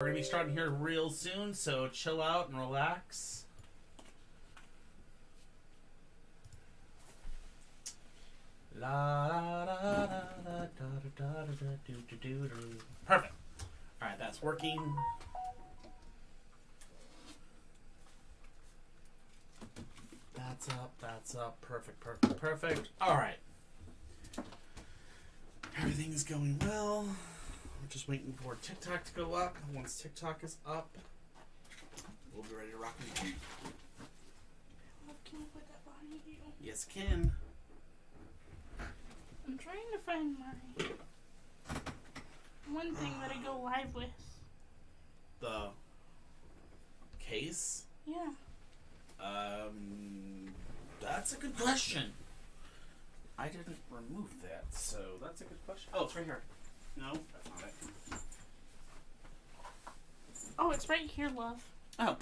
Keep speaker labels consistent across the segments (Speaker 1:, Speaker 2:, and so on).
Speaker 1: We're going to be starting here real soon, so chill out and relax. Perfect. Alright, that's working. That's up. Perfect. Alright. Everything's going well. We're just waiting for TikTok to go up. Once TikTok is up, we'll be ready to rock and roll.
Speaker 2: Can you put that behind you?
Speaker 1: Yes, can.
Speaker 2: I'm trying to find my one thing that I go live with.
Speaker 1: The case?
Speaker 2: Yeah.
Speaker 1: That's a good question. I didn't remove that, so that's a good question. Oh, it's right here. No, that's not it.
Speaker 2: Oh, it's right here, love.
Speaker 1: Oh.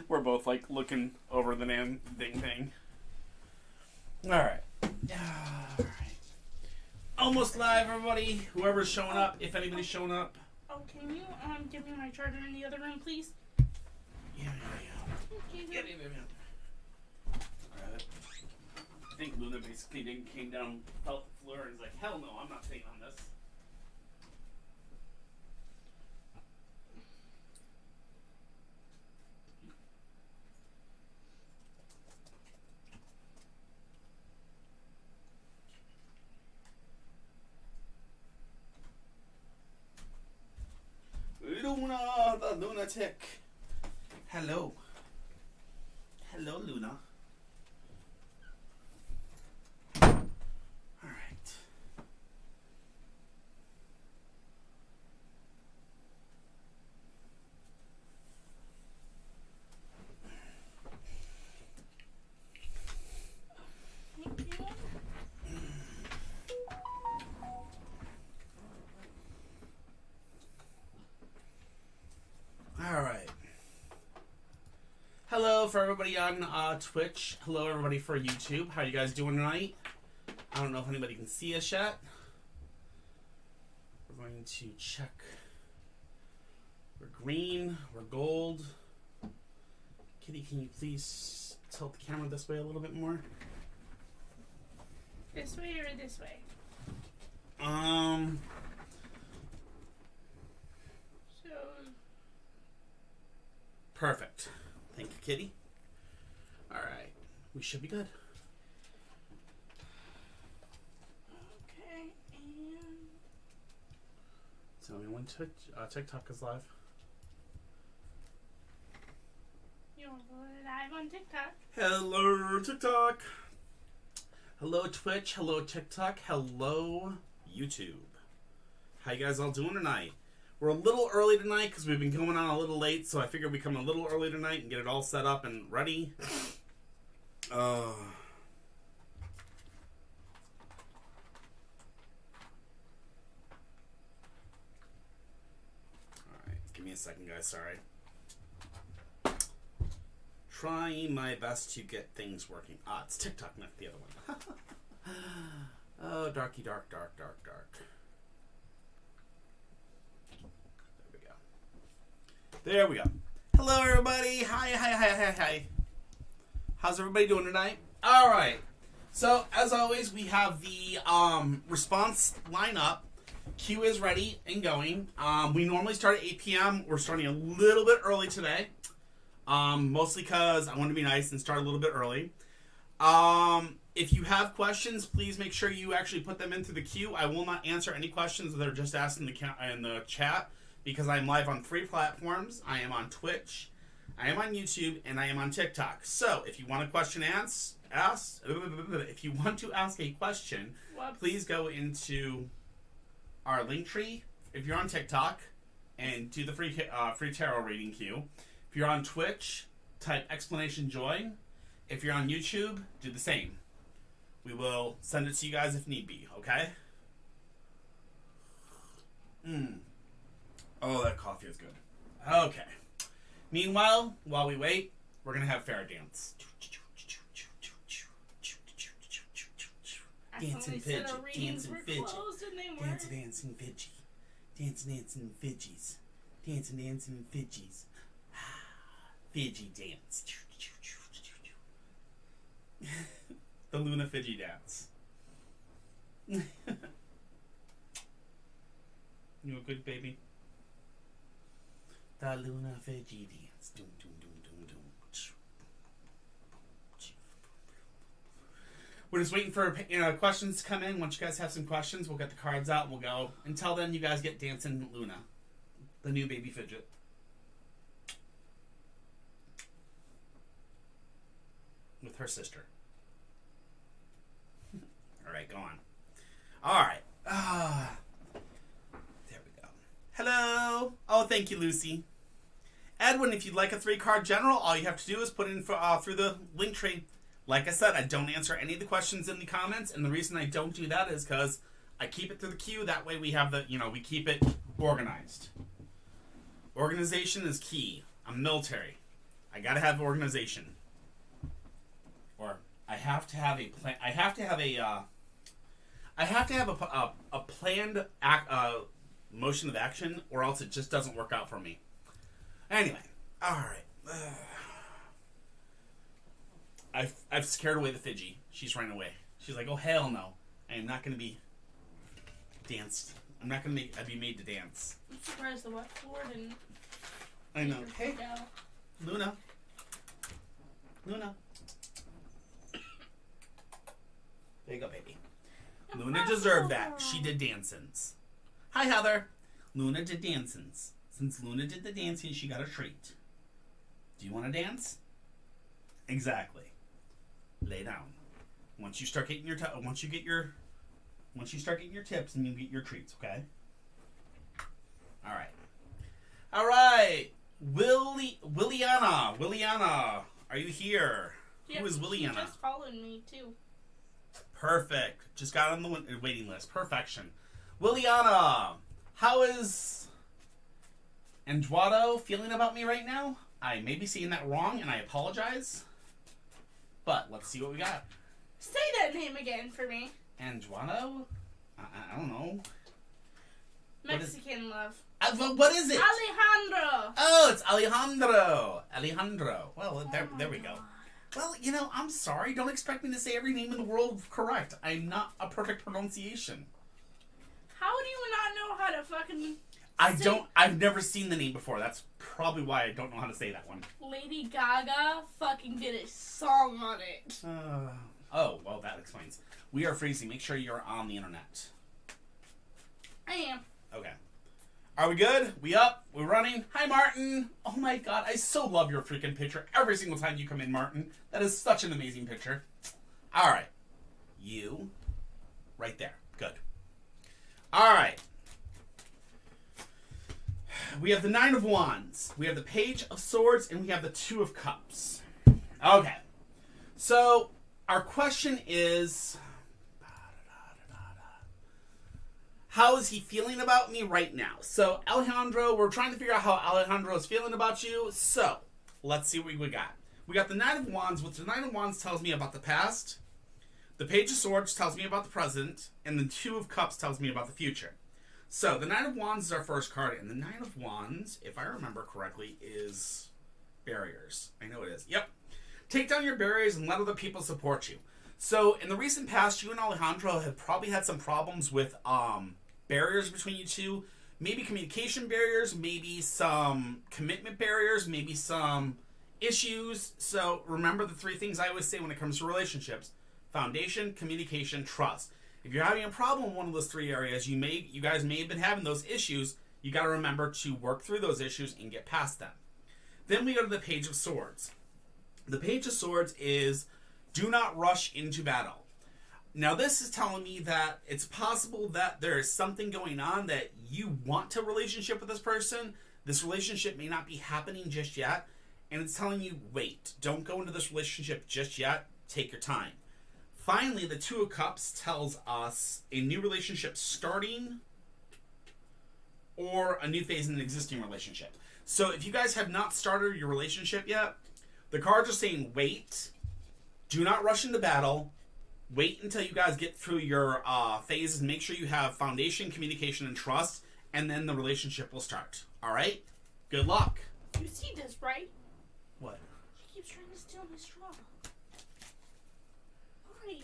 Speaker 1: We're both like looking over the damn thing. Alright. Alright. Almost live, everybody. Whoever's showing up, if anybody's showing up.
Speaker 2: Oh, can you give me my charger in the other room, please?
Speaker 1: Yeah.
Speaker 2: Okay,
Speaker 1: Alright. I think Luna basically came down, felt the floor, and was like, hell no, I'm not staying on this. Luna, the lunatic. Hello. Hello, Luna. Alright.
Speaker 2: thank you.
Speaker 1: Alright. Hello for everybody on Twitch. Hello everybody for YouTube. How you guys doing tonight? I don't know if anybody can see us yet. We're going to check. We're green. We're gold. Kitty, can you please tilt the camera this way a little bit more?
Speaker 2: This way or this way? So...
Speaker 1: Perfect. Thank you, Kitty. Alright. We should be good.
Speaker 2: Okay, and...
Speaker 1: Tell me when TikTok is live.
Speaker 2: You're live on TikTok.
Speaker 1: Hello, TikTok. Hello, Twitch. Hello, TikTok. Hello, YouTube. How you guys all doing tonight? We're a little early tonight because we've been going on a little late, so I figured we'd come a little early tonight and get it all set up and ready. Alright, give me a second, guys. Sorry. Trying my best to get things working. It's TikTok, not the other one. Oh, darky dark. There we go. Hello, everybody. Hi. How's everybody doing tonight? All right. So, as always, we have the response lineup. Queue is ready and going. We normally start at 8 p.m. We're starting a little bit early today. Mostly because I want to be nice and start a little bit early. If you have questions, please make sure you actually put them into the queue. I will not answer any questions that are just asked in the chat because I'm live on 3 platforms. I am on Twitch, I am on YouTube, and I am on TikTok. So if you want a question if you want to ask a question, please go into our link tree if you're on TikTok and do the free tarot reading queue. If you're on Twitch, type exclamation join. If you're on YouTube, do the same. We will send it to you guys if need be, okay? Oh, that coffee is good. Okay. Meanwhile, while we wait, we're going to have fair dance. Dancing fidget, dancing fidget, dancing fidget. Dancing, dancing, Fidgies. Dancing, dancing, Fidgies. Fidgy dance. The Luna Fidgy dance. You a good baby? The Luna Fidgy dance. Doom, doom, doom, doom, doom. We're just waiting for questions to come in. Once you guys have some questions, we'll get the cards out and we'll go. Until then, you guys get Dancing Luna, the new baby fidget. With her sister. Alright, go on. Alright. There we go. Hello. Oh, thank you, Lucy. Edwin, if you'd like a 3-card general, all you have to do is put in through the link tree. Like I said, I don't answer any of the questions in the comments, and the reason I don't do that is because I keep it through the queue. That way we have we keep it organized. Organization is key. I'm military. I gotta have organization. Or I have to have a plan. I have to have a planned motion of action, or else it just doesn't work out for me. Anyway, all right. I've scared away the Fidgy. She's running away. She's like, oh hell no! I am not going to be danced. I'm not going to be made to dance.
Speaker 2: I'm surprised the wet floor didn't.
Speaker 1: I know. Hey, Luna. Luna. There you go, baby. Luna deserved that. She did dancins. Hi, Heather. Luna did dancins. Since Luna did the dancing, she got a treat. Do you want to dance? Exactly. Lay down. Once you start getting once you start getting your tips, and you get your treats, okay? All right. Williana, are you here?
Speaker 2: Yeah,
Speaker 1: who is Williana?
Speaker 2: She just followed me too.
Speaker 1: Perfect. Just got on the waiting list. Perfection. Williana, how is Eduardo feeling about me right now? I may be saying that wrong, and I apologize. But let's see what we got.
Speaker 2: Say that name again for me.
Speaker 1: Eduardo? I don't know.
Speaker 2: Mexican love.
Speaker 1: What is it?
Speaker 2: Alejandro.
Speaker 1: Oh, it's Alejandro. Well, there we go. Well, I'm sorry. Don't expect me to say every name in the world correct. I'm not a perfect pronunciation.
Speaker 2: How do you not know how to fucking...
Speaker 1: I've never seen the name before. That's probably why I don't know how to say that one.
Speaker 2: Lady Gaga fucking did a song on it.
Speaker 1: Oh, well, that explains. We are freezing. Make sure you're on the internet.
Speaker 2: I am.
Speaker 1: Okay. Are we good? We up? We're running? Hi, Martin. Oh my god, I so love your freaking picture every single time you come in, Martin. That is such an amazing picture. All right. You. Right there. Good. All right. We have the 9 of Wands. We have the Page of Swords, and we have the 2 of Cups. Okay. So, our question is... how is he feeling about me right now? So, Alejandro, we're trying to figure out how Alejandro is feeling about you. So, let's see what we got. We got the 9 of Wands, which the 9 of Wands tells me about the past. The Page of Swords tells me about the present. And the 2 of Cups tells me about the future. So, the 9 of Wands is our first card. And the 9 of Wands, if I remember correctly, is barriers. I know it is. Yep. Take down your barriers and let other people support you. So, in the recent past, you and Alejandro have probably had some problems with barriers between you two. Maybe communication barriers, maybe some commitment barriers, maybe some issues. So, remember the 3 things I always say when it comes to relationships. Foundation, communication, trust. If you're having a problem in one of those 3 areas, you guys may have been having those issues. You got to remember to work through those issues and get past them. Then we go to the Page of Swords. The Page of Swords is do not rush into battle. Now, this is telling me that it's possible that there is something going on that you want a relationship with this person. This relationship may not be happening just yet. And it's telling you, wait, don't go into this relationship just yet. Take your time. Finally, the 2 of Cups tells us a new relationship starting or a new phase in an existing relationship. So if you guys have not started your relationship yet, the cards are saying wait, do not rush into battle, wait until you guys get through your phases, make sure you have foundation, communication, and trust, and then the relationship will start. All right? Good luck.
Speaker 2: You see this, right?
Speaker 1: What?
Speaker 2: She keeps trying to steal my straw. Why?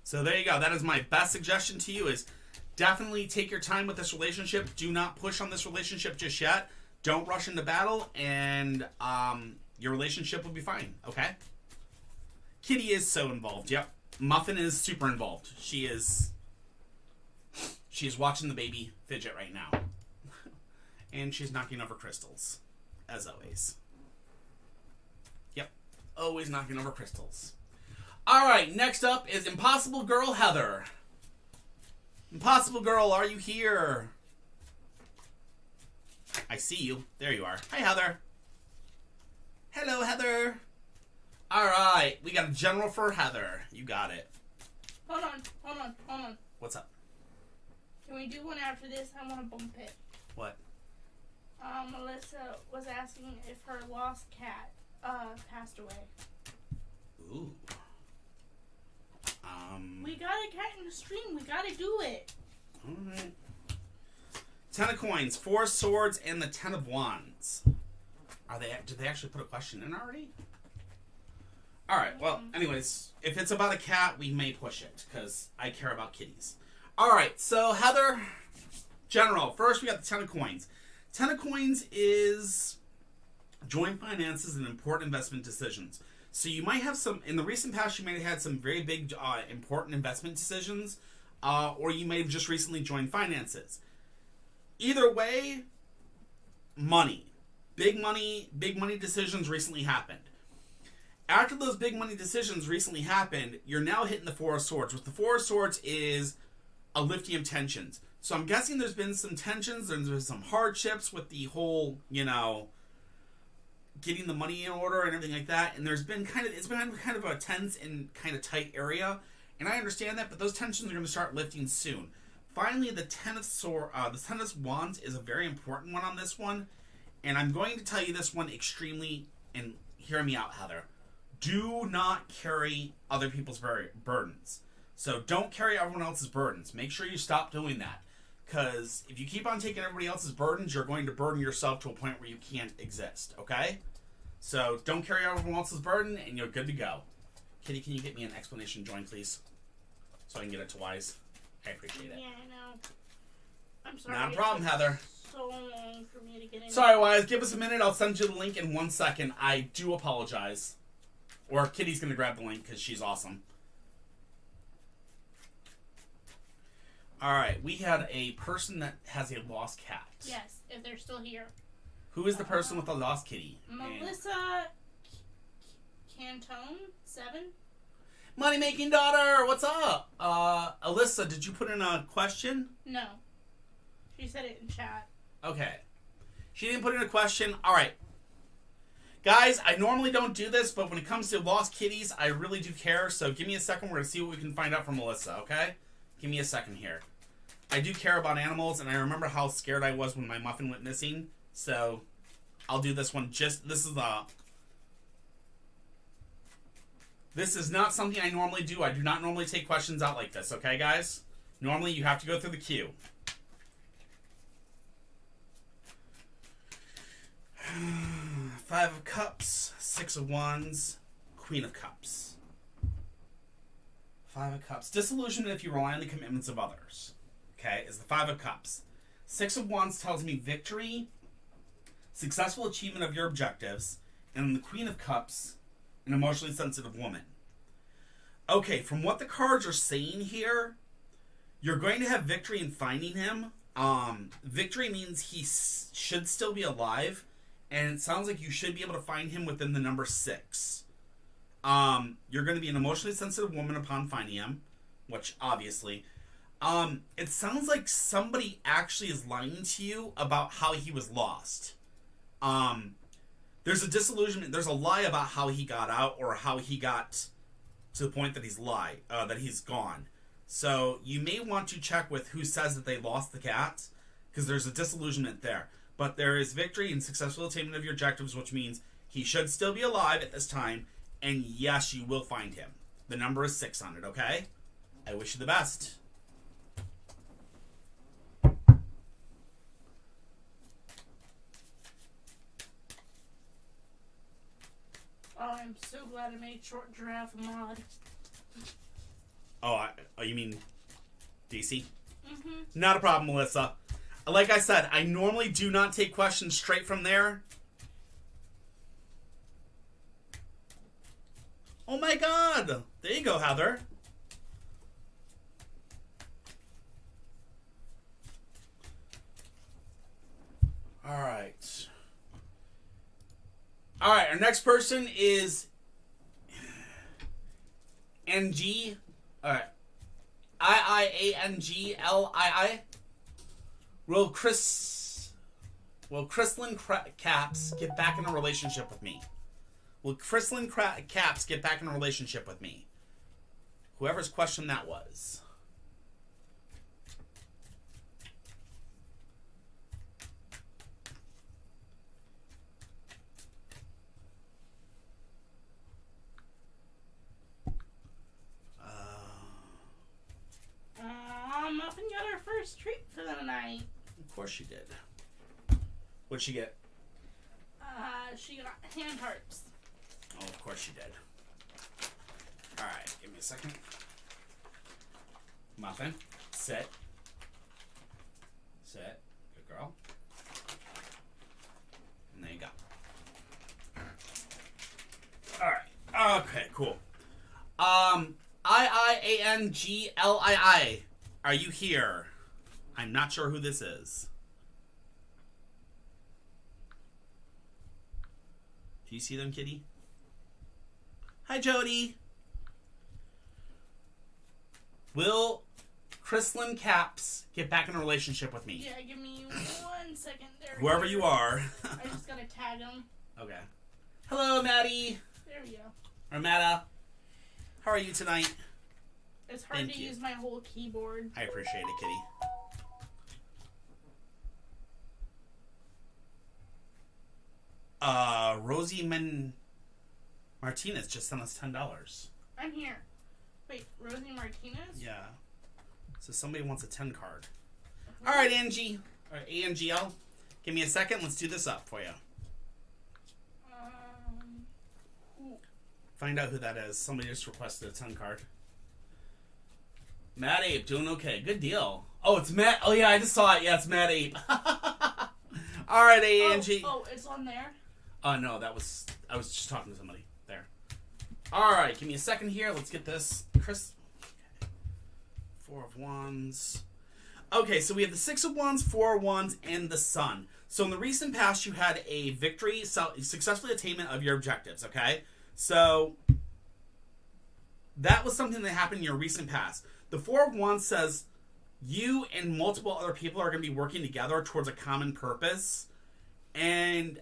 Speaker 1: So there you go. That is my best suggestion to you is definitely take your time with this relationship. Do not push on this relationship just yet. Don't rush into battle, and your relationship will be fine, okay? Kitty is so involved, yep. Muffin is super involved. She is watching the baby fidget right now. And she's knocking over crystals, as always. Yep, always knocking over crystals. Alright, next up is Impossible Girl Heather. Impossible Girl, are you here? I see you. There you are. Hi, Heather. Hello, Heather. Alright, we got a general for Heather. You got it.
Speaker 2: Hold on.
Speaker 1: What's up?
Speaker 2: Can we do one after this? I want to bump it.
Speaker 1: What?
Speaker 2: Melissa was asking if her lost cat passed away.
Speaker 1: Ooh.
Speaker 2: We got a cat in the stream. We gotta do it.
Speaker 1: Alright. 10 of coins, 4 swords, and the 10 of wands. Did they actually put a question in already? Alright, well, anyways, if it's about a cat, we may push it, because I care about kitties. Alright, so Heather, general, first we got the 10 of coins. 10 of coins is joint finances and important investment decisions. So you might have some, in the recent past, you might have had some very big, important investment decisions, or you may have just recently joined finances. Either way, money. Big money decisions recently happened. After those big money decisions recently happened, you're now hitting the 4 of Swords. With the 4 of Swords is a lifting of tensions. So I'm guessing there's been some tensions, there's been some hardships with the whole, getting the money in order and everything like that. And it's been kind of a tense and kind of tight area. And I understand that, but those tensions are going to start lifting soon. Finally, the 10 of Wands is a very important one on this one. And I'm going to tell you this one extremely, and hear me out, Heather. Do not carry other people's burdens. So don't carry everyone else's burdens. Make sure you stop doing that. Because if you keep on taking everybody else's burdens, you're going to burden yourself to a point where you can't exist. Okay? So don't carry everyone else's burden, and you're good to go. Kitty, can you get me an explanation join, please? So I can get it to Wise. I appreciate it.
Speaker 2: Yeah, I know. I'm sorry.
Speaker 1: Not a problem, Heather.
Speaker 2: So long for me to get in.
Speaker 1: Sorry, Wise. Give us a minute. I'll send you the link in 1 second. I do apologize. Or Kitty's going to grab the link because she's awesome. Alright, we had a person that has a lost cat.
Speaker 2: Yes, if they're still here.
Speaker 1: Who is the person with the lost kitty?
Speaker 2: Melissa Cantone, 7.
Speaker 1: Money making daughter, what's up? Alyssa, did you put in a question?
Speaker 2: No. She said it in chat.
Speaker 1: Okay. She didn't put in a question. Alright. Guys, I normally don't do this, but when it comes to lost kitties, I really do care. So give me a second. We're going to see what we can find out from Melissa, okay? Give me a second here. I do care about animals, and I remember how scared I was when my muffin went missing. So I'll do this one this is not something I normally do. I do not normally take questions out like this, okay, guys? Normally, you have to go through the queue. Five of Cups, 6 of Wands, Queen of Cups. 5 of Cups. Disillusionment if you rely on the commitments of others. Okay, is the 5 of Cups. 6 of Wands tells me victory, successful achievement of your objectives, and the Queen of Cups, an emotionally sensitive woman. Okay, from what the cards are saying here, you're going to have victory in finding him. Victory means he should still be alive, and it sounds like you should be able to find him within the number 6. You're going to be an emotionally sensitive woman upon finding him, which obviously, it sounds like somebody actually is lying to you about how he was lost. There's a disillusionment, there's a lie about how he got out or how he got to the point that he's gone. So you may want to check with who says that they lost the cat, because there's a disillusionment there. But there is victory and successful attainment of your objectives, which means he should still be alive at this time. And yes, you will find him. The number is 6 on it, okay? I wish you the best.
Speaker 2: I'm so glad I made short giraffe a mod.
Speaker 1: Oh, you mean DC?
Speaker 2: Mm-hmm.
Speaker 1: Not a problem, Melissa. Like I said, I normally do not take questions straight from there. Oh my god! There you go, Heather. Alright. Alright, our next person is NG. Alright. IIANGLII. Will Chrislyn Caps get back in a relationship with me? Will Chrislyn Caps get back in a relationship with me? Whoever's question that was.
Speaker 2: Muffin got her first treat for the night.
Speaker 1: Of course she did. What'd she get?
Speaker 2: She got hand hearts.
Speaker 1: Oh, of course she did. Alright, give me a second. Muffin, sit. Sit. Good girl. And there you go. Alright. Okay, cool. IIANGLII. Are you here? I'm not sure who this is. Do you see them, kitty? Hi, Jody. Will Chrislyn Caps get back in a relationship with me?
Speaker 2: Yeah, give me 1 second. There.
Speaker 1: Whoever you are.
Speaker 2: I just gotta tag him.
Speaker 1: Okay. Hello, Maddie.
Speaker 2: There we go.
Speaker 1: Or Matta. How are you tonight?
Speaker 2: It's hard to use my whole keyboard.
Speaker 1: I appreciate it, kitty. Rosie Martinez just sent us $10.
Speaker 2: I'm here. Wait, Rosie Martinez?
Speaker 1: Yeah. So somebody wants a 10 card. All right, Angie. Or ANGL. Give me a second. Let's do this up for you. Find out who that is. Somebody just requested a 10 card. Matt Ape, doing okay. Good deal. Oh, it's Matt. Oh, yeah, I just saw it. Yeah, it's Matt Ape. All right, Angie.
Speaker 2: Oh, it's on there?
Speaker 1: No, I was just talking to somebody. There. All right, give me a second here. Let's get this. Chris. Okay. 4 of Wands. Okay, so we have the 6 of Wands, 4 of Wands, and the Sun. So in the recent past, you had a victory, successfully attainment of your objectives, okay? So that was something that happened in your recent past. The 4 of Wands says you and multiple other people are going to be working together towards a common purpose. And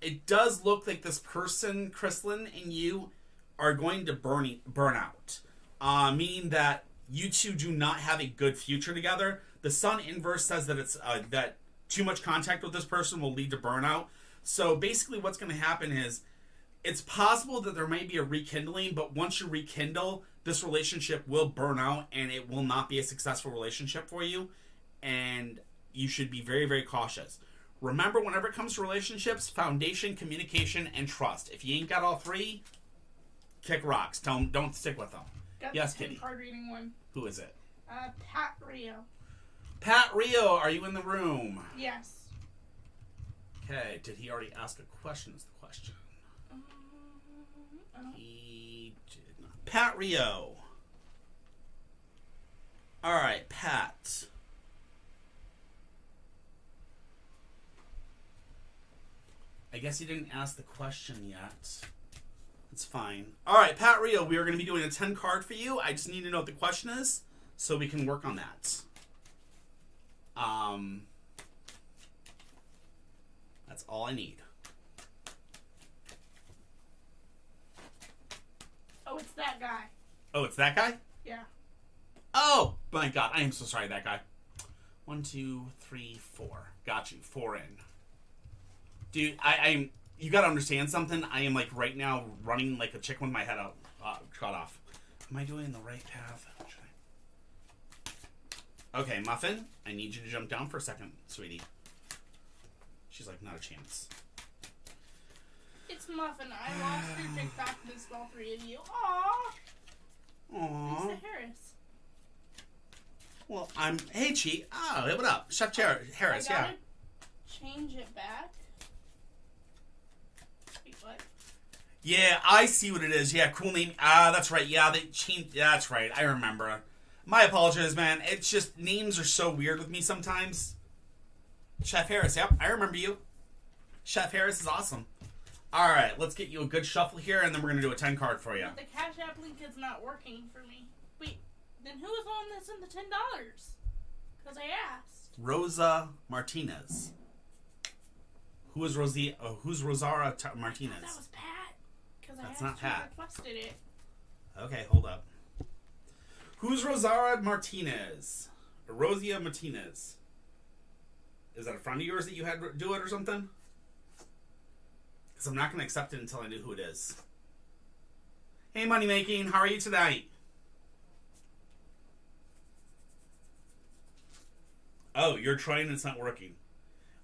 Speaker 1: it does look like this person, Chrislyn, and you are going to burn out. Meaning that you two do not have a good future together. The Sun inverse says that it's that too much contact with this person will lead to burnout. So basically what's going to happen is it's possible that there might be a rekindling, but once you rekindle, this relationship will burn out and it will not be a successful relationship for you. And you should be very, very cautious. Remember, whenever it comes to relationships, foundation, communication, and trust. If you ain't got all three, kick rocks. Don't stick with them.
Speaker 2: Got
Speaker 1: yes,
Speaker 2: the
Speaker 1: Kitty.
Speaker 2: card reading one.
Speaker 1: Who is it?
Speaker 2: Pat Rio.
Speaker 1: Pat Rio, are you in the room?
Speaker 2: Yes.
Speaker 1: Okay, did he already ask a question is the question. He did not. Pat Rio. Alright, Pat. I guess he didn't ask the question yet. It's fine. Alright, Pat Rio, we are going to be doing a 10 card for you. I just need to know what the question is so we can work on that. That's all I need.
Speaker 2: Oh, it's that guy.
Speaker 1: Oh, it's that guy?
Speaker 2: Yeah.
Speaker 1: Oh, my God. I am so sorry, that guy. 1, 2, 3, 4. Got you. 4 in. Dude, I'm... You gotta understand something. I am, like, right now running like a chicken with my head out, cut off. Am I doing the right path? Okay, Muffin, I need you to jump down for a second, sweetie. She's like, not a chance.
Speaker 2: It's Muffin. I lost your TikTok missed all three of you. Aww.
Speaker 1: Aww.
Speaker 2: Lisa Harris.
Speaker 1: Well, Hey, Chi. Oh, what up? Chef Harris,
Speaker 2: I
Speaker 1: yeah.
Speaker 2: gotta change it back. Wait, what?
Speaker 1: Yeah, I see what it is. Yeah, cool name. That's right. Yeah, they changed. Yeah, that's right. I remember. My apologies, man. It's just names are so weird with me sometimes. Chef Harris. Yep, I remember you. Chef Harris is awesome. All right, let's get you a good shuffle here, and then we're gonna do a 10 card for you.
Speaker 2: But the Cash App link is not working for me. Wait, then who was the one that sent the $10? Because I asked.
Speaker 1: Rosa Martinez. Who is Rosie? Who's Rosara Martinez?
Speaker 2: That was Pat. Because I
Speaker 1: That's
Speaker 2: asked
Speaker 1: not
Speaker 2: who
Speaker 1: Pat.
Speaker 2: requested it.
Speaker 1: Okay, hold up. Who's Rosara Martinez? Rosia Martinez. Is that a friend of yours that you had do it or something? Because I'm not going to accept it until I know who it is. Hey, Money Making, how are you tonight? Oh, you're trying and it's not working.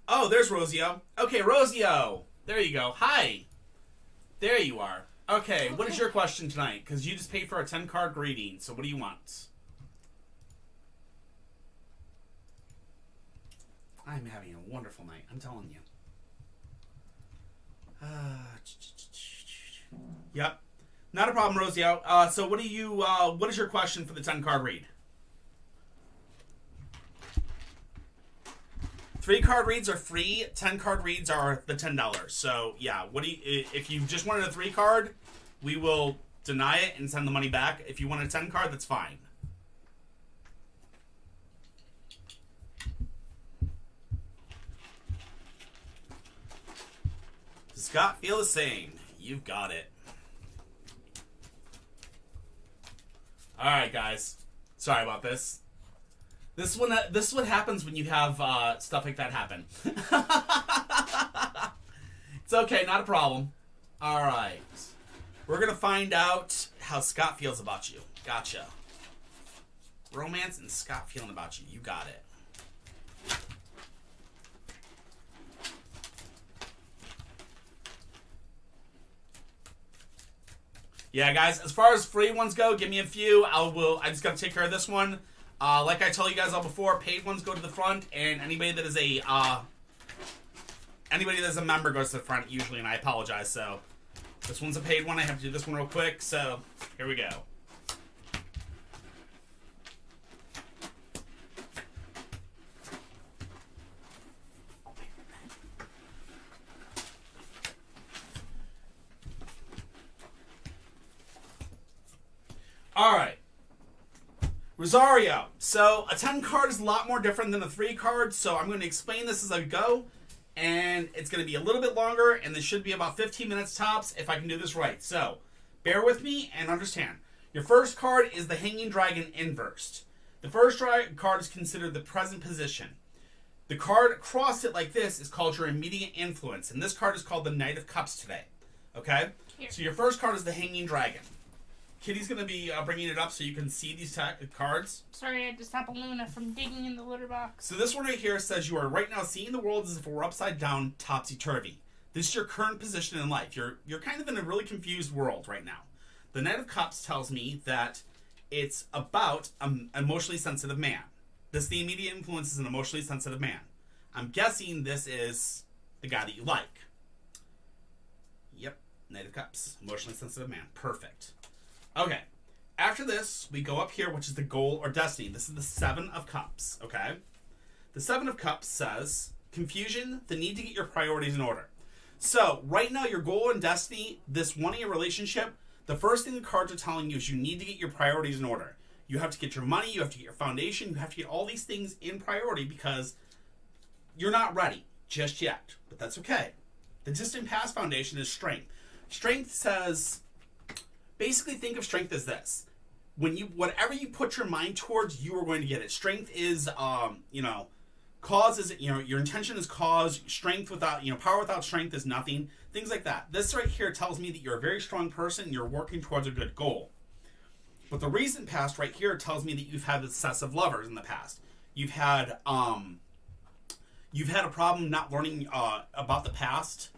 Speaker 1: Oh, there's Rosio. Okay, Rosio. There you go. Hi. There you are. Okay, what is your question tonight? Because you just paid for a 10-card reading, so what do you want? I'm having a wonderful night, I'm telling you. Yep. Not a problem, Rosio. So what is your question for the 10-card read? 3-card reads are free. 10-card reads are the $10. So yeah, if you just wanted a 3-card, we will deny it and send the money back. If you want a 10-card, that's fine. Does Scott feel the same? You've got it. All right, guys. Sorry about this. This is what happens when you have stuff like that happen. It's okay, not a problem. All right. We're going to find out how Scott feels about you. Gotcha. Romance and Scott feeling about you. You got it. Yeah, guys, as far as free ones go, give me a few. I just got to take care of this one. Like I told you guys all before, paid ones go to the front, and anybody that is a member goes to the front usually, and I apologize. So this one's a paid one. I have to do this one real quick. So here we go. All right. Rosario. So a 10 card is a lot more different than a 3 card, so I'm going to explain this as I go, and it's going to be a little bit longer, and this should be about 15 minutes tops if I can do this right. So bear with me and understand. Your first card is the Hanging Dragon inversed. The first card is considered the present position. The card across it like this is called your immediate influence, and this card is called the Knight of Cups today. Okay?
Speaker 2: Here.
Speaker 1: So your first card is the Hanging Dragon. Kitty's going to be bringing it up so you can see these cards.
Speaker 2: Sorry, I had to stop Luna from digging in the litter box.
Speaker 1: So this one right here says you are right now seeing the world as if it were upside down, topsy-turvy. This is your current position in life. You're kind of in a really confused world right now. The Knight of Cups tells me that it's about an emotionally sensitive man. The immediate influence is an emotionally sensitive man. I'm guessing this is the guy that you like. Yep, Knight of Cups, emotionally sensitive man. Perfect. Okay, after this, we go up here, which is the goal or destiny. This is the 7 of Cups, okay? The 7 of Cups says, confusion, the need to get your priorities in order. So, right now, your goal and destiny, this wanting a relationship, the first thing the cards are telling you is you need to get your priorities in order. You have to get your money, you have to get your foundation, you have to get all these things in priority because you're not ready just yet, but that's okay. The distant past foundation is strength. Strength says... Basically, think of strength as this: whatever you put your mind towards, you are going to get it. Strength is, cause is, your intention is cause. Strength without, power without strength is nothing. Things like that. This right here tells me that you're a very strong person and you're working towards a good goal. But the recent past right here tells me that you've had obsessive lovers in the past. You've had a problem not learning about the past.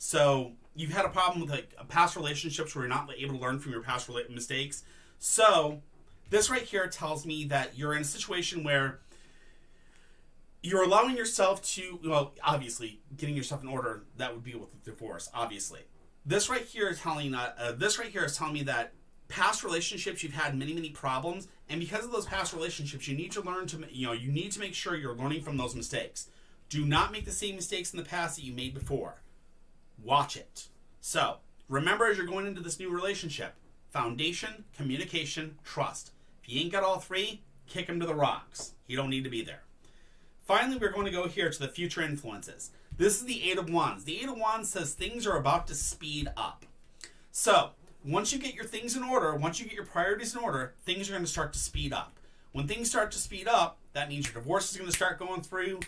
Speaker 1: So you've had a problem with like past relationships where you're not able to learn from your past mistakes. So this right here tells me that you're in a situation where you're allowing yourself to, well, obviously getting yourself in order, that would be with divorce, obviously. This right here is telling me that past relationships, you've had many, many problems, and because of those past relationships, you need to learn to, you need to make sure you're learning from those mistakes. Do not make the same mistakes in the past that you made before. Watch it. So, remember as you're going into this new relationship, foundation, communication, trust. If you ain't got all three, kick him to the rocks. You don't need to be there. Finally, we're going to go here to the future influences. This is the Eight of Wands. The Eight of Wands says things are about to speed up. So, once you get your things in order, once you get your priorities in order, things are going to start to speed up. When things start to speed up, that means your divorce is going to start going through,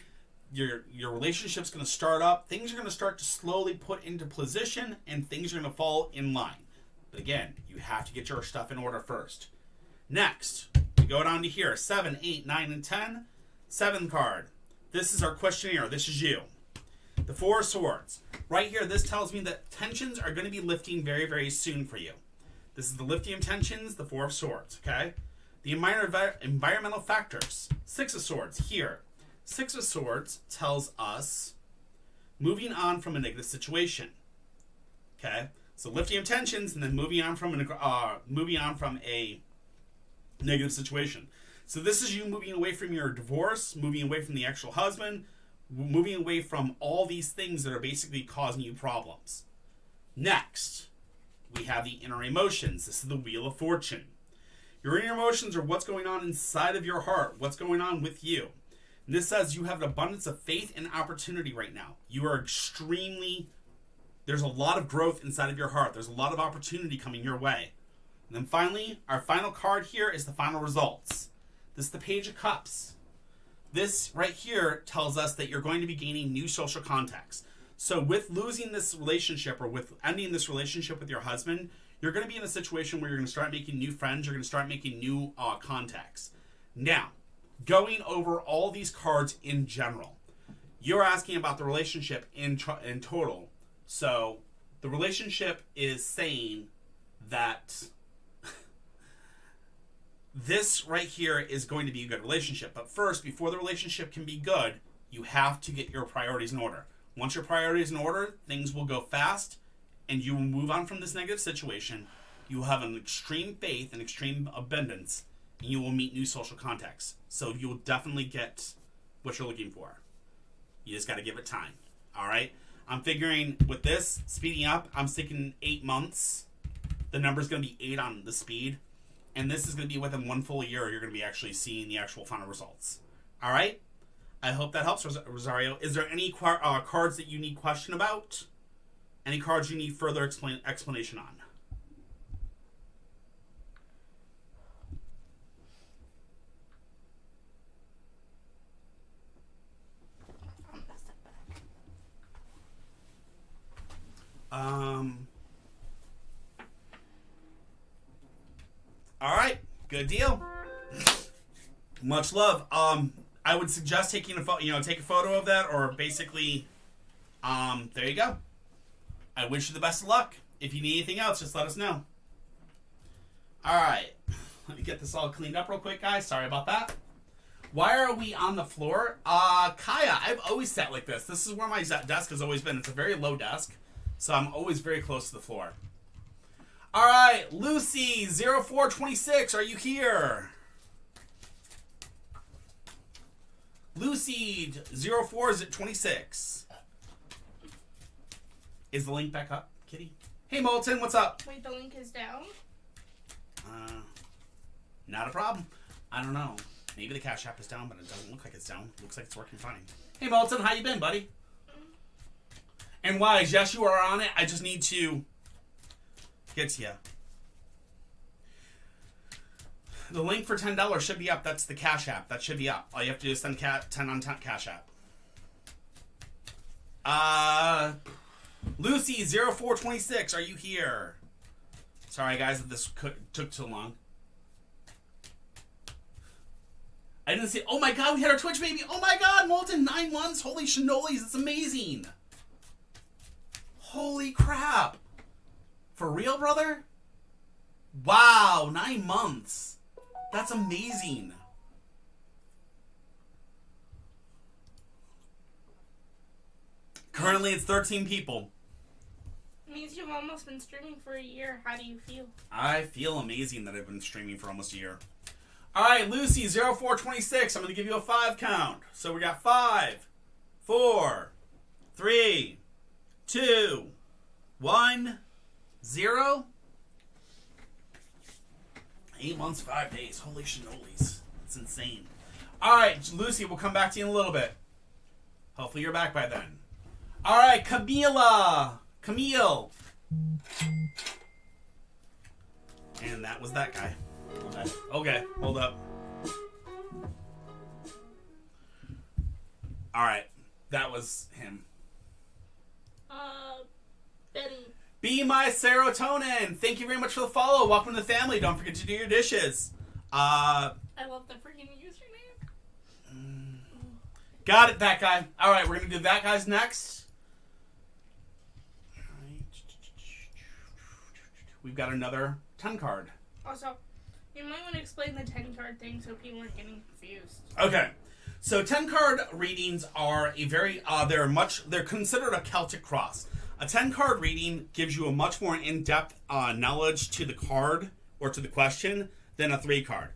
Speaker 1: your relationship's going to start up, things are going to start to slowly put into position, and things are going to fall in line. But again, you have to get your stuff in order first. Next, we go down to here, 7, 8, 9, and 10. 7th card. This is our questionnaire. This is you. The Four of Swords. Right here, this tells me that tensions are going to be lifting very, very soon for you. This is the lifting of tensions, the Four of Swords, okay? The environmental factors. 6 of Swords here. 6 of Swords tells us moving on from a negative situation, okay? So lifting of tensions and then moving on from a negative situation. So this is you moving away from your divorce, moving away from the actual husband, moving away from all these things that are basically causing you problems. Next, we have the inner emotions. This is the Wheel of Fortune. Your inner emotions are what's going on inside of your heart, what's going on with you. And this says you have an abundance of faith and opportunity right now. You are there's a lot of growth inside of your heart. There's a lot of opportunity coming your way. And then finally, our final card here is the final results. This is the Page of Cups. This right here tells us that you're going to be gaining new social contacts. So with losing this relationship or with ending this relationship with your husband, you're going to be in a situation where you're going to start making new friends. You're going to start making new contacts. Now, going over all these cards in general, you're asking about the relationship in total. So the relationship is saying that this right here is going to be a good relationship. But first, before the relationship can be good, you have to get your priorities in order. Once your priorities in order, things will go fast, and you will move on from this negative situation. You will have an extreme faith and extreme abundance, and you will meet new social contacts. So you will definitely get what you're looking for. You just got to give it time. All right? I'm figuring with this speeding up, I'm sticking 8 months. The number's going to be 8 on the speed. And this is going to be within 1 full year, you're going to be actually seeing the actual final results. All right? I hope that helps, Rosario. Is there any cards that you need question about? Any cards you need further explanation on? All right, good deal. Much love. I would suggest taking take a photo of that, or basically, there you go. I wish you the best of luck. If you need anything else, just let us know. All right, let me get this all cleaned up real quick, guys. Sorry about that. Why are we on the floor? Kaya, I've always sat like this. This is where my desk has always been. It's a very low desk, so I'm always very close to the floor. All right, Lucy 0426, are you here? Lucy 04 is at 26. Is the link back up, Kitty? Hey, Molten, what's up?
Speaker 2: Wait, the link is down?
Speaker 1: Not a problem. I don't know. Maybe the Cash App is down, but it doesn't look like it's down. Looks like it's working fine. Hey, Molten, how you been, buddy? And Wise, yes, you are on it. I just need to get to you. The link for $10 should be up. That's the Cash App. That should be up. All you have to do is send 10 on Cash App. Lucy 0426, are you here? Sorry, guys, that this took so long. I didn't see. Oh my God, we had our Twitch baby. Oh my God, Molten 9 months. Holy shinolies, it's amazing. Holy crap. For real, brother? Wow, 9 months. That's amazing. Currently, it's 13 people.
Speaker 2: Means you've almost been streaming for a year. How do you feel?
Speaker 1: I feel amazing that I've been streaming for almost a year. Alright, Lucy, 0426. I'm going to give you a 5 count. So we got 5, 4, 3, 2, 1, 0. 8 months, 5 days. Holy shinolies. That's insane. Alright, Lucy, we'll come back to you in a little bit. Hopefully you're back by then. Alright, Camille. And that was that guy. Okay, hold up. Alright, that was him.
Speaker 2: Betty.
Speaker 1: Be my serotonin. Thank you very much for the follow. Welcome to the family. Don't forget to do your dishes.
Speaker 2: I love the freaking username.
Speaker 1: Got it, that guy. Alright, we're going to do that guy's next. We've got another 10 card.
Speaker 2: Also, you might want to explain the 10 card thing so people aren't getting confused.
Speaker 1: Okay. So 10 card readings are a very, they're considered a Celtic cross. A 10 card reading gives you a much more in-depth knowledge to the card or to the question than a 3 card.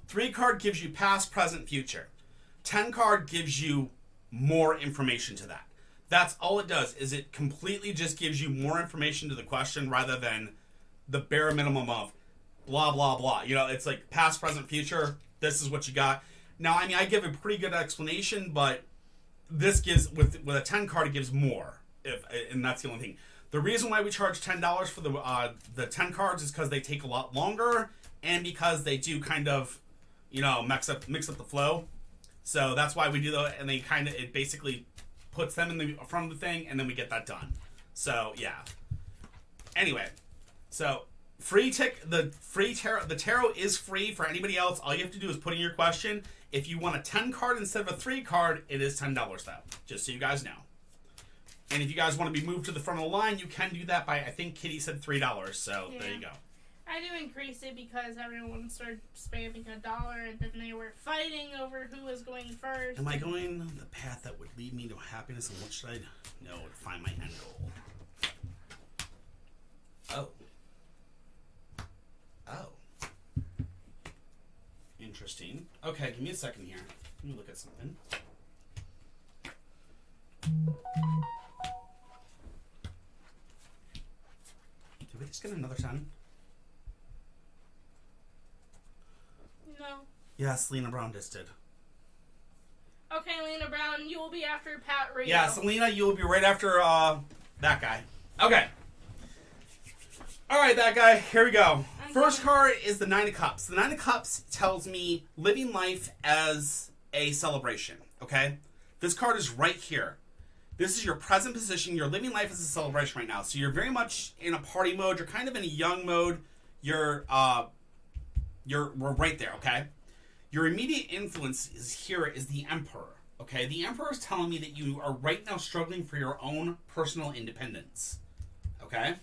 Speaker 1: 3 card gives you past, present, future. 10 card gives you more information to that. That's all it does, is it completely just gives you more information to the question rather than the bare minimum of blah, blah, blah. You know, it's like past, present, future. This is what you got. Now, I mean, I give a pretty good explanation, but this gives, with a 10 card, it gives more. And that's the only thing. The reason why we charge $10 for the 10 cards is because they take a lot longer and because they do kind of, you know, mix up the flow. So that's why we do that, and it basically puts them in the front of the thing, and then we get that done. So, yeah. Anyway. So, the tarot is free for anybody else. All you have to do is put in your question. If you want a 10 card instead of a 3 card, it is $10 though. Just so you guys know. And if you guys want to be moved to the front of the line, you can do that by, I think Kitty said $3. So, yeah. There you go.
Speaker 2: I do increase it because everyone started spamming $1 and then they were fighting over who was going first.
Speaker 1: Am I going the path that would lead me to happiness, and what should I know to find my end goal? Oh. Interesting. Okay, give me a second here. Let me look at something. Did we just get another 10?
Speaker 2: No.
Speaker 1: Yes, Lena Brown just did.
Speaker 2: Okay, Lena Brown, you will be after Pat Rio.
Speaker 1: Yeah, Selena, you will be right after that guy. Okay. Alright, that guy. Here we go. First card is the 9 of Cups. The 9 of Cups tells me living life as a celebration. Okay? This card is right here. This is your present position. You're living life as a celebration right now. So you're very much in a party mode. You're kind of in a young mode. We're right there, okay? Your immediate influence is the Emperor, okay? The Emperor is telling me that you are right now struggling for your own personal independence, okay?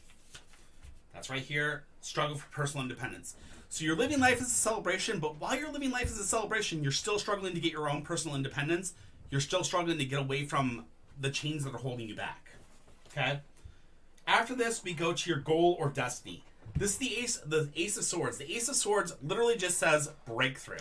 Speaker 1: That's right here, struggle for personal independence. So you're living life as a celebration, but while you're living life as a celebration, you're still struggling to get your own personal independence. You're still struggling to get away from the chains that are holding you back, okay? After this, we go to your goal or destiny. This is the Ace of Swords. The Ace of Swords literally just says breakthrough.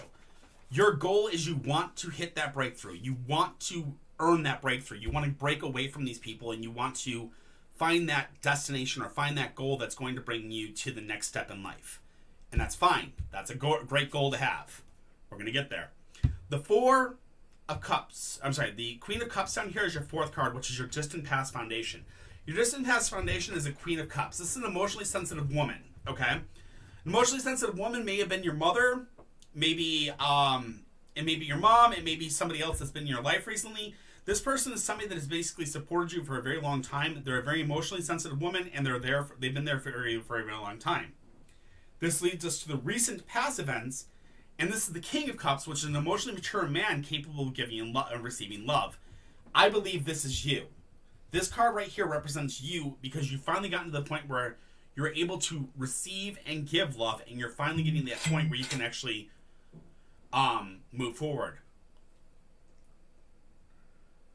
Speaker 1: Your goal is you want to hit that breakthrough. You want to earn that breakthrough. You want to break away from these people, and you want to find that destination or find that goal that's going to bring you to the next step in life. And that's fine. That's a great goal to have. We're going to get there. The Four of Cups. I'm sorry. The Queen of Cups down here is your 4th card, which is your distant past foundation. Your distant past foundation is a Queen of Cups. This is an emotionally sensitive woman, okay? An emotionally sensitive woman may have been your mother, maybe it may be your mom, it may be somebody else that's been in your life recently. This person is somebody that has basically supported you for a very long time. They're a very emotionally sensitive woman, and they've been there for a very long time. This leads us to the recent past events, and this is the King of Cups, which is an emotionally mature man capable of giving and receiving love. I believe this is you. This card right here represents you because you've finally gotten to the point where you're able to receive and give love, and you're finally getting to that point where you can actually move forward.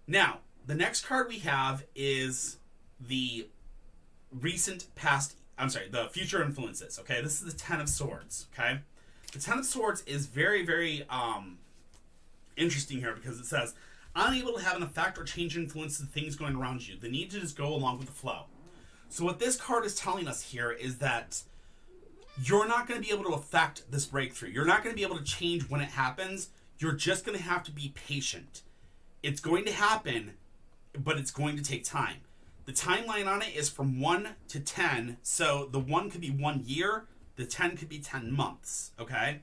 Speaker 1: Now, the next card we have is the the future influences, okay? This is the Ten of Swords, okay? The Ten of Swords is very, very interesting here because it says, unable to have an effect or change influence the things going around you. The need to just go along with the flow. So what this card is telling us here is that you're not going to be able to affect this breakthrough. You're not going to be able to change when it happens. You're just going to have to be patient. It's going to happen, but it's going to take time. The timeline on it is from 1 to 10. So the 1 could be 1 year. The 10 could be 10 months. Okay?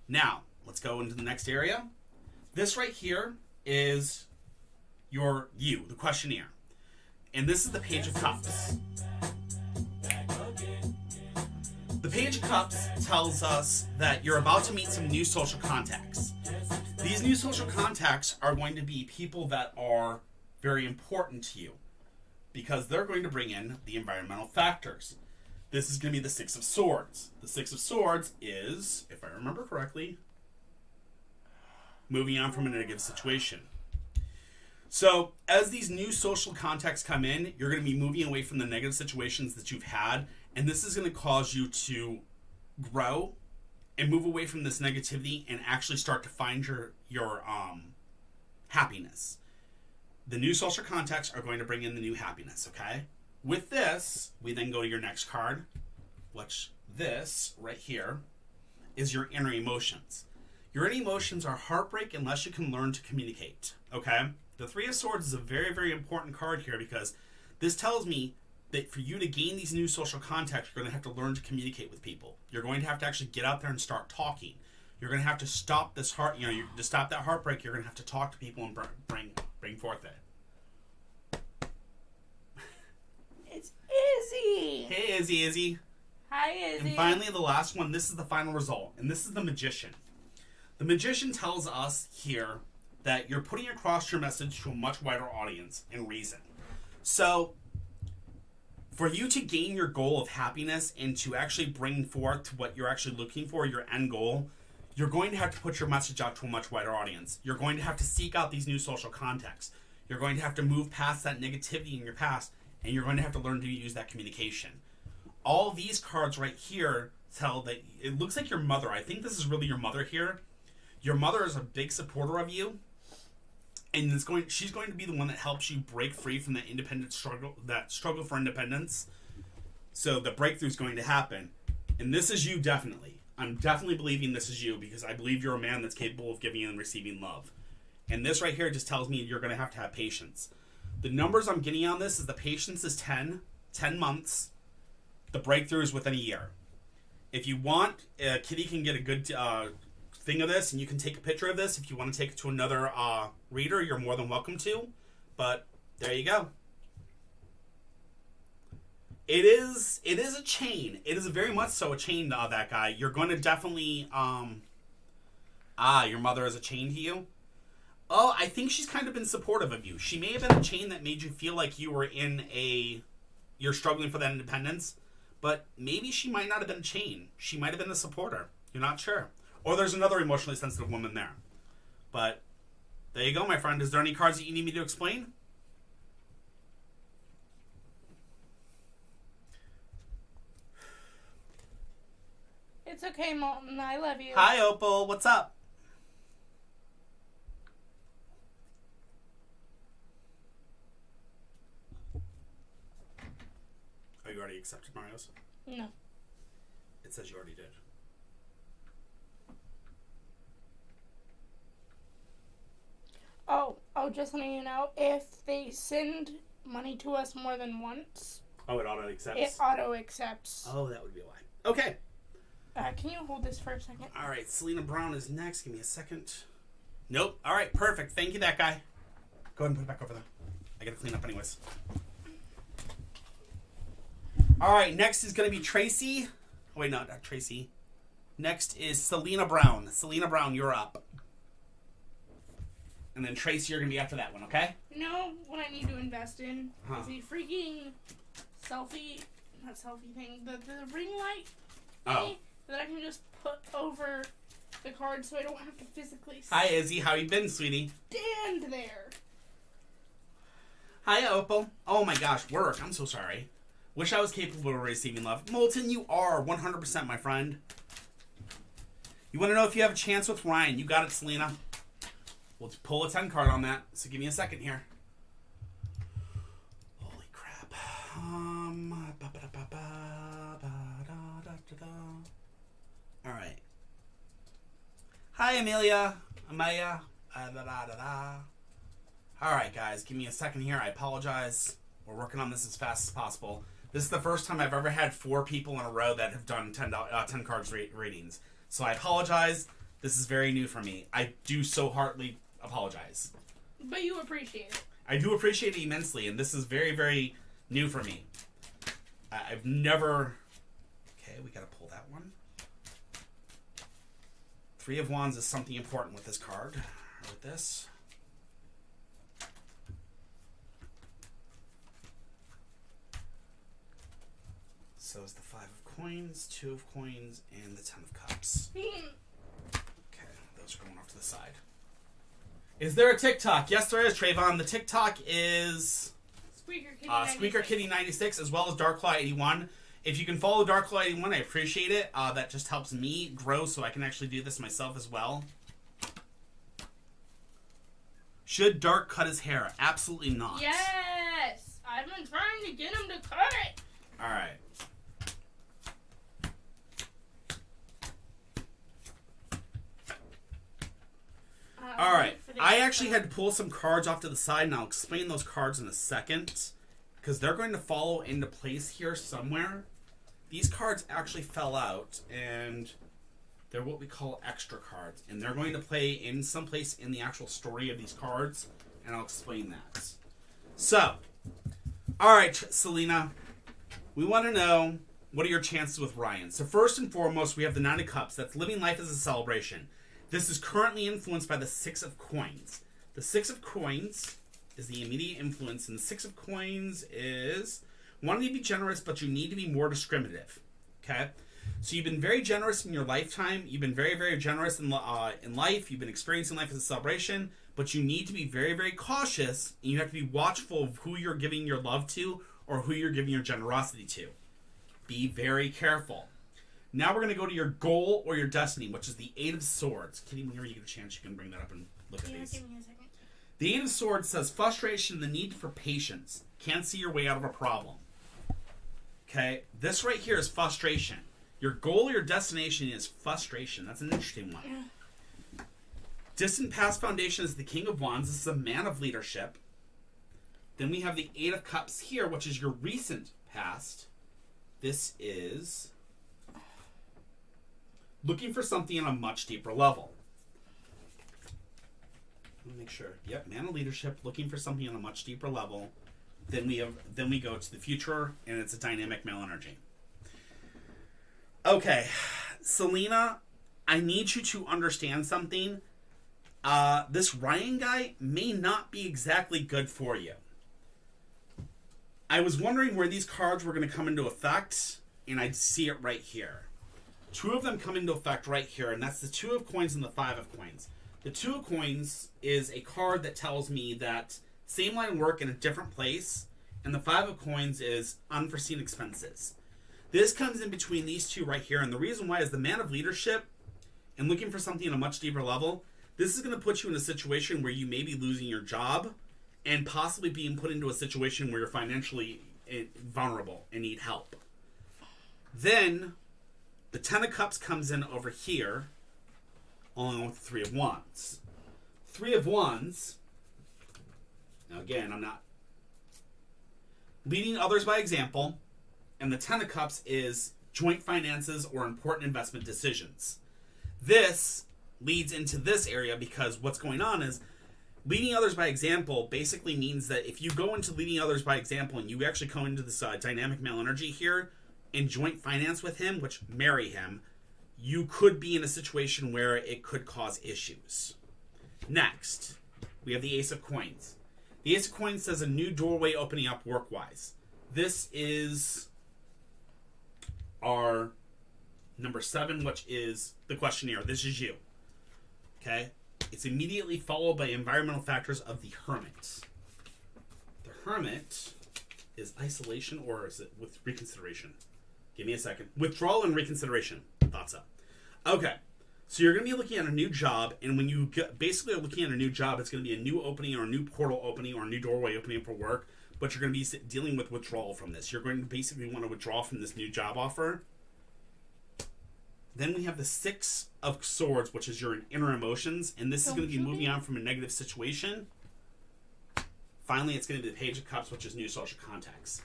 Speaker 1: Now, let's go into the next area. This right here is the questionnaire. And this is the Page of Cups. The Page of Cups tells us that you're about to meet some new social contacts. These new social contacts are going to be people that are very important to you because they're going to bring in the environmental factors. This is going to be the Six of Swords. The Six of Swords is, if I remember correctly, moving on from a negative situation. So, as these new social contacts come in, you're going to be moving away from the negative situations that you've had, and this is going to cause you to grow and move away from this negativity and actually start to find your happiness. The new social contacts are going to bring in the new happiness, okay? With this, we then go to your next card, which this right here is your inner emotions. Your inner emotions are heartbreak unless you can learn to communicate, okay? The Three of Swords is a very, very important card here because this tells me that for you to gain these new social contacts, you're going to have to learn to communicate with people. You're going to have to actually get out there and start talking. You're going to have to stop this to stop that heartbreak, you're going to have to talk to people and bring forth it.
Speaker 2: It's Izzy.
Speaker 1: Hey, Izzy.
Speaker 2: Hi, Izzy.
Speaker 1: And finally, the last one. This is the final result, and this is the Magician. The Magician tells us here that you're putting across your message to a much wider audience and reason. So, for you to gain your goal of happiness and to actually bring forth what you're actually looking for, your end goal, you're going to have to put your message out to a much wider audience. You're going to have to seek out these new social contacts. You're going to have to move past that negativity in your past, and you're going to have to learn to use that communication. All these cards right here tell that it looks like your mother. I think this is really your mother here. Your mother is a big supporter of you. And she's going to be the one that helps you break free from that struggle for independence. So the breakthrough is going to happen. And this is you, definitely. I'm definitely believing this is you because I believe you're a man that's capable of giving and receiving love. And this right here just tells me you're going to have patience. The numbers I'm getting on this is the patience is 10 months. The breakthrough is within a year. If you want, Kitty can get a good thing of this, and you can take a picture of this. If you want to take it to another reader, you're more than welcome to. But there you go. It is a chain. It is very much so a chain, that guy. You're going to definitely your mother is a chain to you. Oh, I think she's kind of been supportive of you. She may have been a chain that made you feel like you're struggling for that independence, but maybe she might not have been a chain. She might have been a supporter. You're not sure. Or there's another emotionally sensitive woman there. But there you go, my friend. Is there any cards that you need me to explain?
Speaker 2: It's okay, Molten. I love you.
Speaker 1: Hi, Opal. What's up? Oh, you already accepted Mario's?
Speaker 2: No.
Speaker 1: It says you already did.
Speaker 2: Oh, just letting you know, if they send money to us more than once...
Speaker 1: Oh, it auto-accepts?
Speaker 2: It auto-accepts.
Speaker 1: Oh, that would be why. Okay.
Speaker 2: Can you hold this for a second?
Speaker 1: All right, Selena Brown is next. Give me a second. Nope. All right, perfect. Thank you, that guy. Go ahead and put it back over there. I gotta clean up anyways. All right, next is gonna be Tracy. Oh, wait, no, not Tracy. Next is Selena Brown. Selena Brown, you're up. And then Tracy, you're going to be after that one, okay?
Speaker 2: You know what I need to invest in?
Speaker 1: Huh.
Speaker 2: Is a freaking not selfie thing, the ring light
Speaker 1: Oh.
Speaker 2: thing that I can just put over the card so I don't have to physically
Speaker 1: Hi, Izzy. How you been, sweetie?
Speaker 2: stand there.
Speaker 1: Hi, Opal. Oh my gosh, work. I'm so sorry. Wish I was capable of receiving love. Molten, you are 100%, my friend. You want to know if you have a chance with Ryan? You got it, Selena. We'll pull a 10 card on that. So give me a second here. Holy crap. All right. Hi, Amelia. Amaya. All right, guys. Give me a second here. I apologize. We're working on this as fast as possible. This is the first time I've ever had 4 people in a row that have done 10 cards readings. So I apologize. This is very new for me. I do so heartily apologize.
Speaker 2: But you appreciate it.
Speaker 1: I do appreciate it immensely, and this is very, very new for me. I've never... Okay, we gotta pull that one. 3 of Wands is something important with this card. Or with this. So is the 5 of Coins, 2 of Coins, and the 10 of Cups. Okay, those are going off to the side. Is there a TikTok? Yes, there is, Trayvon. The TikTok is
Speaker 2: Squeaker
Speaker 1: Kitty 96 as well as Darklaw 81. If you can follow Darklaw 81, I appreciate it. That just helps me grow so I can actually do this myself as well. Should Dark cut his hair? Absolutely not.
Speaker 2: Yes! I've been trying to get him to cut it!
Speaker 1: Alright. Alright, I actually had to pull some cards off to the side, and I'll explain those cards in a second, because they're going to follow into place here somewhere. These cards actually fell out, and they're what we call extra cards, and they're going to play in some place in the actual story of these cards, and I'll explain that. So, alright, Selena, we want to know, what are your chances with Ryan? So first and foremost, we have the 9 of Cups. That's living life as a celebration. This is currently influenced by the 6 of Coins. The 6 of Coins is the immediate influence, and the 6 of Coins is wanting to be generous, but you need to be more discriminative. Okay? So you've been very generous in your lifetime. You've been very, very generous in life. You've been experiencing life as a celebration, but you need to be very, very cautious, and you have to be watchful of who you're giving your love to or who you're giving your generosity to. Be very careful. Now we're going to go to your goal or your destiny, which is the 8 of Swords. Kitty, whenever you get a chance, you can bring that up and look at these.
Speaker 2: Give me a second.
Speaker 1: The 8 of Swords says frustration and the need for patience. Can't see your way out of a problem. Okay? This right here is frustration. Your goal or your destination is frustration. That's an interesting one. Distant past foundation is the King of Wands. This is a man of leadership. Then we have the 8 of Cups here, which is your recent past. This is looking for something on a much deeper level. Let me make sure. Yep, man of leadership, looking for something on a much deeper level. Then we go to the future, and it's a dynamic male energy. Okay, Selena, I need you to understand something. This Ryan guy may not be exactly good for you. I was wondering where these cards were going to come into effect, and I see it right here. 2 of them come into effect right here, and that's the 2 of Coins and the 5 of Coins. The 2 of Coins is a card that tells me that same line of work in a different place, and the 5 of Coins is unforeseen expenses. This comes in between these 2 right here, and the reason why is the man of leadership and looking for something on a much deeper level. This is going to put you in a situation where you may be losing your job and possibly being put into a situation where you're financially vulnerable and need help. Then the 10 of Cups comes in over here, along with the 3 of Wands. 3 of Wands, now again, I'm not leading others by example, and the 10 of Cups is joint finances or important investment decisions. This leads into this area because what's going on is leading others by example basically means that if you go into leading others by example and you actually come into this dynamic male energy here and joint finance with him, which marry him, you could be in a situation where it could cause issues. Next, we have the Ace of Coins. The Ace of Coins says a new doorway opening up work-wise. This is our number 7, which is the questionnaire. This is you. Okay? It's immediately followed by environmental factors of the Hermit. The Hermit is isolation, or is it with reconsideration? Give me a second. Withdrawal and reconsideration. Thought so. Okay. So you're going to be looking at a new job, and when you basically are looking at a new job, it's going to be a new opening or a new portal opening or a new doorway opening for work, but you're going to be dealing with withdrawal from this. You're going to basically want to withdraw from this new job offer. Then we have the 6 of Swords, which is your inner emotions, and this is going to be moving on from a negative situation. Finally, it's going to be the Page of Cups, which is new social contacts.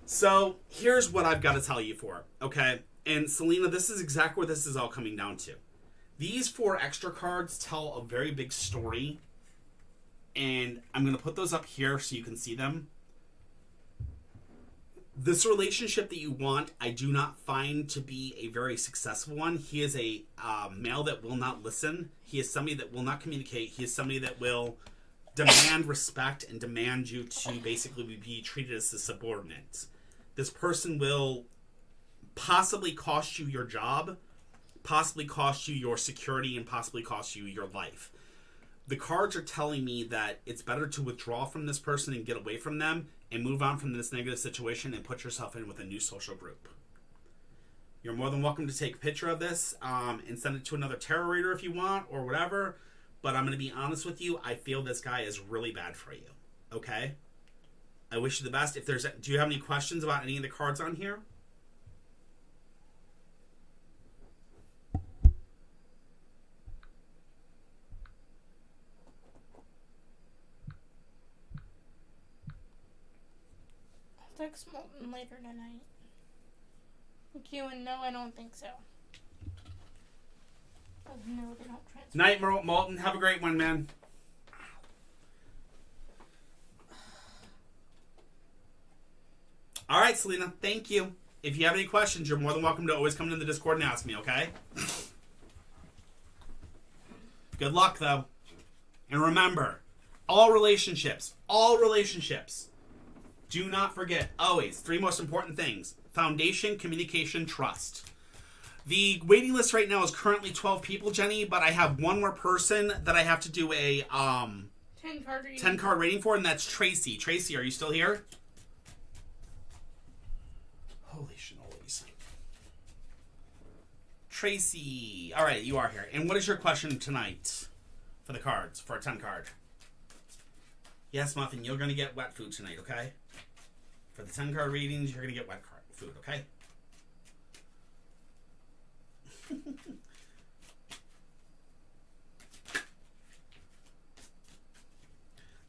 Speaker 1: So here's what I've got to tell you for, okay? And Selena, this is exactly what this is all coming down to. These 4 extra cards tell a very big story, and I'm going to put those up here so you can see them. This relationship that you want, I do not find to be a very successful one. He is a male that will not listen. He is somebody that will not communicate. He is somebody that will demand respect and demand you to basically be treated as a subordinate. This person will possibly cost you your job, possibly cost you your security, and possibly cost you your life. The cards are telling me that it's better to withdraw from this person and get away from them and move on from this negative situation and put yourself in with a new social group. You're more than welcome to take a picture of this and send it to another tarot reader if you want or whatever, but I'm going to be honest with you, I feel this guy is really bad for you, okay? I wish you the best. Do you have any questions about any of the cards on here?
Speaker 2: Text Molten later tonight. Q and no, I don't think so. No, they don't transfer.
Speaker 1: Night, Molten. Have a great one, man. All right, Selena. Thank you. If you have any questions, you're more than welcome to always come into the Discord and ask me, okay? Good luck, though. And remember, all relationships, do not forget, always, 3 most important things. Foundation, communication, trust. The waiting list right now is currently 12 people, Jenny, but I have one more person that I have to do a 10 card rating for, and that's Tracy. Tracy, are you still here? Holy shinolis. Tracy. All right, you are here. And what is your question tonight for the cards, for a 10 card? Yes, Muffin, you're going to get wet food tonight, okay? For the 10 card readings, you're going to get wet food, okay?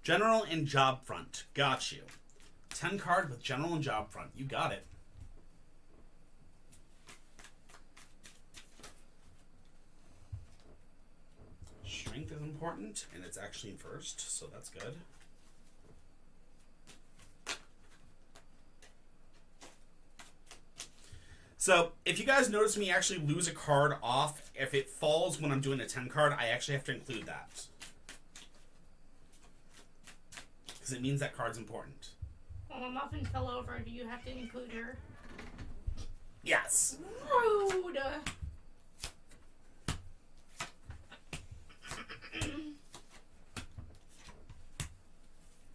Speaker 1: General and job front. Got you. 10 card with general and job front. You got it. Strength is important, and it's actually in first, so that's good. So, if you guys notice me actually lose a card off, if it falls when I'm doing a 10 card, I actually have to include that. Because it means that card's important.
Speaker 2: Well, a muffin fell over. Do you have to include her?
Speaker 1: Yes.
Speaker 2: Rude!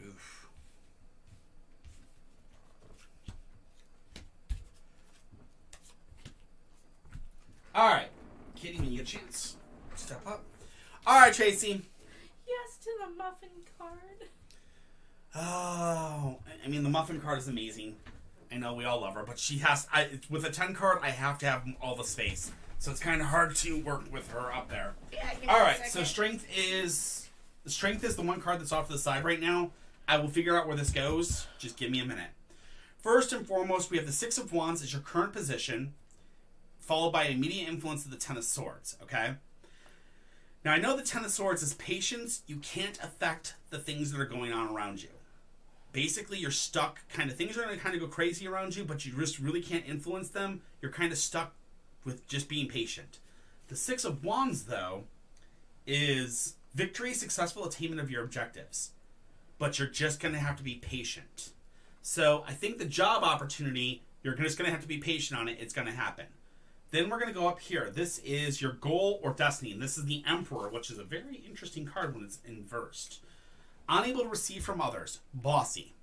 Speaker 1: Oof. Alright. Kitty, when you get a chance, step up. Alright, Tracy.
Speaker 2: Yes to the muffin card.
Speaker 1: Oh, I mean, the muffin card is amazing. I know we all love her, but she has... with a 10 card, I have to have all the space. So it's kind of hard to work with her up there.
Speaker 2: Yeah,
Speaker 1: Alright, so strength is the one card that's off to the side right now. I will figure out where this goes. Just give me a minute. First and foremost, we have the 6 of Wands as your current position, followed by immediate influence of the 10 of Swords, okay? Now, I know the 10 of Swords is patience. You can't affect the things that are going on around you. Basically, you're stuck. Things are going to kind of go crazy around you, but you just really can't influence them. You're kind of stuck with just being patient. The 6 of Wands, though, is Victory, successful attainment of your objectives. But you're just going to have to be patient. So I think the job opportunity, you're just going to have to be patient on it. It's going to happen. Then we're going to go up here. This is your goal or destiny. And this is the Emperor, which is a very interesting card when it's inversed. Unable to receive from others. Bossy.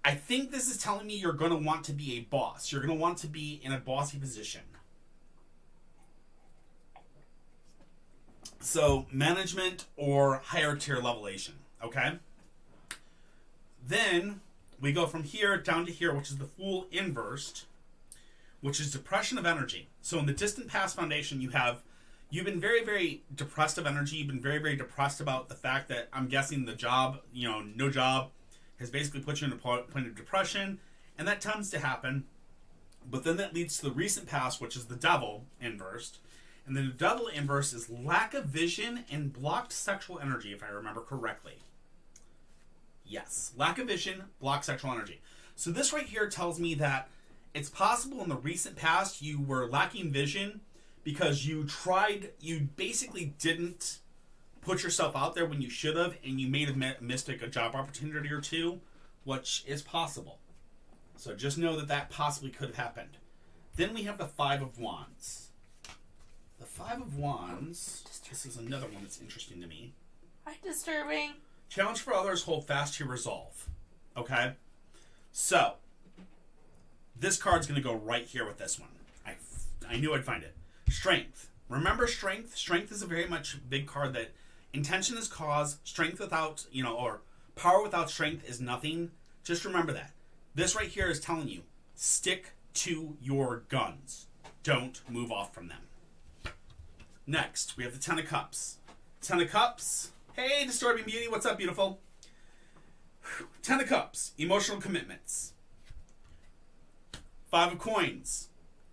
Speaker 1: I think this is telling me you're going to want to be a boss. You're going to want to be in a bossy position. So, management or higher tier levelation. Okay? Then, we go from here down to here, which is the Fool inversed, which is depression of energy. So, in the distant past foundation, you've been very, very depressed of energy. You've been very, very depressed about the fact that, I'm guessing, the job, no job, has basically put you in a point of depression. And that tends to happen. But then that leads to the recent past, which is the Devil inversed. And then the Devil inverse is lack of vision and blocked sexual energy, if I remember correctly. Yes, lack of vision, blocked sexual energy. So this right here tells me that it's possible in the recent past you were lacking vision because you basically didn't put yourself out there when you should have, and you may have missed a job opportunity or two, which is possible. So just know that possibly could have happened. Then we have the Five of Wands. The Five of Wands, this is another one that's interesting to me.
Speaker 2: Hi, disturbing.
Speaker 1: Challenge for others, hold fast to your resolve. Okay? So, this card's going to go right here with this one. I knew I'd find it. Strength. Remember strength? Strength is a very much big card that intention is cause. Strength without, or power without strength is nothing. Just remember that. This right here is telling you, stick to your guns. Don't move off from them. Next, we have the Ten of Cups. Ten of Cups. Hey, Disturbing Beauty. What's up, beautiful? Ten of Cups. Emotional commitments. Five of Coins.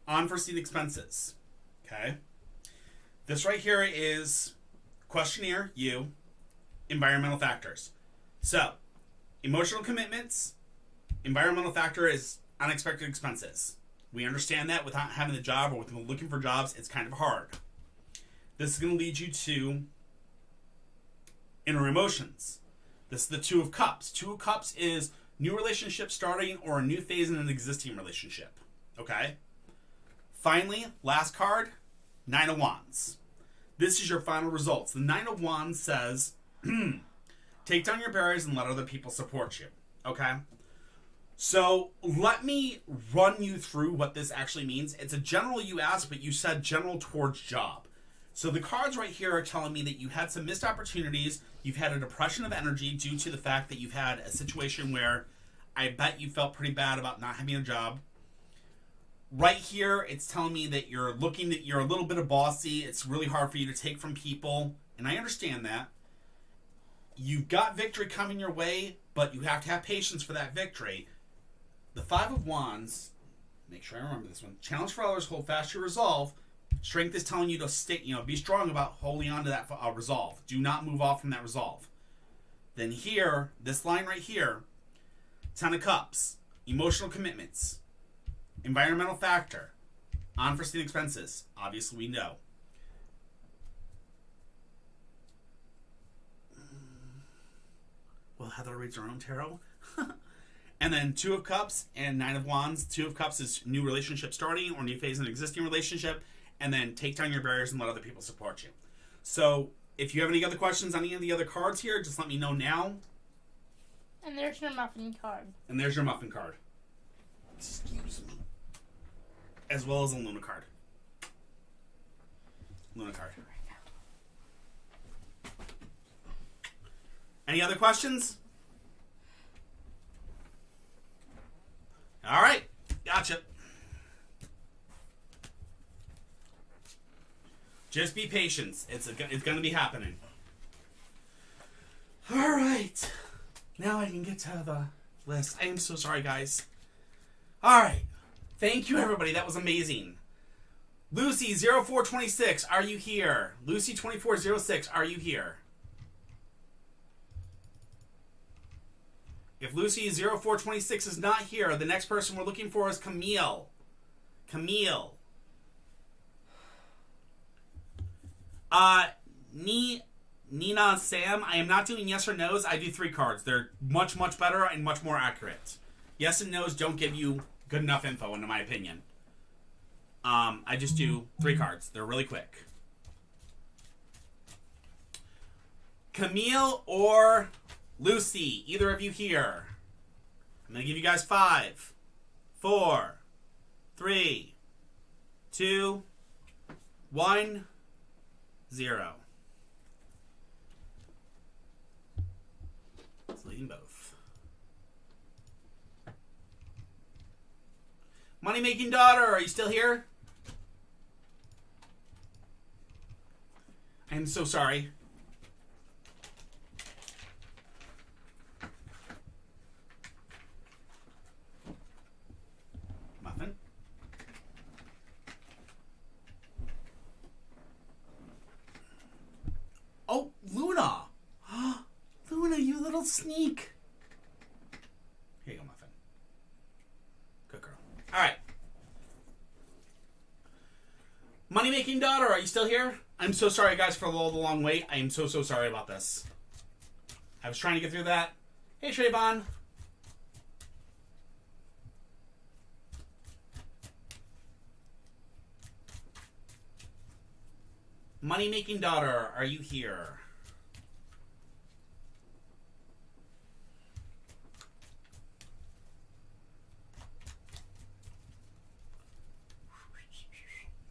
Speaker 1: Unforeseen expenses. Okay. This right here is questionnaire, you. Environmental factors. So, emotional commitments. Environmental factor is unexpected expenses. We understand that without having the job or with looking for jobs, it's kind of hard. This is going to lead you to inner emotions. This is the Two of Cups. Two of Cups is new relationship starting or a new phase in an existing relationship. Okay? Finally, last card, Nine of Wands. This is your final results. The Nine of Wands says, take down your barriers and let other people support you. Okay? So let me run you through what this actually means. It's a general you asked, but you said general towards job. So the cards right here are telling me that you had some missed opportunities. You've had a depression of energy due to the fact that you've had a situation where I bet you felt pretty bad about not having a job. Right here, it's telling me that you're a little bit of bossy. It's really hard for you to take from people. And I understand that. You've got victory coming your way, but you have to have patience for that victory. The Five of Wands, make sure I remember this one. Challenge for others, hold fast your resolve. Strength is telling you to stick, be strong about holding on to that resolve. Do not move off from that resolve. Then here, this line right here, Ten of Cups, emotional commitments, environmental factor, unforeseen expenses. Obviously, we know. Well, Heather reads her own tarot. And then Two of Cups and Nine of Wands. Two of Cups is new relationship starting or new phase in an existing relationship. And then take down your barriers and let other people support you. So, if you have any other questions on any of the other cards here, just let me know now.
Speaker 2: And there's your muffin card.
Speaker 1: And there's your muffin card. Excuse me. As well as a Luna card. Luna card. Any other questions? All right. Gotcha. Just be patient. It's going to be happening. All right. Now I can get to the list. I am so sorry, guys. All right. Thank you, everybody. That was amazing. Lucy0426, are you here? Lucy2406, are you here? If Lucy0426 is not here, the next person we're looking for is Camille. Camille. Nina Sam, I am not doing yes or no's. I do 3 cards. They're much, much better and much more accurate. Yes and no's don't give you good enough info, in my opinion. I just do 3 cards. They're really quick. Camille or Lucy, either of you here. I'm going to give you guys 5, 4, 3, 2, 1, 0. Leading both. Money making daughter, are you still here? I am so sorry. Muffin. Oh, Luna. Luna, you little sneak. Here you go, Muffin. Good girl. All right. Money-making daughter, are you still here? I'm so sorry, guys, for all the long wait. I am so sorry about this. I was trying to get through that. Hey, Trayvon. Money-making daughter, are you here?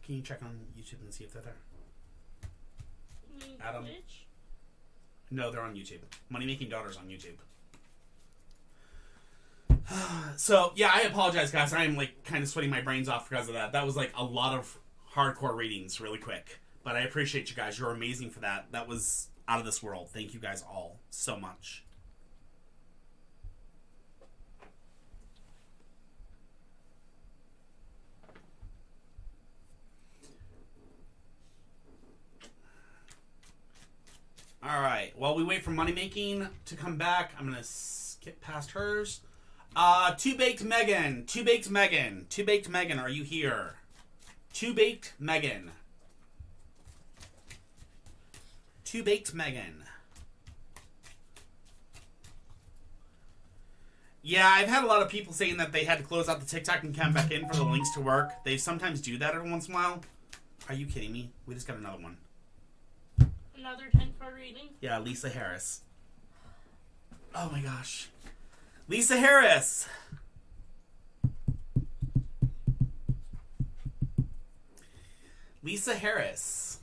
Speaker 1: Can you check on YouTube and see if they're there? Adam?
Speaker 2: Twitch?
Speaker 1: No, they're on YouTube. Money Making Daughters on YouTube. So, yeah, I apologize, guys. I'm, like, kind of sweating my brains off because of that. That was, like, a lot of hardcore readings really quick. But I appreciate you guys. You're amazing for that. That was out of this world. Thank you guys all so much. Alright, while we wait for Money Making to come back, I'm going to skip past hers. Two Baked Megan, are you here? Two Baked Megan. Yeah, I've had a lot of people saying that they had to close out the TikTok and come back in for the links to work. They sometimes do that every once in a while. Are you kidding me? We just got another one.
Speaker 2: Another 10-card reading?
Speaker 1: Yeah, Lisa Harris. Oh my gosh. Lisa Harris! Lisa Harris.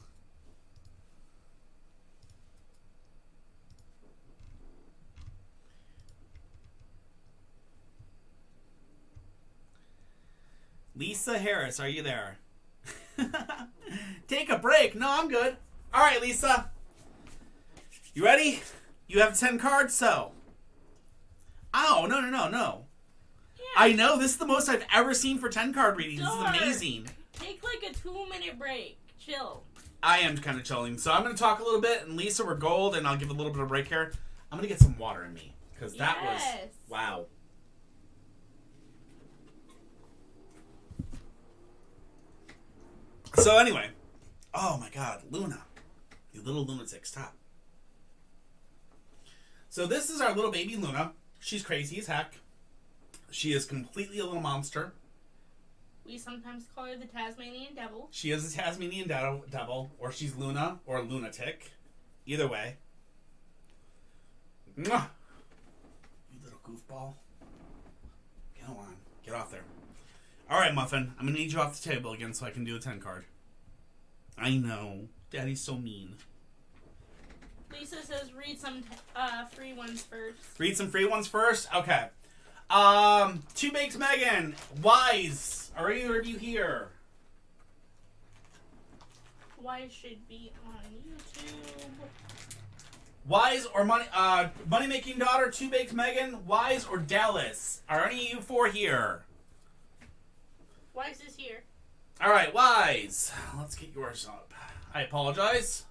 Speaker 1: Lisa Harris, are you there? Take a break. No, I'm good. All right, Lisa. You ready? You have 10 cards, so. Oh, no. Yeah. I know. This is the most I've ever seen for 10-card readings.
Speaker 2: Darn.
Speaker 1: This is amazing.
Speaker 2: Take like a 2-minute break. Chill.
Speaker 1: I am kind of chilling. So I'm going to talk a little bit, and Lisa, we're gold, and I'll give a little bit of a break here. I'm going to get some water in me, because that was, wow. So anyway, oh my God, Luna. You little lunatic, stop. So this is our little baby Luna. She's crazy as heck. She is completely a little monster.
Speaker 2: We sometimes call her the Tasmanian Devil.
Speaker 1: She is a Tasmanian devil, or she's Luna, or a lunatic. Either way. Mwah! You little goofball. Go on. Get off there. Alright, Muffin. I'm going to need you off the table again so I can do a 10 card. I know. Daddy's so mean.
Speaker 2: Lisa says read some free ones first.
Speaker 1: Read some free ones first? Okay. Two Baked Megan. Wise. Are either of you here?
Speaker 2: Wise should be on YouTube.
Speaker 1: Wise or Money Making Daughter, Two Baked Megan, Wise or Dallas? Are any of you 4 here?
Speaker 2: Wise is here.
Speaker 1: All right, Wise. Let's get yours up. I apologize.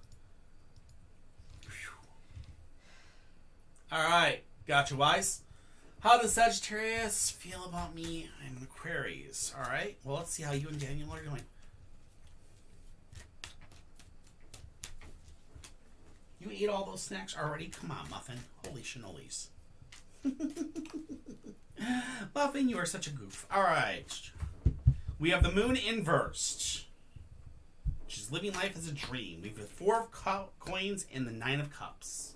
Speaker 1: All right, gotcha, Wise. How does Sagittarius feel about me? I'm an Aquarius. All right, well, let's see how you and Daniel are doing. You ate all those snacks already? Come on, Muffin. Holy shinolies. Muffin, you are such a goof. Alright. We have the moon inversed, which is living life as a dream. We have the 4 of coins and the 9 of cups.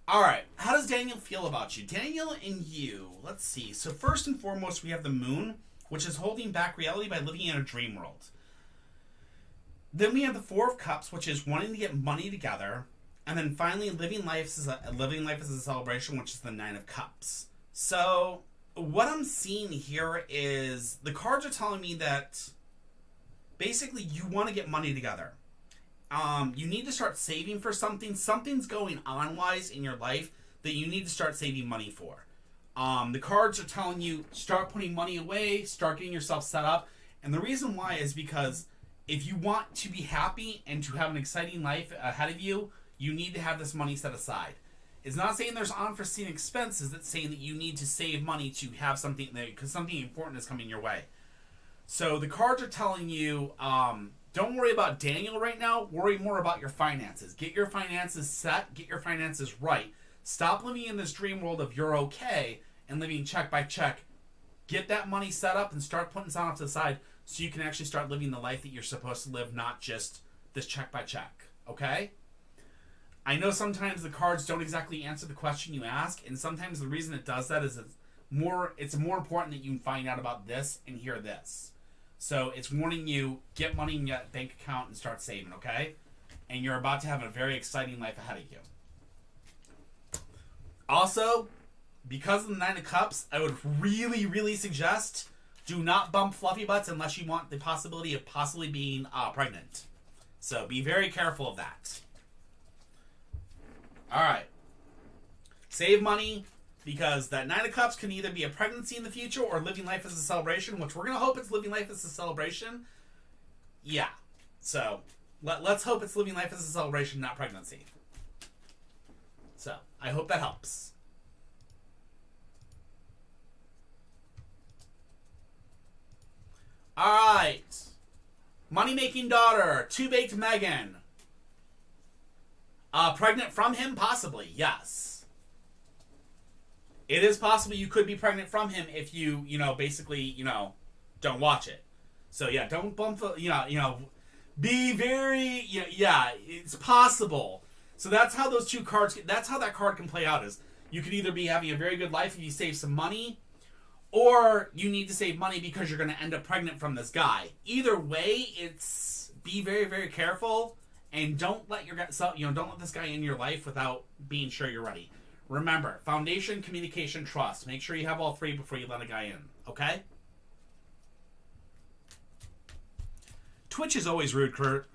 Speaker 1: Alright, how does Daniel feel about you? Daniel and you, let's see. So first and foremost, we have the moon, which is holding back reality by living in a dream world. Then we have the 4 of cups, which is wanting to get money together. And then finally, living life as a celebration, which is the 9 of cups. So what I'm seeing here is the cards are telling me that basically you want to get money together. You need to start saving for something. Something's going on wise in your life that you need to start saving money for. The cards are telling you start putting money away, start getting yourself set up. And the reason why is because if you want to be happy and to have an exciting life ahead of you, you need to have this money set aside. It's not saying there's unforeseen expenses. It's saying that you need to save money to have something there because something important is coming your way. So the cards are telling you, don't worry about Daniel right now. Worry more about your finances. Get your finances set. Get your finances right. Stop living in this dream world of you're okay and living check by check. Get that money set up and start putting some off to the side so you can actually start living the life that you're supposed to live, not just this check by check. Okay? I know sometimes the cards don't exactly answer the question you ask, and sometimes the reason it does that is it's more important that you find out about this and hear this. So it's warning you, get money in your bank account and start saving, okay? And you're about to have a very exciting life ahead of you. Also, because of the 9 of Cups, I would really, really suggest do not bump fluffy butts unless you want the possibility of possibly being pregnant. So be very careful of that. Alright. Save money, because that 9 of Cups can either be a pregnancy in the future or living life as a celebration, which we're going to hope it's living life as a celebration. Yeah. So, let's hope it's living life as a celebration, not pregnancy. So, I hope that helps. Alright. Money-making daughter. Two-baked Megan. Pregnant from him? Possibly, yes. It is possible you could be pregnant from him if you, basically, don't watch it. So, yeah, don't bump, be very, yeah, it's possible. So that's how those two cards, that's how that card can play out is you could either be having a very good life if you save some money, or you need to save money because you're going to end up pregnant from this guy. Either way, it's be very, very careful. And don't let don't let this guy in your life without being sure you're ready. Remember, foundation, communication, trust. Make sure you have all 3 before you let a guy in. Okay? Twitch is always rude, Kurt.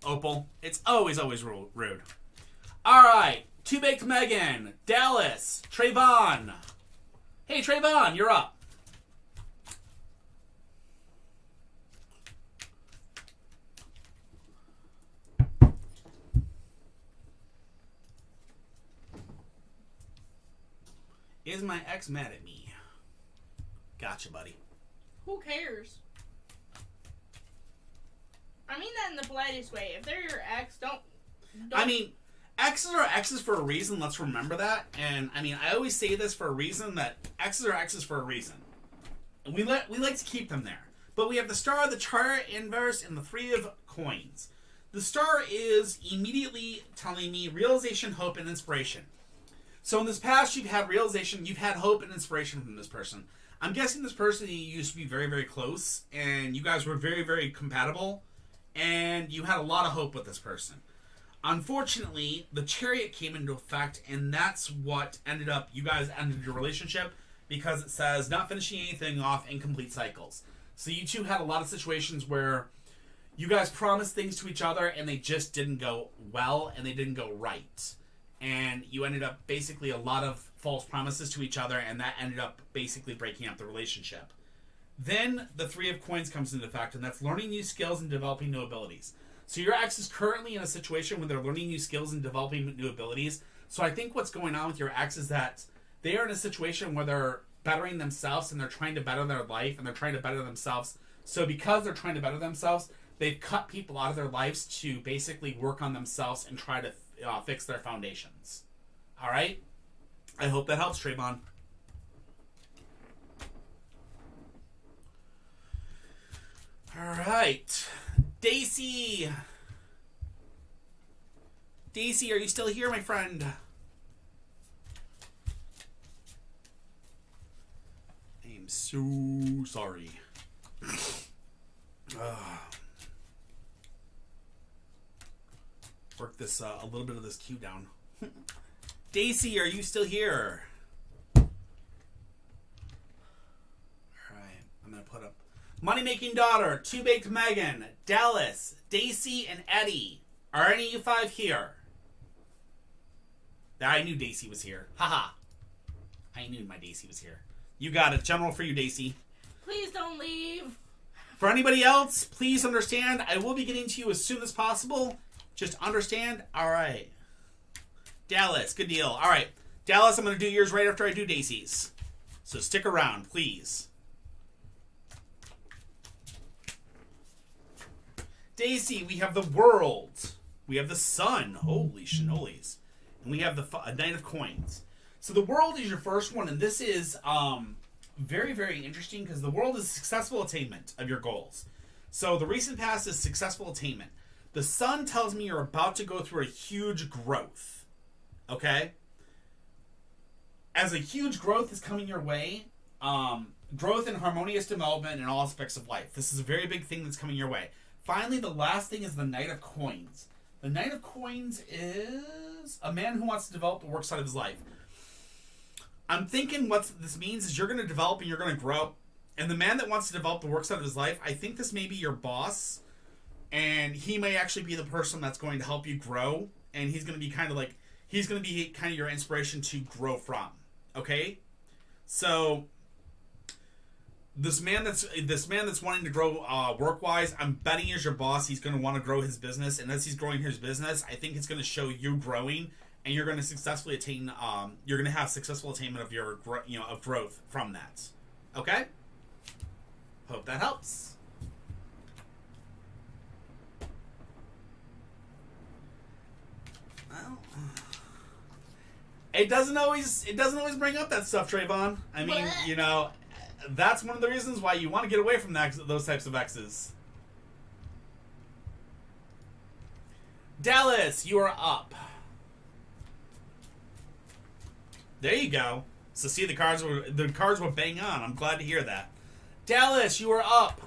Speaker 1: Opal. It's always rude. Alright. Two-baked Megan. Dallas. Trayvon. Hey, Trayvon, you're up. Is my ex mad at me? Gotcha, buddy.
Speaker 2: Who cares? I mean that in the politest way. If they're your ex, don't.
Speaker 1: I mean, exes are exes for a reason. Let's remember that. And I mean, I always say this for a reason, that exes are exes for a reason. And we like to keep them there. But we have the Star, the Chariot inverse, and the 3 of Coins. The Star is immediately telling me realization, hope, and inspiration. So in this past, you've had realization, you've had hope and inspiration from this person. I'm guessing this person used to be very, very close, and you guys were very, very compatible, and you had a lot of hope with this person. Unfortunately, the Chariot came into effect, and that's what you guys ended your relationship, because it says not finishing anything off, incomplete cycles. So you two had a lot of situations where you guys promised things to each other, and they just didn't go well, and they didn't go right. And you ended up basically a lot of false promises to each other, and that ended up basically breaking up the relationship. Then the 3 of Coins comes into effect, and that's learning new skills and developing new abilities. So your ex is currently in a situation where they're learning new skills and developing new abilities. So I think what's going on with your ex is that they are in a situation where they're bettering themselves, and they're trying to better their life, and they're trying to better themselves. So because they're trying to better themselves, they've cut people out of their lives to basically work on themselves and try to fix their foundations. All right? I hope that helps, Trayvon. All right. Daisy. Daisy, are you still here, my friend? I'm so sorry. Work this a little bit of this cue down. Daisy, are you still here? All right, I'm gonna put up Money Making Daughter, Two Baked Megan, Dallas, Daisy, and Eddie. Are any of you 5 here? I knew Daisy was here. Haha. I knew my Daisy was here. You got it. General for you, Daisy.
Speaker 2: Please don't leave.
Speaker 1: For anybody else, please understand, I will be getting to you as soon as possible. Just understand. All right. Dallas, good deal. All right. Dallas, I'm going to do yours right after I do Daisy's. So stick around, please. Daisy, we have the world. We have the sun. Holy shinolis. And we have the Knight of Coins. So the world is your first one, and this is very, very interesting because the world is successful attainment of your goals. So the recent past is successful attainment. The sun tells me you're about to go through a huge growth. Okay? As a huge growth is coming your way, growth and harmonious development in all aspects of life. This is a very big thing that's coming your way. Finally, the last thing is the Knight of Coins. The Knight of Coins is a man who wants to develop the work side of his life. I'm thinking what this means is you're going to develop and you're going to grow. And the man that wants to develop the work side of his life, I think this may be your boss. And he may actually be the person that's going to help you grow. And he's going to be kind of like, he's going to be kind of your inspiration to grow from. Okay? So this man that's wanting to grow work-wise, I'm betting as your boss, he's going to want to grow his business. And as he's growing his business, I think it's going to show you growing. And you're going to successfully attain, you're going to have successful attainment of your, of growth from that. Okay? Hope that helps. Well, it doesn't always bring up that stuff, Trayvon. I mean, that's one of the reasons why you want to get away from those types of X's. Dallas, you are up. There you go. So see, the cards were bang on. I'm glad to hear that. Dallas, you are up.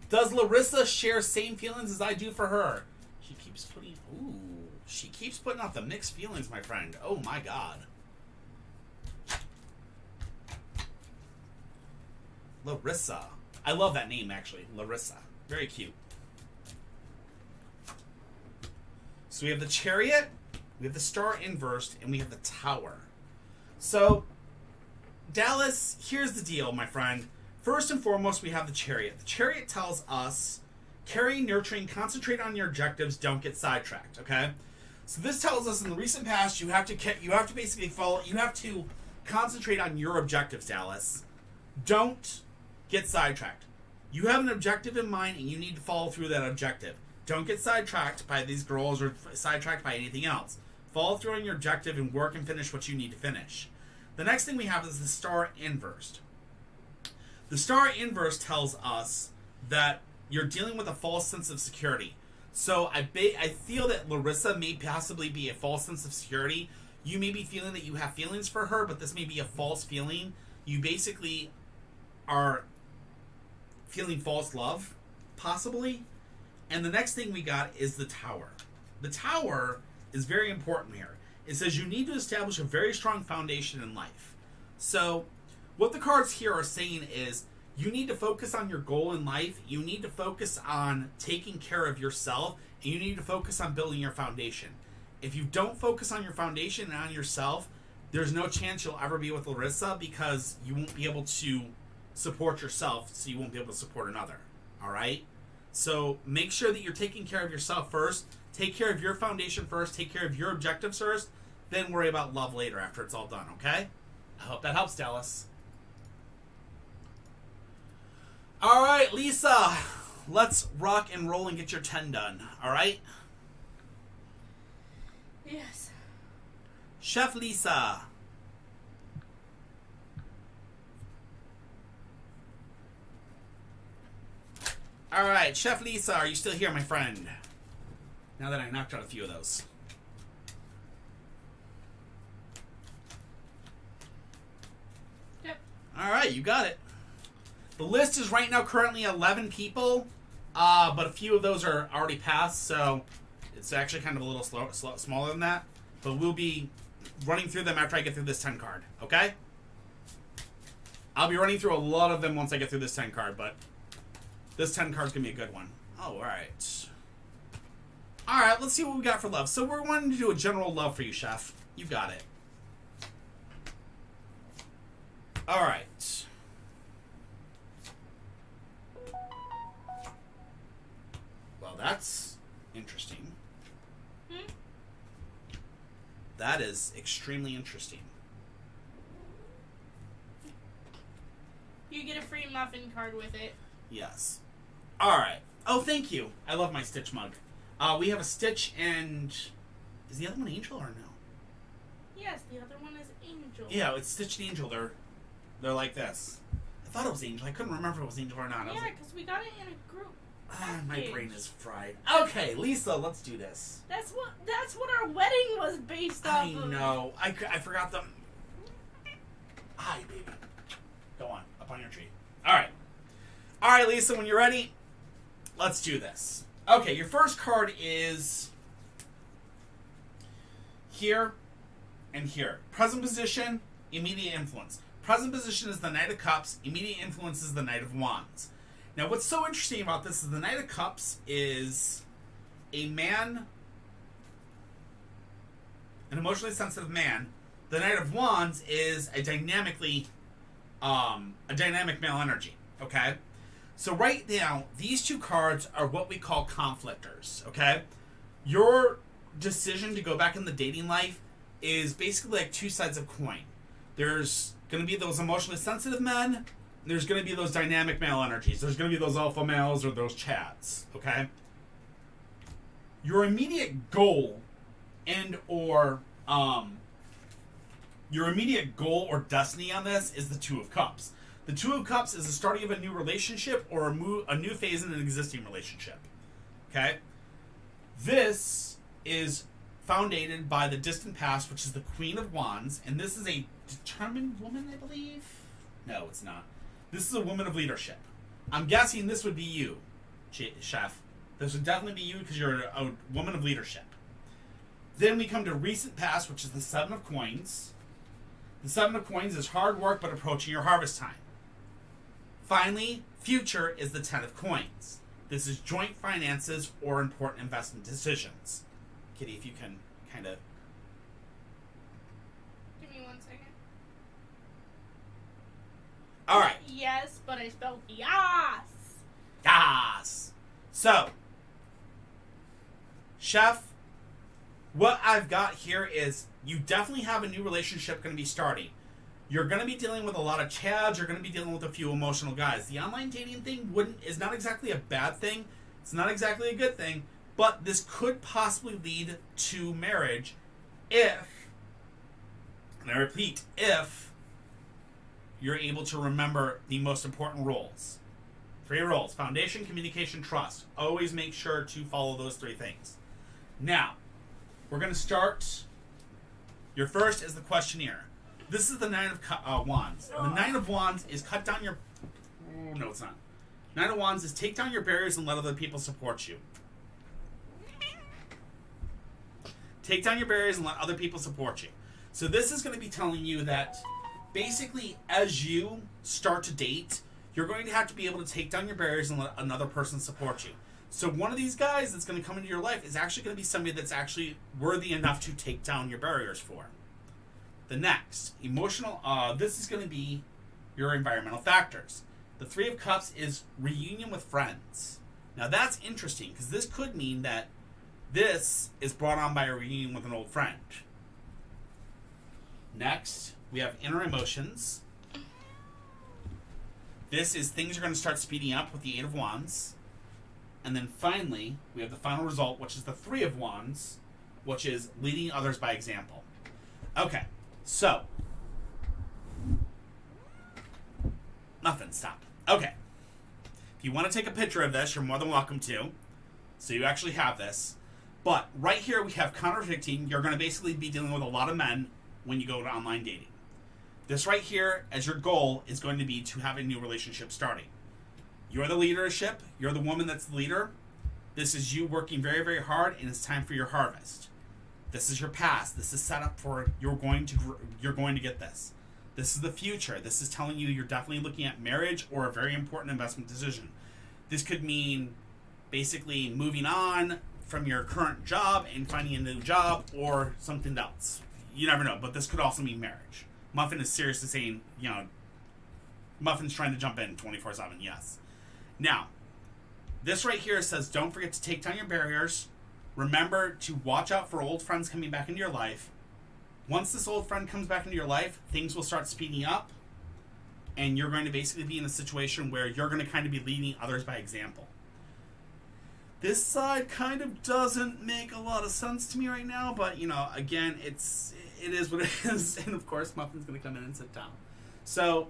Speaker 1: Does Larissa share same feelings as I do for her? She keeps putting out the mixed feelings, my friend. Oh my God. Larissa. I love that name, actually. Larissa. Very cute. So we have the Chariot, we have the Star Inversed, and we have the Tower. So, Dallas, here's the deal, my friend. First and foremost, we have the Chariot. The Chariot tells us, carry, nurturing, concentrate on your objectives, don't get sidetracked, okay? So this tells us in the recent past, you have to basically follow, you have to concentrate on your objectives, Dallas. Don't get sidetracked. You have an objective in mind, and you need to follow through that objective. Don't get sidetracked by these girls or sidetracked by anything else. Follow through on your objective and work and finish what you need to finish. The next thing we have is the Star Inversed. The Star Inverse tells us that you're dealing with a false sense of security. So I feel that Larissa may possibly be a false sense of security. You may be feeling that you have feelings for her, but this may be a false feeling. You basically are feeling false love, possibly. And the next thing we got is the Tower. The Tower is very important here. It says you need to establish a very strong foundation in life. So what the cards here are saying is you need to focus on your goal in life. You need to focus on taking care of yourself. And you need to focus on building your foundation. If you don't focus on your foundation and on yourself, there's no chance you'll ever be with Larissa because you won't be able to support yourself, so you won't be able to support another. All right? So make sure that you're taking care of yourself first. Take care of your foundation first. Take care of your objectives first. Then worry about love later after it's all done, okay? I hope that helps, Dallas. All right, Lisa. Let's rock and roll and get your 10 done, all right?
Speaker 2: Yes.
Speaker 1: Chef Lisa. Alright, Chef Lisa, are you still here, my friend? Now that I knocked out a few of those.
Speaker 2: Yep.
Speaker 1: Alright, you got it. The list is right now currently 11 people, but a few of those are already passed, so it's actually kind of a little smaller than that. But we'll be running through them after I get through this 10 card, okay? I'll be running through a lot of them once I get through this 10 card, but this 10 card's going to be a good one. Oh, alright. Alright, let's see what we got for love. So we're wanting to do a general love for you, Chef. You got it. Alright. Well, that's interesting. That is extremely interesting.
Speaker 2: You get a free muffin card with it.
Speaker 1: Yes. Alright. Oh, thank you. I love my Stitch mug. We have a Stitch and... Is the other one Angel or no?
Speaker 2: Yes, the other one is Angel.
Speaker 1: Yeah, it's Stitch and Angel. They're like this. I thought it was Angel. I couldn't remember if it was Angel or not.
Speaker 2: Yeah, because we got it in a group.
Speaker 1: My brain is fried. Okay, Lisa, let's do this.
Speaker 2: That's what our wedding was based off of.
Speaker 1: I know. I forgot them. Hi, baby. Go on. Up on your tree. Alright. Alright, Lisa, when you're ready, let's do this. Okay, your first card is here and here. Present position, immediate influence. Present position is the Knight of Cups. Immediate influence is the Knight of Wands. Now, what's so interesting about this is the Knight of Cups is a man, an emotionally sensitive man. The Knight of Wands is a dynamic male energy. Okay? So right now, these two cards are what we call conflictors. Okay? Your decision to go back in the dating life is basically like two sides of coin. There's going to be those emotionally sensitive men. There's going to be those dynamic male energies. There's going to be those alpha males or those chads, okay? Your immediate goal your immediate goal or destiny on this is the Two of Cups. The Two of Cups is the starting of a new relationship or a new phase in an existing relationship, okay? This is founded by the distant past, which is the Queen of Wands, and this is a determined woman, I believe? No, it's not. This is a woman of leadership. I'm guessing this would be you, Chef. This would definitely be you because you're a woman of leadership. Then we come to recent past, which is the Seven of Coins. The Seven of Coins is hard work but approaching your harvest time. Finally, future is the Ten of Coins. This is joint finances or important investment decisions. Kitty, if you can kind of...
Speaker 2: Give me 1 second.
Speaker 1: All right.
Speaker 2: Yes, but I spelled yas.
Speaker 1: Yas. So, Chef, what I've got here is you definitely have a new relationship going to be starting. You're going to be dealing with a lot of chads. You're going to be dealing with a few emotional guys. The online dating thing is not exactly a bad thing. It's not exactly a good thing. But this could possibly lead to marriage if, and I repeat, if you're able to remember the most important roles. 3 roles: foundation, communication, trust. Always make sure to follow those 3 things. Now, we're going to start. Your first is the questionnaire. This is the Nine of Wands. And the Nine of Wands is cut down your... No, it's not. Nine of Wands is take down your barriers and let other people support you. Take down your barriers and let other people support you. So this is going to be telling you that basically as you start to date, you're going to have to be able to take down your barriers and let another person support you. So one of these guys that's going to come into your life is actually going to be somebody that's actually worthy enough to take down your barriers for. The next, emotional, this is going to be your environmental factors. The Three of Cups is reunion with friends. Now that's interesting because this could mean that this is brought on by a reunion with an old friend. Next, we have inner emotions. This is things are going to start speeding up with the Eight of Wands. And then finally, we have the final result, which is the Three of Wands, which is leading others by example. Okay, so. Nothing, stop. Okay. If you want to take a picture of this, you're more than welcome to. So you actually have this. But right here we have contradicting. You're going to basically be dealing with a lot of men when you go to online dating. This right here, as your goal, is going to be to have a new relationship starting. You're the leadership. You're the woman that's the leader. This is you working very, very hard, and it's time for your harvest. This is your past. This is set up for you're going to get this. This is the future. This is telling you you're definitely looking at marriage or a very important investment decision. This could mean basically moving on from your current job and finding a new job or something else. You never know, but this could also mean marriage. Muffin is seriously saying, Muffin's trying to jump in 24/7, yes. Now, this right here says don't forget to take down your barriers. Remember to watch out for old friends coming back into your life. Once this old friend comes back into your life, things will start speeding up, and you're going to basically be in a situation where you're going to kind of be leading others by example. This side kind of doesn't make a lot of sense to me right now, but, again, it is what it is, and of course, Muffin's going to come in and sit down. So,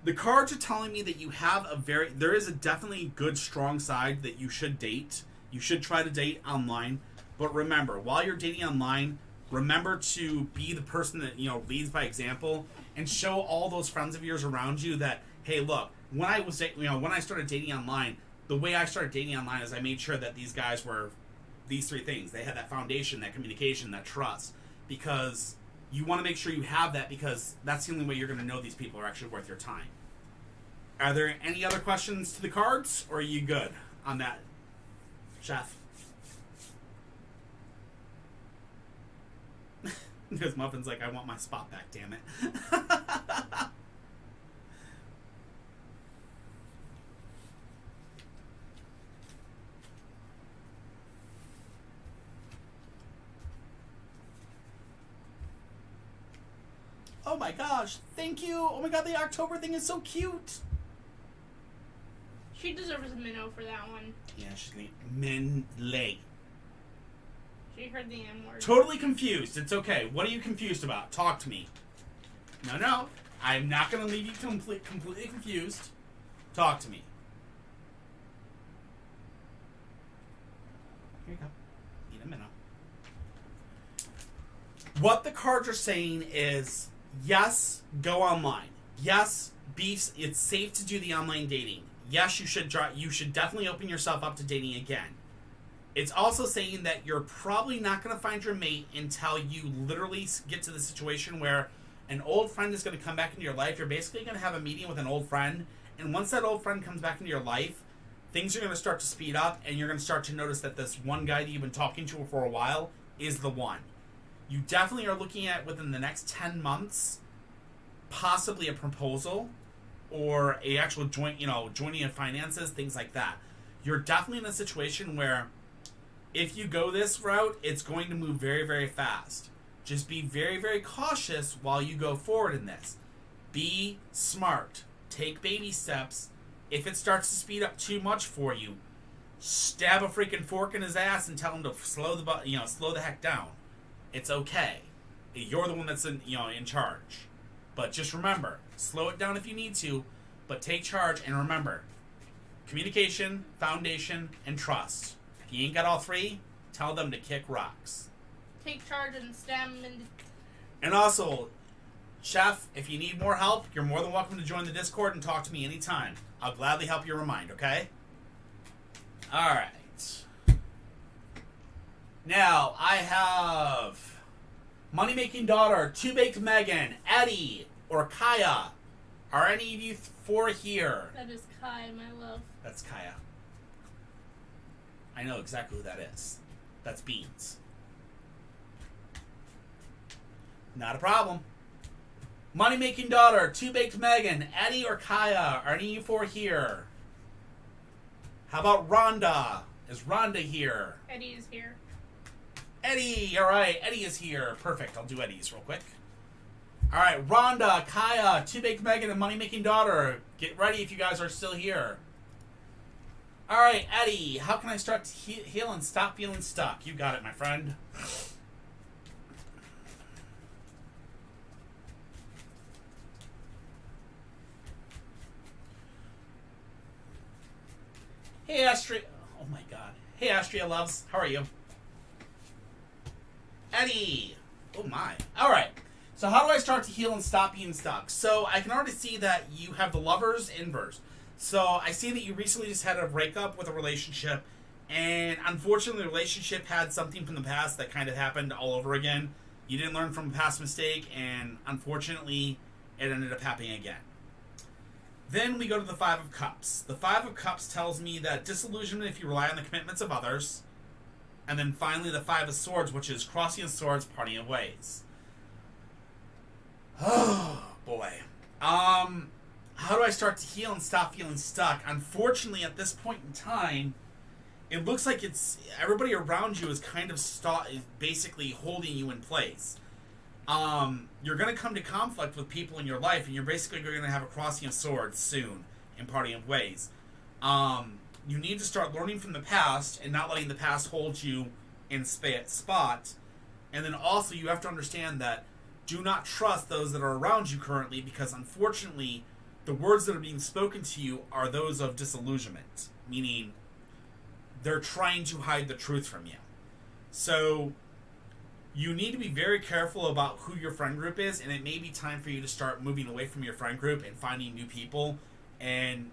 Speaker 1: the cards are telling me that you have there is a definitely good, strong side that you should date. You should try to date online, but remember, while you're dating online, remember to be the person that, leads by example and show all those friends of yours around you that, hey, look, when I started dating online, the way I started dating online is I made sure that these guys were these three things. They had that foundation, that communication, that trust, because you want to make sure you have that because that's the only way you're going to know these people are actually worth your time. Are there any other questions to the cards, or are you good on that, Chef? Because Muffin's like, I want my spot back, damn it. Oh my gosh, thank you. Oh my god, the October thing is so cute.
Speaker 2: She deserves a minnow for that one.
Speaker 1: Yeah, she's gonna Minlay.
Speaker 2: She heard the M word.
Speaker 1: Totally confused. It's okay. What are you confused about? Talk to me. No. I'm not going to leave you completely confused. Talk to me. Here you go. Need a minute. What the cards are saying is, yes, go online. Yes, it's safe to do the online dating. Yes, you should definitely open yourself up to dating again. It's also saying that you're probably not going to find your mate until you literally get to the situation where an old friend is going to come back into your life. You're basically going to have a meeting with an old friend, and once that old friend comes back into your life, things are going to start to speed up, and you're going to start to notice that this one guy that you've been talking to for a while is the one. You definitely are looking at, within the next 10 months, possibly a proposal or a actual joining of finances, things like that. You're definitely in a situation where if you go this route, it's going to move very, very fast. Just be very, very cautious while you go forward in this. Be smart. Take baby steps. If it starts to speed up too much for you, stab a freaking fork in his ass and tell him to slow the heck down. It's okay. You're the one that's in charge. But just remember, slow it down if you need to, but take charge, and remember, communication, foundation, and trust. If you ain't got all three, tell them to kick rocks.
Speaker 2: Take charge and stab them in.
Speaker 1: And also, Chef, if you need more help, you're more than welcome to join the Discord and talk to me anytime. I'll gladly help you remind, okay? Alright. Now, I have Money-Making Daughter, Two Baked Megan, Eddie, or Kaya. Are any of you four here?
Speaker 2: That is Kai, my love.
Speaker 1: That's Kaya. I know exactly who that is. That's Beans. Not a problem. Money-Making Daughter, Two Baked Megan, Eddie or Kaya. Are any of you four here? How about Rhonda? Is Rhonda here?
Speaker 2: Eddie is here.
Speaker 1: Eddie! Alright, Eddie is here. Perfect. I'll do Eddie's real quick. Alright, Rhonda, Kaya, Two Baked Megan, and Money-Making Daughter. Get ready if you guys are still here. All right, Eddie, how can I start to heal and stop feeling stuck? You got it, my friend. Hey, Astria. Oh, my God. Hey, Astria loves. How are you? Eddie. Oh, my. All right. So how do I start to heal and stop being stuck? So I can already see that you have the Lovers inverse. So I see that you recently just had a breakup with a relationship, and unfortunately the relationship had something from the past that kind of happened all over again. You didn't learn from a past mistake, and unfortunately it ended up happening again. Then we go to the Five of Cups. The Five of Cups tells me that disillusionment if you rely on the commitments of others. And then finally the Five of Swords, which is crossing of swords, parting of ways. Oh, boy. How do I start to heal and stop feeling stuck? Unfortunately, at this point in time, it looks like it's everybody around you is kind of is basically holding you in place. You're going to come to conflict with people in your life, and you're basically going to have a crossing of swords soon and parting of ways. You need to start learning from the past and not letting the past hold you in spot. And then also you have to understand that do not trust those that are around you currently, because unfortunately the words that are being spoken to you are those of disillusionment, meaning they're trying to hide the truth from you. So you need to be very careful about who your friend group is, and it may be time for you to start moving away from your friend group and finding new people and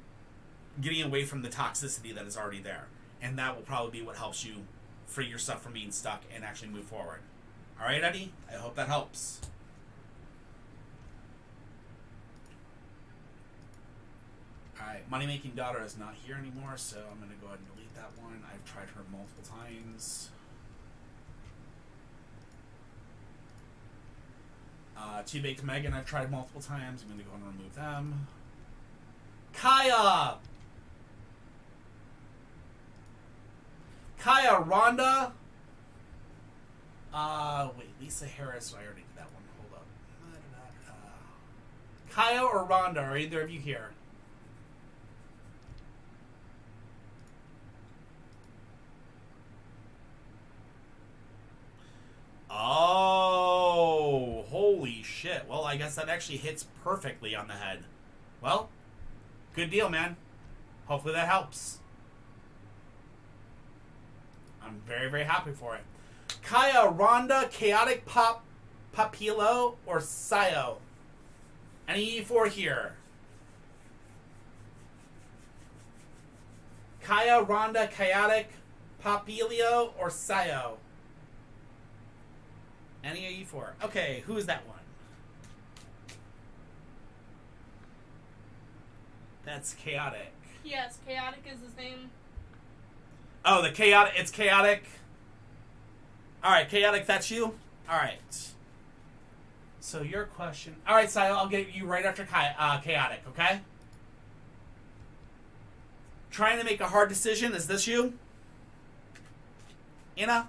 Speaker 1: getting away from the toxicity that is already there. And that will probably be what helps you free yourself from being stuck and actually move forward. All right, Eddie? I hope that helps. All right, Money Making Daughter is not here anymore, so I'm going to go ahead and delete that one. I've tried her multiple times. T-Baked Megan, I've tried multiple times. I'm going to go ahead and remove them. Kaya! Kaya, Rhonda. Wait, Lisa Harris. I already did that one. Hold up. Kaya or Rhonda, are either of you here? Oh, holy shit. Well, I guess that actually hits perfectly on the head. Well, good deal, man. Hopefully that helps. I'm very, very happy for it. Kaya, Rhonda, Chaotic Papilo, or Sayo? Any E4 here? Kaya, Rhonda, Chaotic, Papilio, or Sayo? Any E4? Okay, who is that one? That's Chaotic.
Speaker 2: Yes, Chaotic is his name.
Speaker 1: Oh, the Chaotic. It's Chaotic. All right, Chaotic, that's you? All right. So your question. All right, Sayo, I'll get you right after Chaotic, okay? Trying to make a hard decision. Is this you? Ina?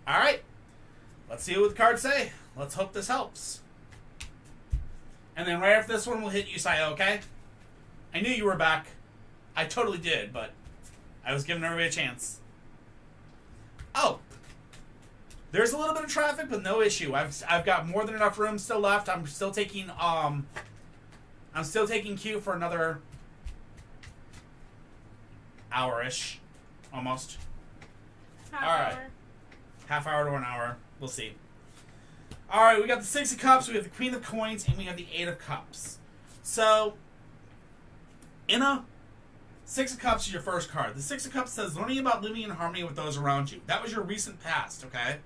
Speaker 1: All right. Let's see what the cards say. Let's hope this helps. And then right after this one, we'll hit you, Sayo, okay? I knew you were back. I totally did, but I was giving everybody a chance. Oh. There's a little bit of traffic, but no issue. I've got more than enough room still left. I'm still taking queue for another hour-ish. Almost.
Speaker 2: Half
Speaker 1: All right.
Speaker 2: hour.
Speaker 1: Half hour to an hour. We'll see. All right, we got the Six of Cups, we have the Queen of Coins, and we have the Eight of Cups. So, Six of Cups is your first card. The Six of Cups says, learning about living in harmony with those around you. That was your recent past, okay?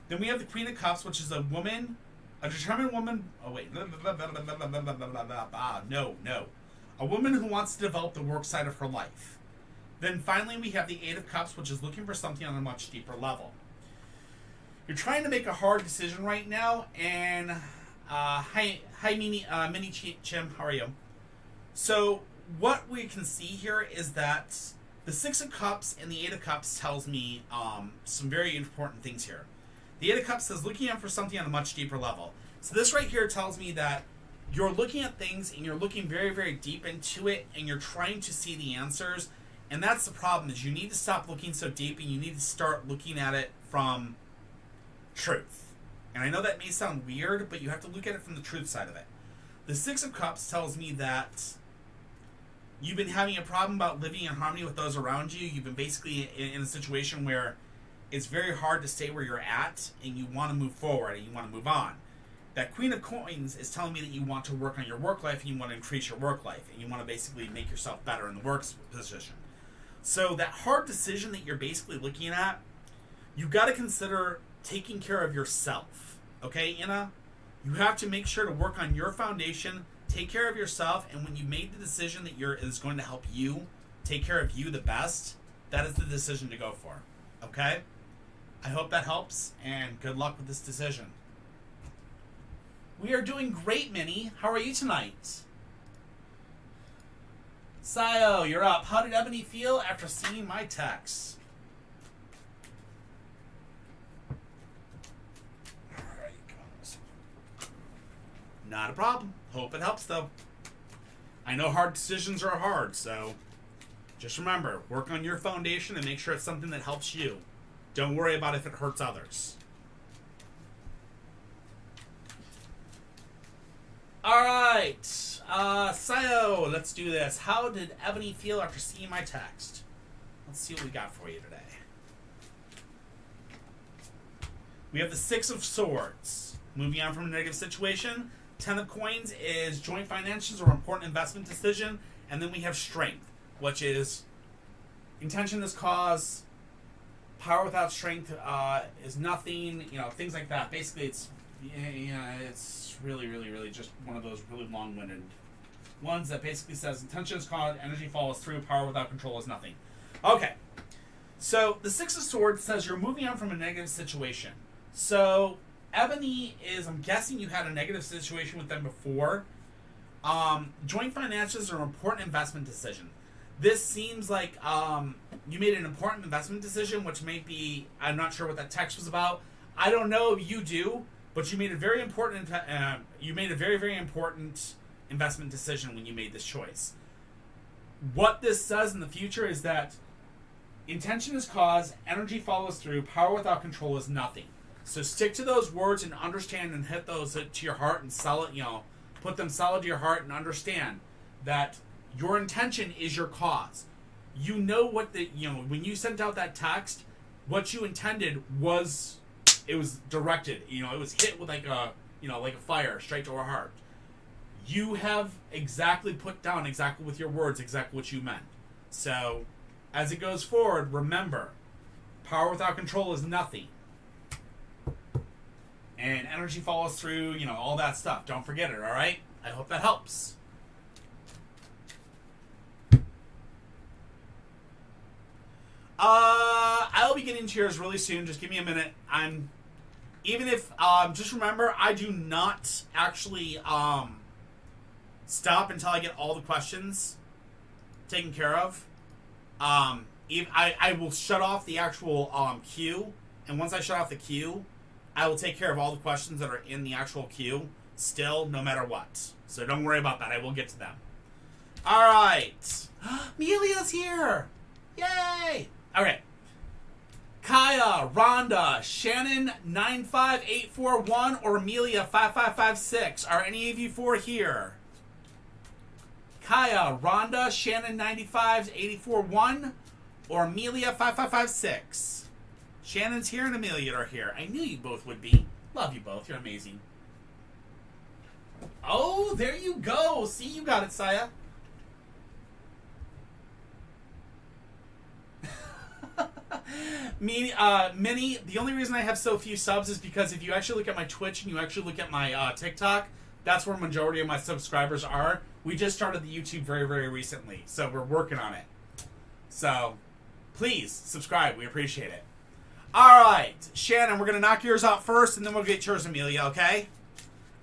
Speaker 1: Then we have the Queen of Cups, which is a woman, a determined woman. Oh, wait. No. A woman who wants to develop the work side of her life. Then finally, we have the Eight of Cups, which is looking for something on a much deeper level. You're trying to make a hard decision right now, and hi Mini Chim, how are you? So what we can see here is that the Six of Cups and the Eight of Cups tells me some very important things here. The Eight of Cups says looking out for something on a much deeper level. So this right here tells me that you're looking at things and you're looking very, very deep into it and you're trying to see the answers. And that's the problem, is you need to stop looking so deep and you need to start looking at it from truth. And I know that may sound weird, but you have to look at it from the truth side of it. The Six of Cups tells me that you've been having a problem about living in harmony with those around you. You've been basically in a situation where it's very hard to stay where you're at and you want to move forward and you want to move on. That Queen of Coins is telling me that you want to work on your work life and you want to increase your work life and you want to basically make yourself better in the work position. So that hard decision that you're basically looking at, you've got to consider taking care of yourself. Okay, Anna? You have to make sure to work on your foundation, take care of yourself, and when you made the decision that is going to help you take care of you the best, that is the decision to go for. Okay? I hope that helps, and good luck with this decision. We are doing great, Minnie. How are you tonight? Sayo, you're up. How did Ebony feel after seeing my text? Alright, guys. Not a problem. Hope it helps, though. I know hard decisions are hard, so just remember, work on your foundation and make sure it's something that helps you. Don't worry about if it hurts others. Alright, Sayo, let's do this. How did Ebony feel after seeing my text? Let's see what we got for you today. We have the Six of Swords. Moving on from a negative situation. Ten of Coins is joint finances or important investment decision. And then we have Strength, which is intention is cause, power without strength is nothing, things like that. Basically, it's really, really, really just one of those really long-winded ones that basically says intention is cause, energy follows through, power without control is nothing. Okay, so the Six of Swords says you're moving on from a negative situation. So Ebony is, I'm guessing you had a negative situation with them before. Joint finances are an important investment decision. This seems like you made an important investment decision, which may be, I'm not sure what that text was about. I don't know if you do, but you made a very important very, very important investment decision when you made this choice. What this says in the future is that intention is cause, energy follows through, power without control is nothing. So stick to those words and understand and hit those to your heart and sell it, put them solid to your heart and understand that your intention is your cause. You know what when you sent out that text, what you intended was, it was directed, it was hit with like a fire straight to our heart. You have exactly put down exactly with your words, exactly what you meant. So, as it goes forward, remember, power without control is nothing. And energy follows through, all that stuff. Don't forget it, alright? I hope that helps. I'll be getting to yours really soon. Just give me a minute. Just remember, I do not actually, stop until I get all the questions taken care of. I will shut off the actual, queue. And once I shut off the queue, I will take care of all the questions that are in the actual queue still, no matter what. So don't worry about that. I will get to them. Alright. Melia's here! Yay! Okay. Kaya, Rhonda, Shannon 95841, or Amelia 5556. Are any of you four here? Kaya, Rhonda, Shannon 95841, or Amelia 5556. Shannon's here and Amelia are here. I knew you both would be. Love you both. You're amazing. Oh, there you go. See, you got it, Saya. Minnie, the only reason I have so few subs is because if you actually look at my Twitch and you actually look at my TikTok, that's where majority of my subscribers are. We just started the YouTube very, very recently, so we're working on it. So, please, subscribe. We appreciate it. Alright, Shannon, we're going to knock yours out first, and then we'll get yours, Amelia, okay?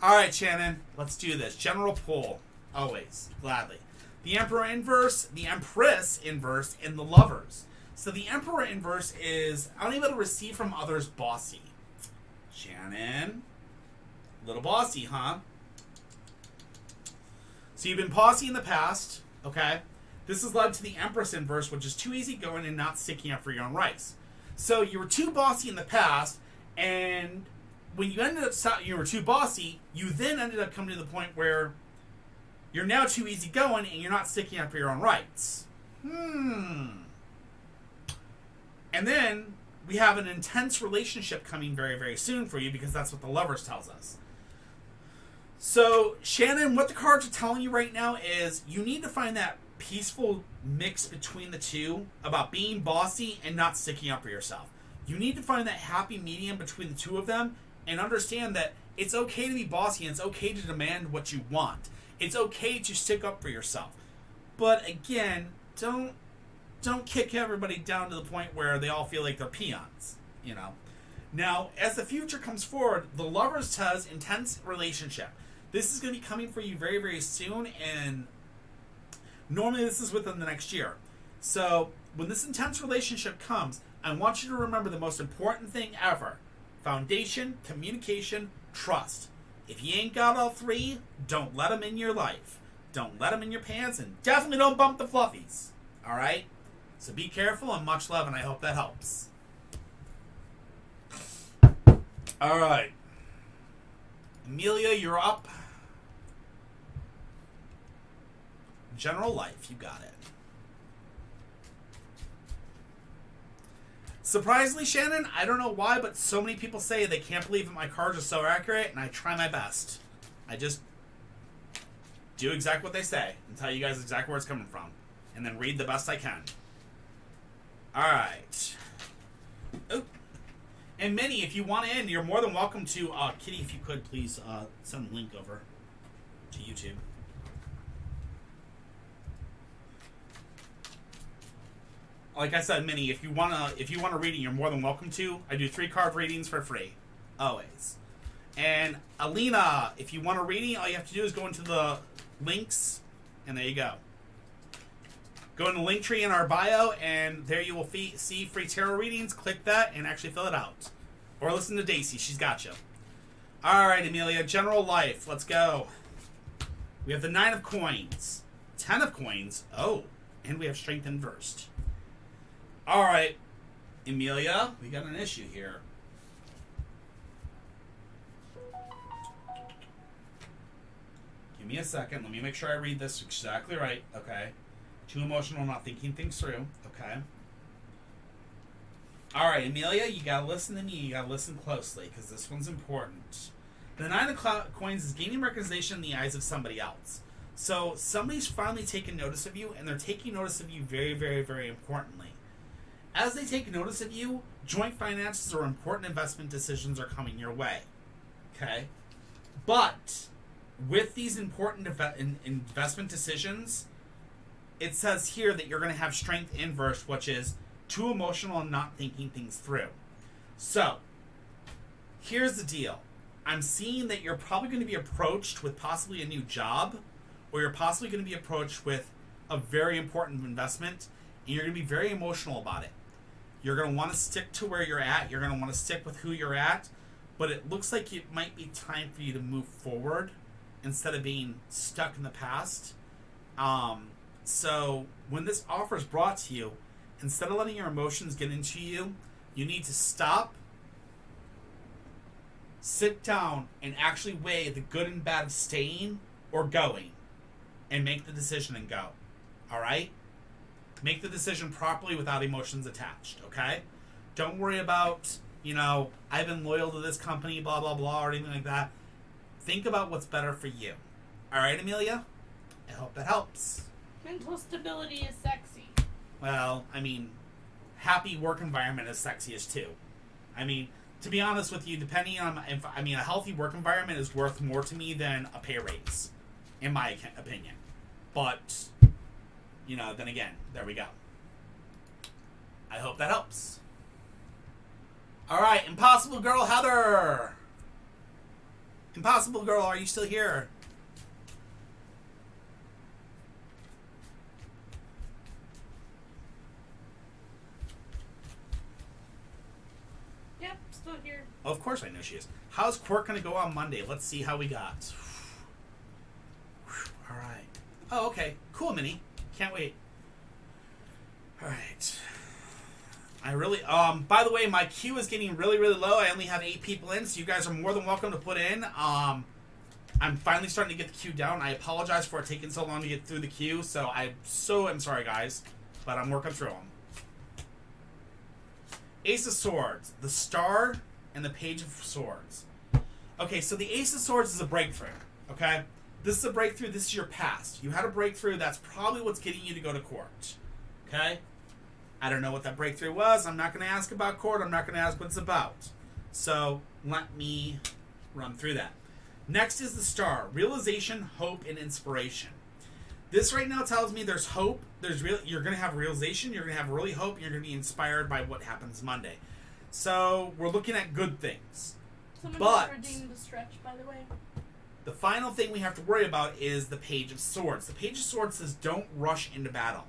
Speaker 1: Alright, Shannon, let's do this. General pull. Always. Gladly. The Emperor inverse, the Empress inverse, and the Lovers. So the Emperor inverse is unable to receive from others, bossy. Shannon. Little bossy, huh? So you've been bossy in the past, okay? This has led to the Empress inverse, which is too easygoing and not sticking up for your own rights. So you were too bossy in the past, and when you ended up you were too bossy, you then ended up coming to the point where you're now too easygoing and you're not sticking up for your own rights. And then we have an intense relationship coming very, very soon for you because that's what the Lovers tells us. So, Shannon, what the cards are telling you right now is you need to find that peaceful mix between the two about being bossy and not sticking up for yourself. You need to find that happy medium between the two of them and understand that it's okay to be bossy and it's okay to demand what you want. It's okay to stick up for yourself. But again, don't kick everybody down to the point where they all feel like they're peons, you know. Now, as the future comes forward, the Lovers says intense relationship. This is going to be coming for you very, very soon, and normally this is within the next year. So, when this intense relationship comes, I want you to remember the most important thing ever. Foundation, communication, trust. If you ain't got all three, don't let them in your life. Don't let them in your pants, and definitely don't bump the fluffies. Alright? So be careful and much love, and I hope that helps. Alright. Amelia, you're up. General life, you got it. Surprisingly, Shannon, I don't know why, but so many people say they can't believe that my cards are so accurate, and I try my best. I just do exactly what they say and tell you guys exactly where it's coming from, and then read the best I can. Alright. Oh. And Minnie, if you want in, you're more than welcome to... Kitty, if you could, please send the link over to YouTube. Like I said, Minnie, if you want a reading, you're more than welcome to. I do 3-card readings for free. Always. And Alina, if you want a reading, all you have to do is go into the links, and there you go. Go in the link tree in our bio, and there you will see free tarot readings. Click that and actually fill it out. Or listen to Daisy. She's got you. All right, Amelia. General life. Let's go. We have the 9 of coins. 10 of coins. Oh, and we have strength inversed. All right, Amelia. We got an issue here. Give me a second. Let me make sure I read this exactly right. Okay. Too emotional, not thinking things through. Okay. All right, Amelia, you gotta listen to me. You gotta listen closely because this one's important. The 9 of coins is gaining recognition in the eyes of somebody else. So somebody's finally taken notice of you, and they're taking notice of you very, very, very importantly. As they take notice of you, joint finances or important investment decisions are coming your way. Okay? But with these important investment decisions, it says here that you're going to have strength inverse, which is too emotional and not thinking things through. So, here's the deal. I'm seeing that you're probably going to be approached with possibly a new job, or you're possibly going to be approached with a very important investment, and you're going to be very emotional about it. You're going to want to stick to where you're at. You're going to want to stick with who you're at, but it looks like it might be time for you to move forward instead of being stuck in the past. So when this offer is brought to you, instead of letting your emotions get into you, you need to stop, sit down, and actually weigh the good and bad of staying or going, and make the decision and go. All right? Make the decision properly without emotions attached, okay? Don't worry about, I've been loyal to this company, blah, blah, blah, or anything like that. Think about what's better for you. All right, Amelia? I hope that helps.
Speaker 2: Mental stability is sexy.
Speaker 1: Well, happy work environment is sexiest too. To be honest with you, depending on, a healthy work environment is worth more to me than a pay raise, in my opinion. But, then again, there we go. I hope that helps. All right, Impossible Girl Heather. Impossible Girl, are you still here?
Speaker 2: still here.
Speaker 1: Of course I know she is. How's court going to go on Monday? Let's see how we got. All right. Oh, okay. Cool, Minnie. Can't wait. All right. I really, by the way, my queue is getting really, really low. I only have 8 people in, so you guys are more than welcome to put in. I'm finally starting to get the queue down. I apologize for it taking so long to get through the queue, so I'm sorry, guys, but I'm working through them. Ace of Swords, the Star, and the Page of Swords. Okay, so the Ace of Swords is a breakthrough, okay? This is a breakthrough. This is your past. You had a breakthrough. That's probably what's getting you to go to court, okay? I don't know what that breakthrough was. I'm not going to ask about court. I'm not going to ask what it's about. So let me run through that. Next is the Star. Realization, hope, and inspiration. This right now tells me there's hope. You're going to have realization. You're going to have really hope. And you're going to be inspired by what happens Monday. So we're looking at good things.
Speaker 2: Someone
Speaker 1: But
Speaker 2: just redeemed the stretch, by the way.
Speaker 1: the final thing we have to worry about is the Page of Swords. The Page of Swords says don't rush into battle.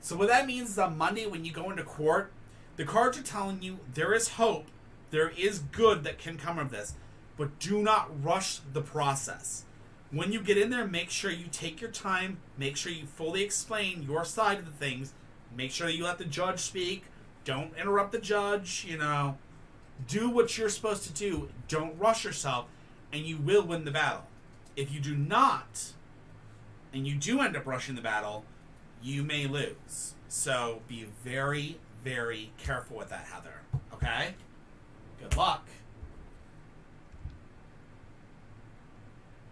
Speaker 1: So what that means is on Monday when you go into court, the cards are telling you there is hope, there is good that can come of this, but do not rush the process. When you get in there, make sure you take your time, make sure you fully explain your side of the things, make sure you let the judge speak, don't interrupt the judge, do what you're supposed to do, don't rush yourself, and you will win the battle. If you do not, and you do end up rushing the battle, you may lose. So be very, very careful with that, Heather. Okay? Good luck.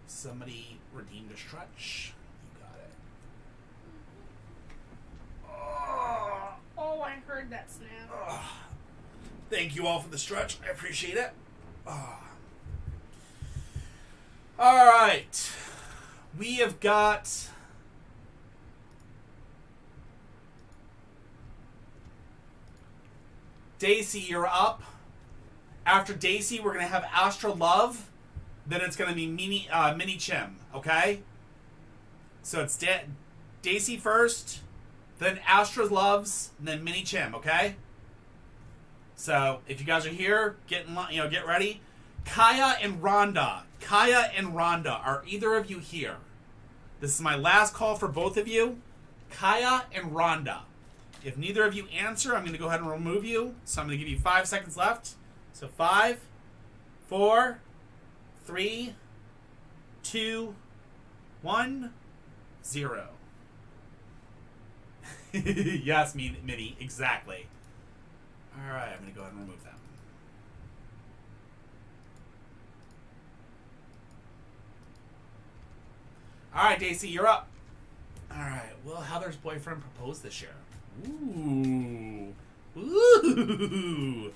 Speaker 1: Somebody redeemed a stretch. You got it.
Speaker 2: Oh, I heard that snap.
Speaker 1: Thank you all for the stretch. I appreciate it. All right. We have got... Daisy, you're up. After Daisy, we're going to have Astra Love. Then it's going to be Mini Chim, okay? So it's Daisy first, then Astra Loves, and then Mini Chim, okay? So if you guys are here, get ready. Kaya and Rhonda. Kaya and Rhonda, are either of you here? This is my last call for both of you. Kaya and Rhonda. If neither of you answer, I'm going to go ahead and remove you. So I'm going to give you 5 seconds left. So 5, 4, 3, 2, 1, 0. Yes, Minnie, exactly. All right, I'm going to go ahead and remove them. All right, Daisy, you're up. All right, will Heather's boyfriend propose this year? Ooh. Ooh.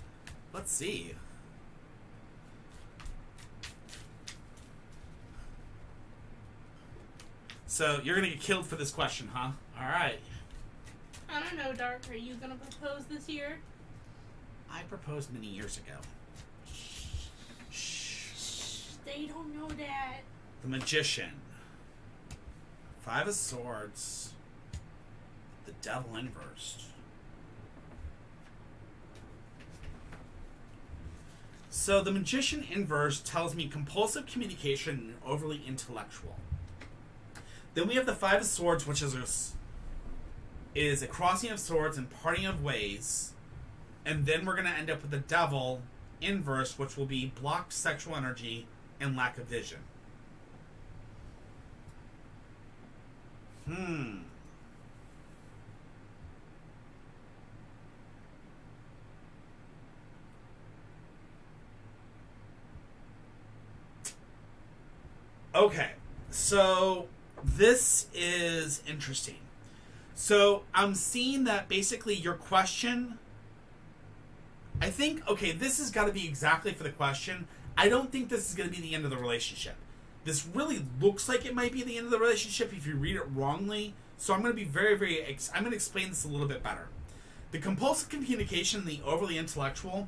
Speaker 1: Let's see. So, you're going to get killed for this question, huh? All right.
Speaker 2: I don't know, Dark. Are you going to propose this year?
Speaker 1: I proposed many years ago.
Speaker 2: Shh. They don't know that.
Speaker 1: The Magician. 5 of Swords. The Devil inversed. So the Magician inverse tells me compulsive communication and overly intellectual. Then we have the 5 of Swords, which is a crossing of swords and parting of ways. And then we're going to end up with the Devil inverse, which will be blocked sexual energy and lack of vision. Okay, so this is interesting. So I'm seeing that basically your question, I think, okay, this has got to be exactly for the question. I don't think this is going to be the end of the relationship. This really looks like it might be the end of the relationship if you read it wrongly. So I'm going to be I'm going to explain this a little bit better. The compulsive communication and the overly intellectual,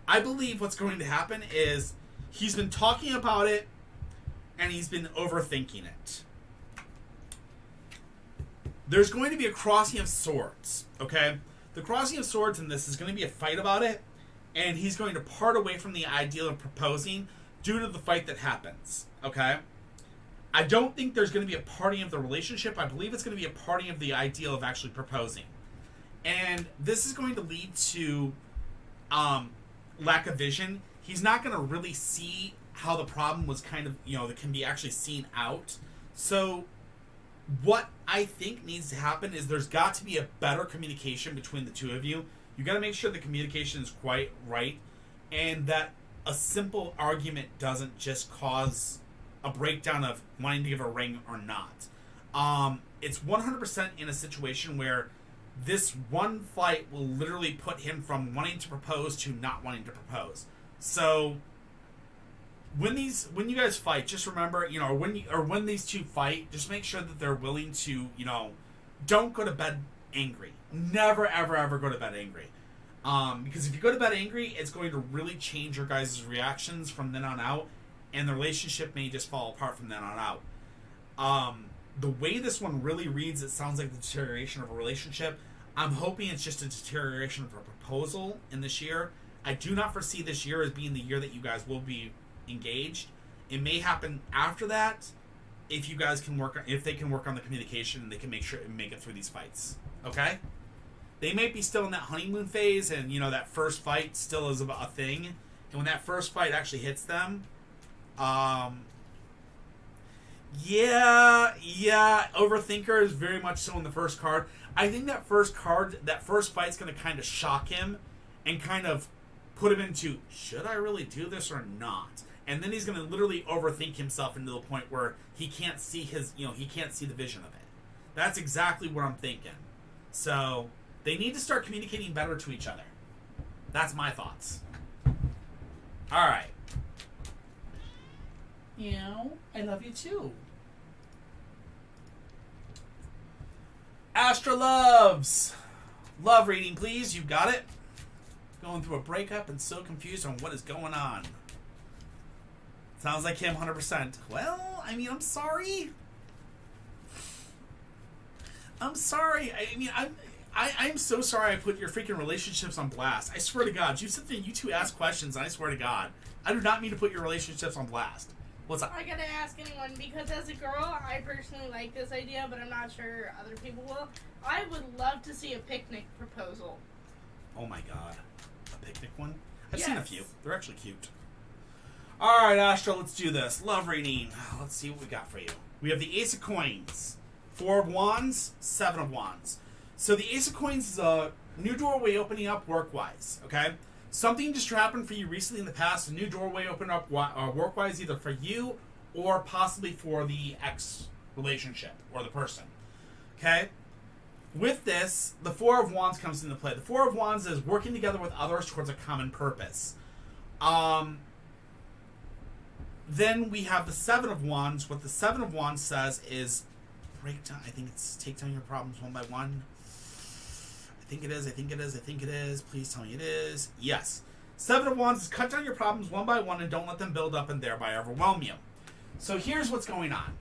Speaker 1: I believe what's going to happen is he's been talking about it and he's been overthinking it. There's going to be a crossing of swords, okay? The crossing of swords in this is going to be a fight about it, and he's going to part away from the ideal of proposing due to the fight that happens. Okay? I don't think there's going to be a parting of the relationship. I believe it's going to be a parting of the ideal of actually proposing. And this is going to lead to lack of vision. He's not going to really see how the problem was kind of, that can be actually seen out. So what I think needs to happen is there's got to be a better communication between the two of you. You got to make sure the communication is quite right, and that a simple argument doesn't just cause a breakdown of wanting to give a ring or not. It's 100% in a situation where this one fight will literally put him from wanting to propose to not wanting to propose. So when you guys fight, just remember, when these two fight, just make sure that they're willing to, don't go to bed angry. Never, ever, ever go to bed angry. Because if you go to bed angry, it's going to really change your guys' reactions from then on out, and the relationship may just fall apart from then on out. The way this one really reads, it sounds like the deterioration of a relationship. I'm hoping it's just a deterioration of a proposal in this year. I do not foresee this year as being the year that you guys will be engaged. It may happen after that if you guys can if they can work on the communication and they can make it through these fights. Okay? They may be still in that honeymoon phase, and that first fight still is a thing. And when that first fight actually hits them, yeah, Overthinker is very much so in the first card. I think that first fight's going to kind of shock him and kind of put him into, should I really do this or not? And then he's going to literally overthink himself into the point where he can't see he can't see the vision of it. That's exactly what I'm thinking. So they need to start communicating better to each other. That's my thoughts. All right. I love you too. Astra Loves. Love reading, please. You got it? Going through a breakup and so confused on what is going on. Sounds like him 100%. Well, I'm sorry. I'm sorry. I'm so sorry I put your freaking relationships on blast. I swear to God. You sit there and you two ask questions, and I swear to God, I do not mean to put your relationships on blast. What's up?
Speaker 2: I gotta ask anyone, because as a girl, I personally like this idea, but I'm not sure other people will. I would love to see a picnic proposal.
Speaker 1: Oh my God. A picnic one? I've
Speaker 2: Yes.
Speaker 1: seen a few. They're actually cute. Alright, Astra, let's do this. Love reading. Let's see what we got for you. We have the Ace of Coins, 4 of Wands, 7 of Wands. So the Ace of Coins is a new doorway opening up work-wise, okay? Something just happened for you recently in the past, a new doorway opened up work-wise, either for you or possibly for the ex-relationship or the person, okay? With this, the 4 of Wands comes into play. The 4 of Wands is working together with others towards a common purpose. Then we have the 7 of Wands. What the 7 of Wands says is break down. I think it's take down your problems one by one. I think it is. Please tell me it is. Yes. 7 of Wands is cut down your problems one by one and don't let them build up and thereby overwhelm you. So here's what's going on.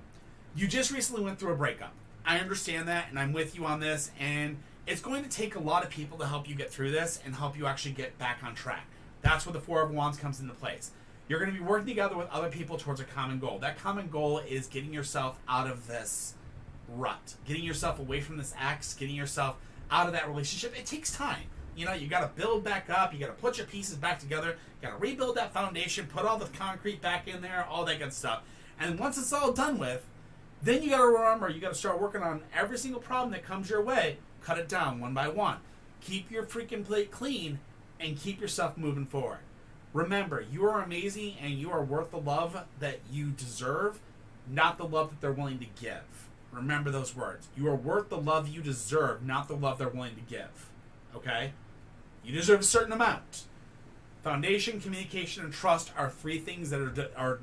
Speaker 1: You just recently went through a breakup. I understand that, and I'm with you on this, and it's going to take a lot of people to help you get through this and help you actually get back on track. That's where the 4 of Wands comes into place. You're going to be working together with other people towards a common goal. That common goal is getting yourself out of this rut, getting yourself away from this ex, getting yourself out of that relationship. It takes time. You got to build back up. You got to put your pieces back together. You got to rebuild that foundation, put all the concrete back in there, all that good stuff. And once it's all done with, then you got to remember, you got to start working on every single problem that comes your way. Cut it down one by one. Keep your freaking plate clean and keep yourself moving forward. Remember, you are amazing and you are worth the love that you deserve, not the love that they're willing to give. Remember those words. You are worth the love you deserve, not the love they're willing to give. Okay? You deserve a certain amount. Foundation, communication, and trust are 3 things that are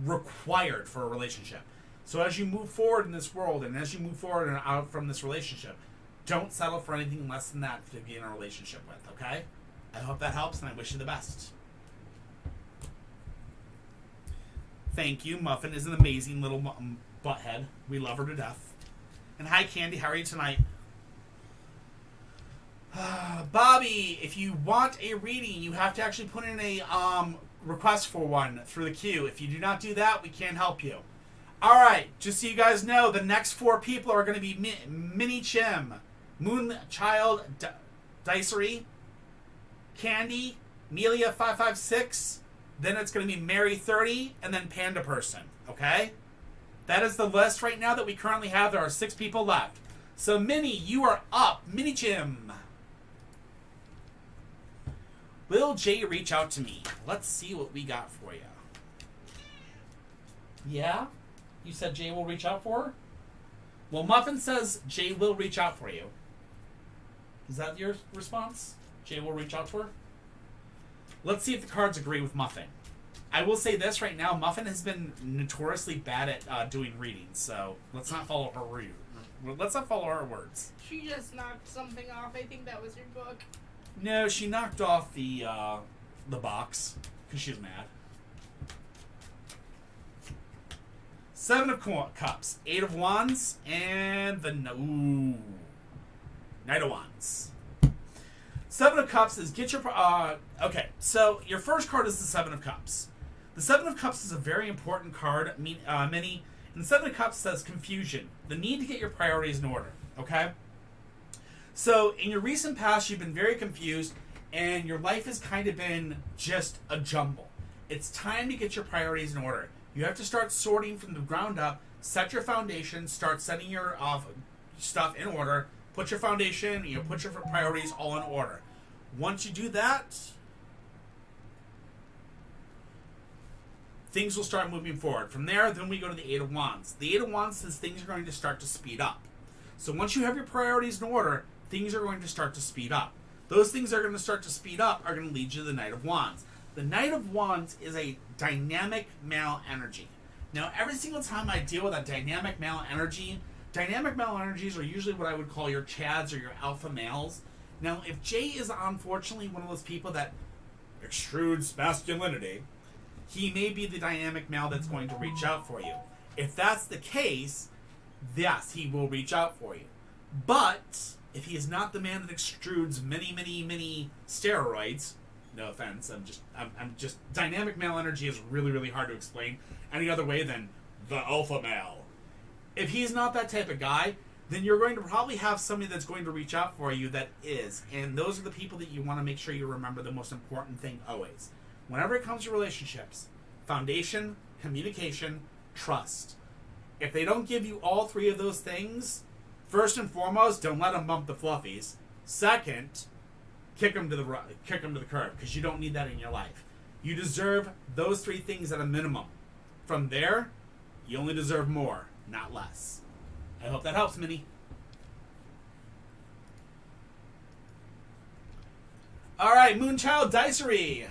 Speaker 1: required for a relationship. So as you move forward in this world and as you move forward and out from this relationship, don't settle for anything less than that to be in a relationship with, okay? I hope that helps, and I wish you the best. Thank you. Muffin is an amazing little butthead. We love her to death. And hi, Candy. How are you tonight? Bobby, if you want a reading, you have to actually put in a request for one through the queue. If you do not do that, we can't help you. All right, just so you guys know, the next 4 people are going to be Minnie Chim, Moonchild Dicery, Candy, Melia 556. Then it's going to be Mary 30, and then Panda Person. Okay, that is the list right now that we currently have. There are 6 people left. So Minnie, you are up. Minnie Chim. Will Jay reach out to me? Let's see what we got for you. Yeah? You said Jay will reach out for her? Well, Muffin says Jay will reach out for you. Is that your response? Jay will reach out for her? Let's see if the cards agree with Muffin. I will say this right now. Muffin has been notoriously bad at doing readings, so let's not follow her Let's not follow her words.
Speaker 2: She just knocked something off. I think that was your book.
Speaker 1: No, she knocked off the box because she was mad. 7 of Cups, 8 of Wands, and the Knight of Wands. 7 of Cups is get your okay. So your first card is the 7 of Cups. The 7 of Cups is a very important card, Minnie. And the 7 of Cups says confusion, the need to get your priorities in order. Okay. So in your recent past, you've been very confused, and your life has kind of been just a jumble. It's time to get your priorities in order. You have to start sorting from the ground up, set your foundation, start setting your stuff in order, put your foundation, put your priorities all in order. Once you do that, things will start moving forward. From there, then we go to the 8 of Wands. The 8 of Wands says things are going to start to speed up. So once you have your priorities in order, things are going to start to speed up. Those things that are going to start to speed up are going to lead you to the Knight of Wands. The Knight of Wands is a dynamic male energy. Now, every single time I deal with a dynamic male energies are usually what I would call your Chads or your alpha males. Now, if Jay is unfortunately one of those people that extrudes masculinity, he may be the dynamic male that's going to reach out for you. If that's the case, yes, he will reach out for you. But if he is not the man that extrudes many steroids, no offense, I'm just dynamic male energy is really, really hard to explain any other way than the alpha male. If he's not that type of guy, then you're going to probably have somebody that's going to reach out for you that is. And those are the people that you want to make sure you remember the most important thing always. Whenever it comes to relationships, foundation, communication, trust. If they don't give you all 3 of those things, first and foremost, don't let them bump the fluffies. Second, kick them to the curb, because you don't need that in your life. You deserve those 3 things at a minimum. From there, you only deserve more, not less. I hope that helps, Minnie. All right, Moonchild Dicery.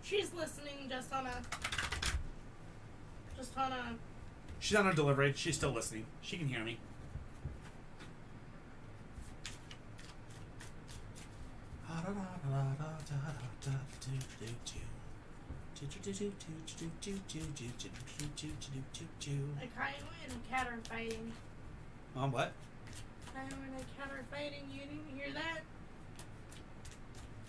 Speaker 2: She's listening just on a...
Speaker 1: She's on a delivery. She's still listening. She can hear me.
Speaker 2: I Kyle and a cat are fighting.
Speaker 1: What?
Speaker 2: Kyle and a cat are fighting. You didn't hear that?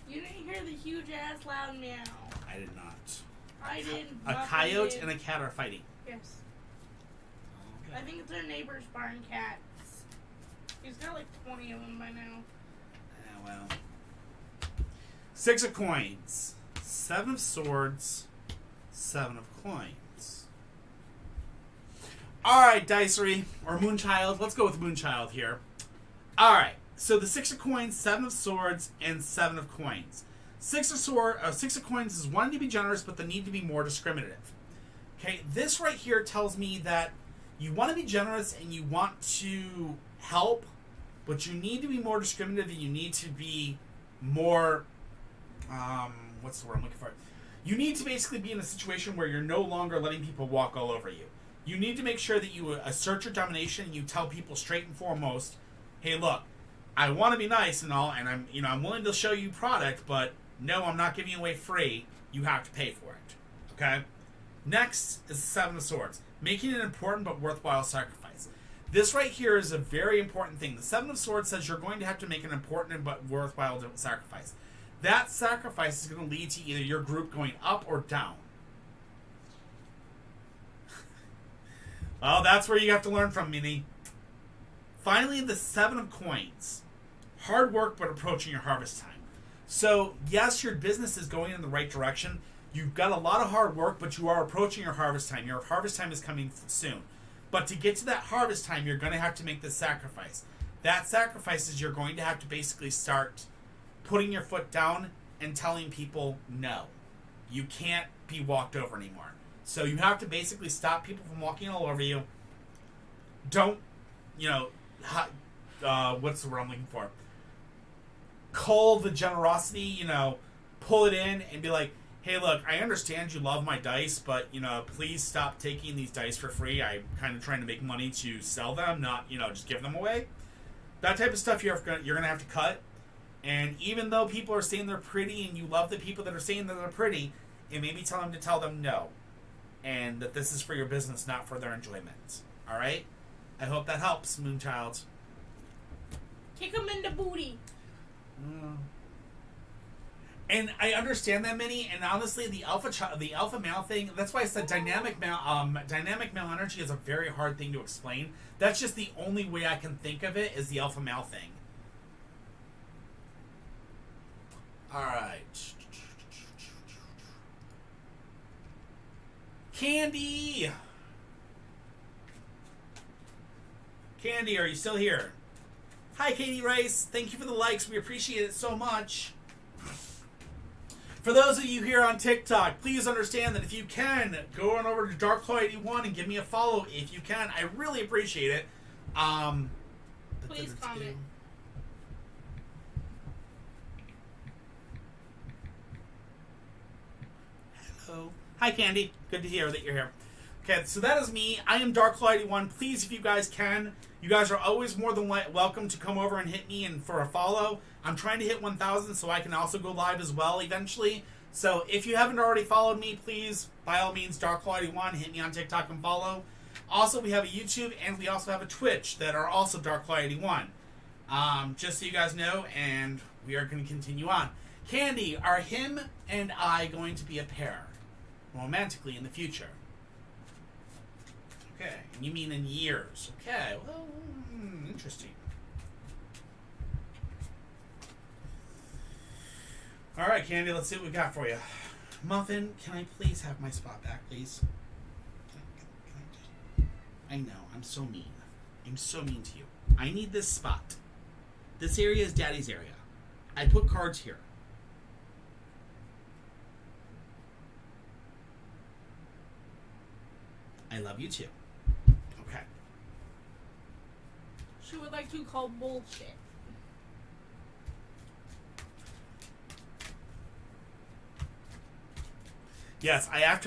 Speaker 2: You didn't hear the huge ass loud meow.
Speaker 1: I did not.
Speaker 2: I did.
Speaker 1: A coyote and a cat are fighting.
Speaker 2: Yes.
Speaker 1: Okay.
Speaker 2: I think it's our neighbor's barn cats. He's got like 20 of them by now.
Speaker 1: Yeah, well. 6 of Coins. 7 of Swords. 7 of Coins. Alright, Dicery. Or Moonchild. Let's go with Moonchild here. Alright. So the 6 of Coins, 7 of Swords, and 7 of Coins. 6 of Coins is wanting to be generous, but the need to be more discriminative. Okay, this right here tells me that you want to be generous and you want to help, but you need to be more discriminative and you need to be more, what's the word I'm looking for? You need to basically be in a situation where you're no longer letting people walk all over you. You need to make sure that you assert your domination and you tell people straight and foremost, hey, look, I want to be nice and all, and I'm willing to show you product, but no, I'm not giving you away free. You have to pay for it. Okay? Next is the 7 of Swords. Making an important but worthwhile sacrifice. This right here is a very important thing. The Seven of Swords says you're going to have to make an important but worthwhile sacrifice. That sacrifice is going to lead to either your group going up or down. Well, that's where you have to learn from, Minnie. Finally, the Seven of Coins. Hard work, but approaching your harvest time. So, yes, your business is going in the right direction. You've got a lot of hard work, but you are approaching your harvest time. Your harvest time is coming soon. But to get to that harvest time, you're going to have to make this sacrifice. That sacrifice is you're going to have to basically start putting your foot down and telling people no. You can't be walked over anymore. So you have to basically stop people from walking all over you. Don't, what's the word I'm looking for? Cull the generosity, pull it in and be like, hey, look, I understand you love my dice, but, please stop taking these dice for free. I'm kind of trying to make money to sell them, not, just give them away. That type of stuff you're going to have to cut. And even though people are saying they're pretty and you love the people that are saying that they're pretty, it may be time to tell them no. And that this is for your business, not for their enjoyment. All right? I hope that helps, Moonchild.
Speaker 2: Kick them in the booty.
Speaker 1: And I understand that, Minnie. And honestly, the alpha male thing. That's why I said dynamic male energy is a very hard thing to explain. That's just the only way I can think of it is the alpha male thing. All right. Candy! Candy, are you still here? Hi, Katie Rice. Thank you for the likes. We appreciate it so much. For those of you here on TikTok, please understand that if you can, go on over to DarkClaw81 and give me a follow if you can. I really appreciate it.
Speaker 2: Please comment.
Speaker 1: Hello. Hi, Candy. Good to hear that you're here. Okay, so that is me. I am DarkClaw81. Please, if you guys can, you guys are always more than welcome to come over and hit me and for a follow. I'm trying to hit 1,000 so I can also go live as well eventually. So if you haven't already followed me, please, by all means, DarkClaw81, hit me on TikTok and follow. Also, we have a YouTube and we also have a Twitch that are also DarkClaw81. Just so you guys know, and we are going to continue on. Candy, are him and I going to be a pair romantically in the future? Okay, you mean in years. Okay, well, interesting. All right, Candy, let's see what we got for you. Muffin, can I please have my spot back, please? I know, I'm so mean. I'm so mean to you. I need this spot. This area is Daddy's area. I put cards here. I love you too. Okay.
Speaker 2: She would like to call bullshit.
Speaker 1: Yes, I have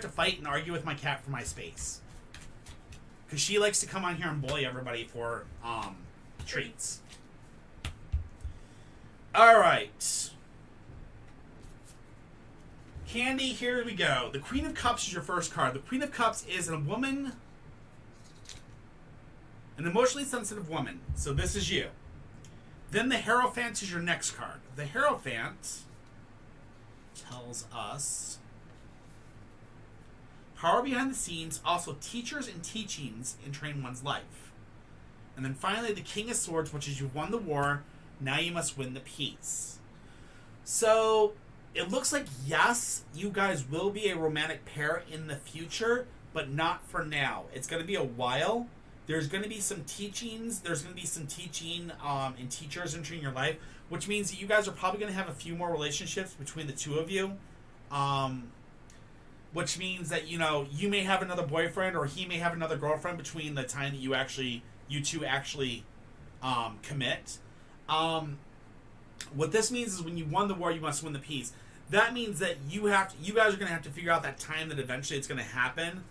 Speaker 1: to fight and argue with my cat for my space. Because she likes to come on here and bully everybody for treats. Alright. Candy, here we go. The Queen of Cups is your first card. The Queen of Cups is a woman, an emotionally sensitive woman. So this is you. Then the Hierophant is your next card. The Hierophant tells us power behind the scenes, also teachers and teachings in one's life. And then finally the King of Swords, which is you've won the war, now you must win the peace. So it looks like, yes, you guys will be a romantic pair in the future, but not for now. It's going to be a while. There's going to be some teachings. There's going to be some teaching and teachers entering your life, which means that you guys are probably going to have a few more relationships between the two of you. Which means that, you may have another boyfriend or he may have another girlfriend between the time that you two actually commit. What this means is when you won the war, you must win the peace. That means that you guys are going to have to figure out that time that eventually it's going to happen.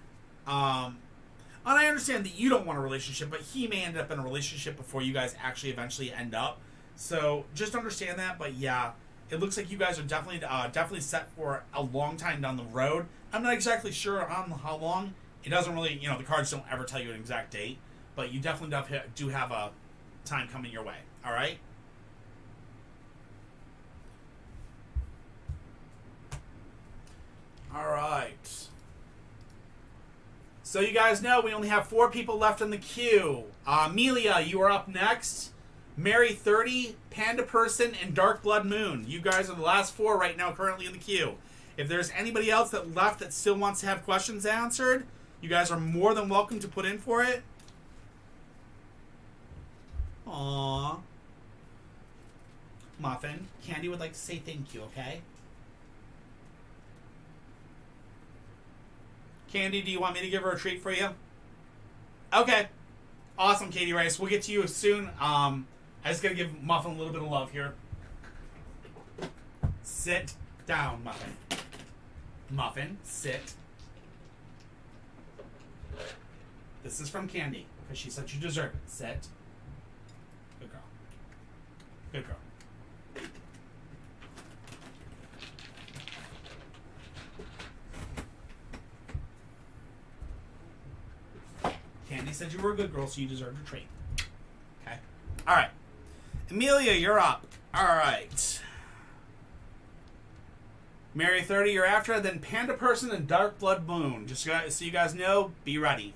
Speaker 1: And I understand that you don't want a relationship, but he may end up in a relationship before you guys actually eventually end up. So just understand that. But yeah, it looks like you guys are definitely set for a long time down the road. I'm not exactly sure on how long. It doesn't really, the cards don't ever tell you an exact date. but you definitely do have a time coming your way. All right. All right. So you guys know we only have 4 people left in the queue. Amelia, you are up next. Mary 30, Panda Person, and Dark Blood Moon. You guys are the last 4 right now currently in the queue. If there's anybody else that left that still wants to have questions answered, you guys are more than welcome to put in for it. Aww. Muffin, Candy would like to say thank you, okay? Candy, do you want me to give her a treat for you? Okay. Awesome, Katie Rice. We'll get to you soon. I just gotta give Muffin a little bit of love here. Sit down, Muffin. Muffin, sit. This is from Candy, because she said you deserve it. Sit. Good girl. Good girl. Candy said you were a good girl, so you deserved a treat. Okay. All right. Amelia, you're up. All right. Mary 30, you're after. Then Panda Person and Dark Blood Moon. Just so you guys know, be ready.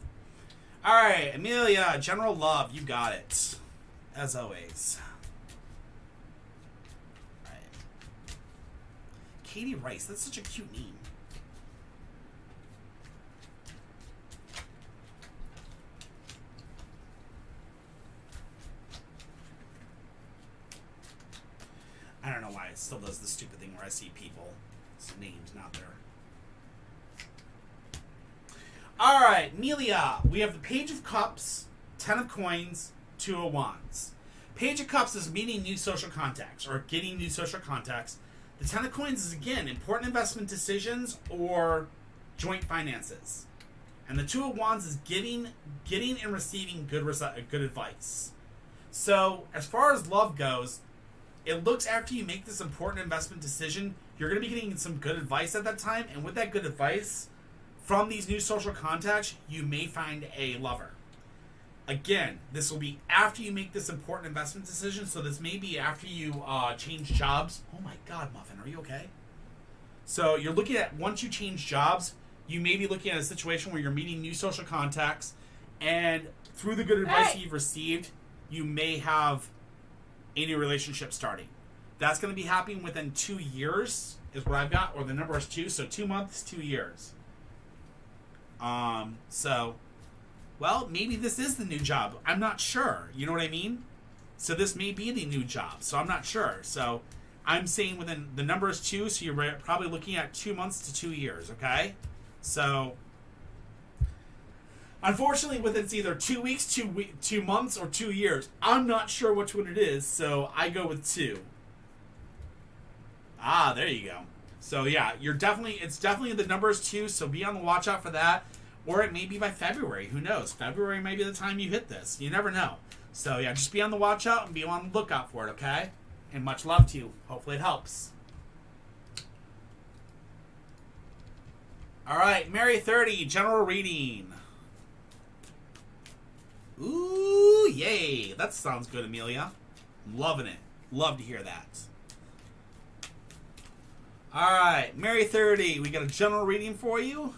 Speaker 1: All right. Amelia, General Love, you got it. As always. All right. Katie Rice, that's such a cute name. I don't know why it still does the stupid thing where I see people's names not there. Alright, Melia. We have the Page of Cups, 10 of Coins, 2 of Wands. Page of Cups is meeting new social contacts or getting new social contacts. The 10 of Coins is, again, important investment decisions or joint finances. And the 2 of Wands is getting and receiving good advice. So, as far as love goes, it looks after you make this important investment decision, you're going to be getting some good advice at that time. And with that good advice, from these new social contacts, you may find a lover. Again, this will be after you make this important investment decision. So this may be after you change jobs. Oh my God, Muffin, are you okay? So you're looking at, once you change jobs, you may be looking at a situation where you're meeting new social contacts. And through the good advice you've received, you may have a new relationship starting. That's going to be happening within 2 years is what I've got, or the number is 2, so 2 months, 2 years. So, well, maybe this is the new job. I'm not sure. You know what I mean? So this may be the new job. So I'm not sure. So I'm saying within, the number is 2, so you're probably looking at 2 months to 2 years, okay? So unfortunately, within it's either 2 weeks, 2 months, or 2 years. I'm not sure which one it is, so I go with 2. Ah, there you go. So yeah, it's definitely the number is 2, so be on the watch out for that. Or it may be by February. Who knows? February may be the time you hit this. You never know. So yeah, just be on the watch out and be on the lookout for it, okay? And much love to you. Hopefully it helps. Alright, Mary 30, general reading. Ooh, yay. That sounds good, Amelia. I'm loving it. Love to hear that. Alright, Mary 30, we got a general reading for you.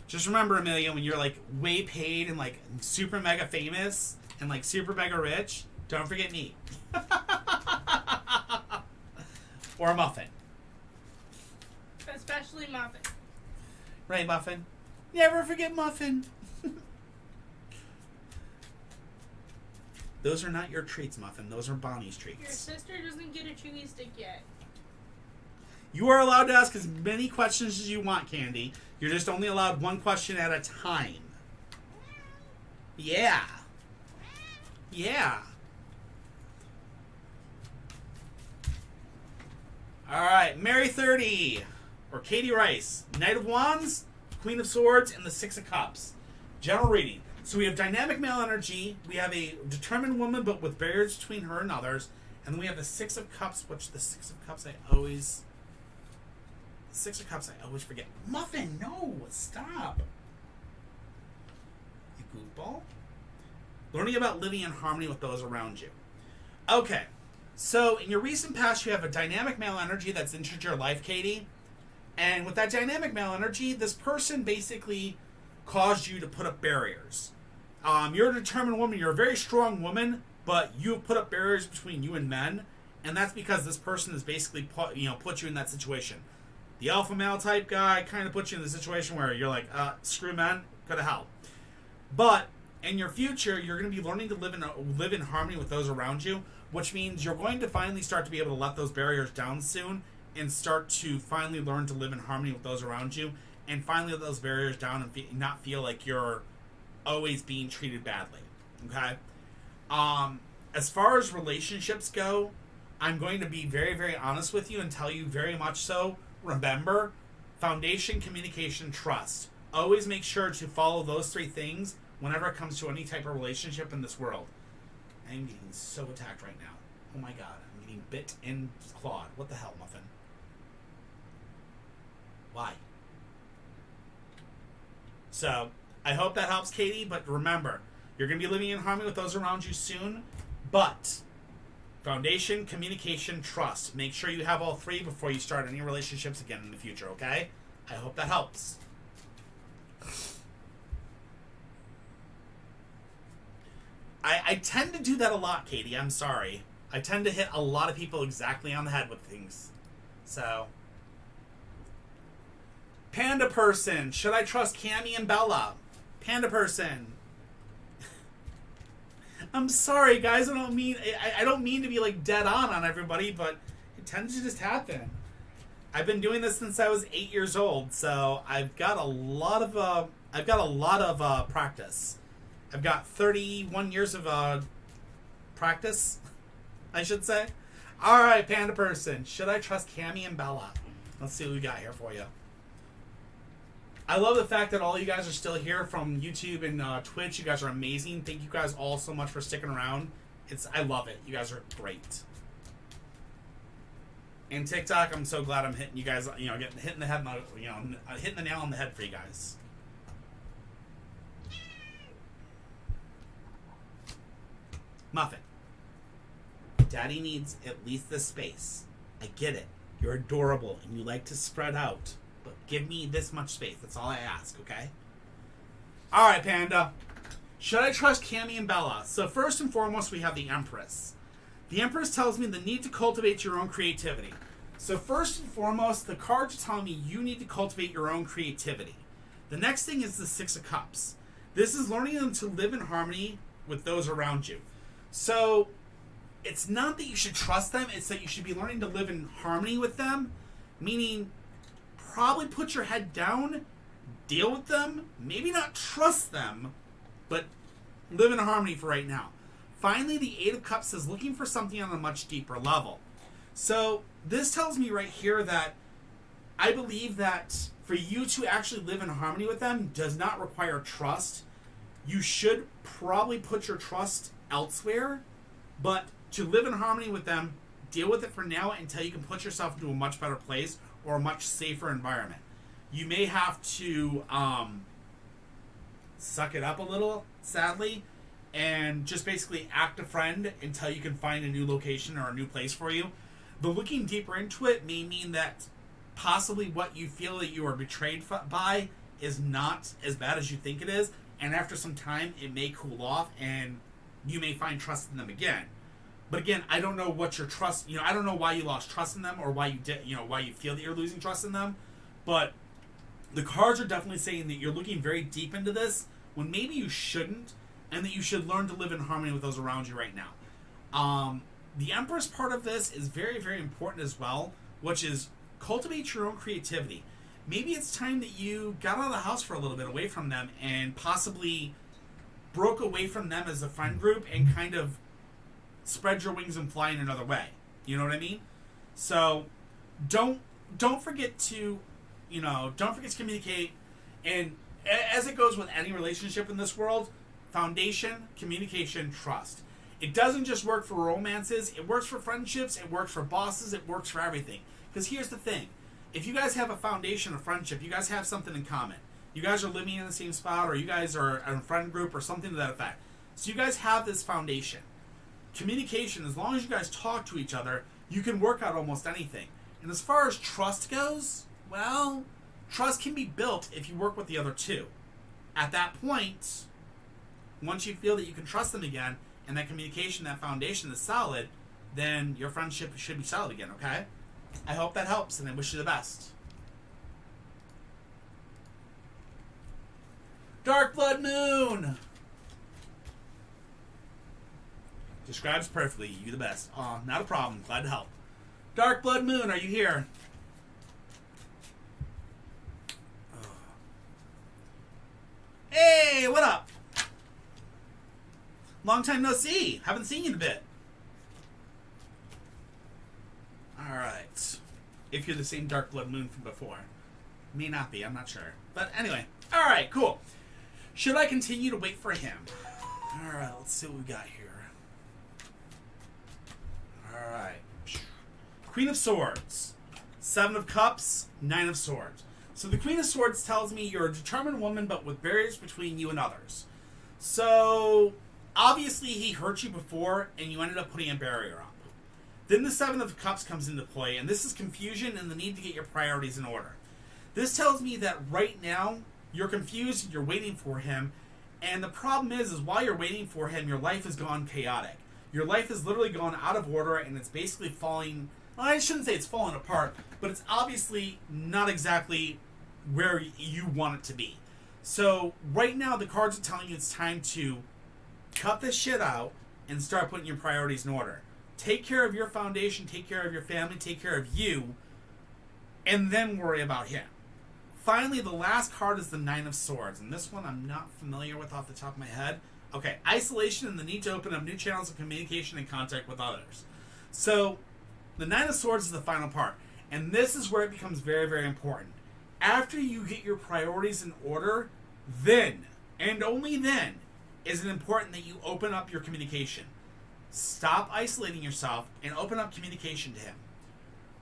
Speaker 1: Just remember, Amelia, when you're like way paid and like super mega famous and like super mega rich, don't forget me. Or a Muffin.
Speaker 2: Especially Muffin.
Speaker 1: Right, Muffin? Never forget Muffin. Those are not your treats, Muffin. Those are Bonnie's treats.
Speaker 2: Your sister doesn't get a chewy stick yet.
Speaker 1: You are allowed to ask as many questions as you want, Candy. You're just only allowed one question at a time. Yeah. Yeah. Alright, Mary 30. Or Katie Rice. Knight of Wands, Queen of Swords, and the Six of Cups. General reading. So we have dynamic male energy. We have a determined woman, but with barriers between her and others. And then we have the Six of Cups, which the Six of Cups I always... Six of Cups, I always forget. Muffin, no, stop. You goofball. Learning about living in harmony with those around you. Okay, so in your recent past, you have a dynamic male energy that's entered your life, Katie. And with that dynamic male energy, this person basically caused you to put up barriers. You're a determined woman. You're a very strong woman, but you have put up barriers between you and men, and that's because this person has basically put you in that situation. The alpha male type guy kind of puts you in the situation where you're like, screw men, go to hell. But in your future, you're going to be learning to live in harmony with those around you, which means you're going to finally start to be able to let those barriers down soon and start to finally learn to live in harmony with those around you and finally let those barriers down and not feel like you're always being treated badly. Okay? As far as relationships go, I'm going to be very, very honest with you and tell you very much so. Remember, foundation, communication, trust. Always make sure to follow those three things whenever it comes to any type of relationship in this world. I'm getting so attacked right now. Oh my god, I'm getting bit and clawed. What the hell, Muffin? Why? So, I hope that helps, Katie, but remember, you're going to be living in harmony with those around you soon, but foundation, communication, trust. Make sure you have all three before you start any relationships again in the future, okay? I hope that helps. I tend to do that a lot, Katie. I'm sorry. I tend to hit a lot of people exactly on the head with things. So... Panda person. Should I trust Cammy and Bella? Panda person. I'm sorry, guys. I don't mean to be like dead on everybody, but it tends to just happen. I've been doing this since I was 8 years old, so I've got a lot of practice. I've got 31 years of practice, I should say. All right, Panda person. Should I trust Cammy and Bella? Let's see what we got here for you. I love the fact that all you guys are still here from YouTube and Twitch. You guys are amazing. Thank you guys all so much for sticking around. I love it. You guys are great. And TikTok, I'm so glad I'm hitting you guys. Hitting the head, hitting the nail on the head for you guys. Muffin. Daddy needs at least this space. I get it. You're adorable and you like to spread out. But give me this much space. That's all I ask, okay? Alright, Panda. Should I trust Cammy and Bella? So first and foremost, we have the Empress. The Empress tells me the need to cultivate your own creativity. So first and foremost, the cards are telling me you need to cultivate your own creativity. The next thing is the Six of Cups. This is learning them to live in harmony with those around you. So it's not that you should trust them, it's that you should be learning to live in harmony with them, meaning probably put your head down, deal with them, maybe not trust them, but live in harmony for right now. Finally, the Eight of Cups is looking for something on a much deeper level. So this tells me right here that I believe that for you to actually live in harmony with them does not require trust. You should probably put your trust elsewhere, but to live in harmony with them, deal with it for now until you can put yourself into a much better place or a much safer environment. You may have to suck it up a little, sadly, and just basically act a friend until you can find a new location or a new place for you. The looking deeper into it may mean that possibly what you feel that you are betrayed by is not as bad as you think it is, and after some time it may cool off and you may find trust in them again. But again, I don't know what your trust, I don't know why you lost trust in them or why you did, why you feel that you're losing trust in them. But the cards are definitely saying that you're looking very deep into this when maybe you shouldn't, and that you should learn to live in harmony with those around you right now. The Empress part of this is very, very important as well, which is cultivate your own creativity. Maybe it's time that you got out of the house for a little bit away from them and possibly broke away from them as a friend group and kind of spread your wings and fly in another way. You know what I mean? So don't forget to, don't forget to communicate. And as it goes with any relationship in this world, foundation, communication, trust. It doesn't just work for romances. It works for friendships. It works for bosses. It works for everything. Because here's the thing. if you guys have a foundation of friendship, you guys have something in common. You guys are living in the same spot, or you guys are in a friend group, or something to that effect. So you guys have this foundation. Communication, as long as you guys talk to each other, you can work out almost anything. And as far as trust goes, well, trust can be built if you work with the other two. At that point, once you feel that you can trust them again, and that communication, that foundation is solid, then your friendship should be solid again, okay? I hope that helps, and I wish you the best. Dark Blood Moon! Describes perfectly. You the best. Aw, not a problem. Glad to help. Dark Blood Moon, are you here? Hey, what up? Long time no see. Haven't seen you in a bit. Alright. If you're the same Dark Blood Moon from before. May not be, I'm not sure. But anyway. Alright, cool. Should I continue to wait for him? Alright, let's see what we got here. Alright. Queen of Swords. 7 of Cups, 9 of Swords. So the Queen of Swords tells me you're a determined woman, but with barriers between you and others. So, obviously he hurt you before, and you ended up putting a barrier up. Then the 7 of Cups comes into play, and this is confusion and the need to get your priorities in order. This tells me that right now, you're confused and you're waiting for him, and the problem is while you're waiting for him, your life has gone chaotic. Your life has literally gone out of order, and it's basically falling... Well, I shouldn't say it's falling apart, but it's obviously not exactly where you want it to be. So, right now, the cards are telling you it's time to cut this shit out and start putting your priorities in order. Take care of your foundation, take care of your family, take care of you, and then worry about him. Finally, the last card is the 9 of Swords, and this one I'm not familiar with off the top of my head. Okay, isolation and the need to open up new channels of communication and contact with others. So, the 9 of Swords is the final part, and this is where it becomes very, very important. After you get your priorities in order, then, and only then, is it important that you open up your communication. Stop isolating yourself and open up communication to him.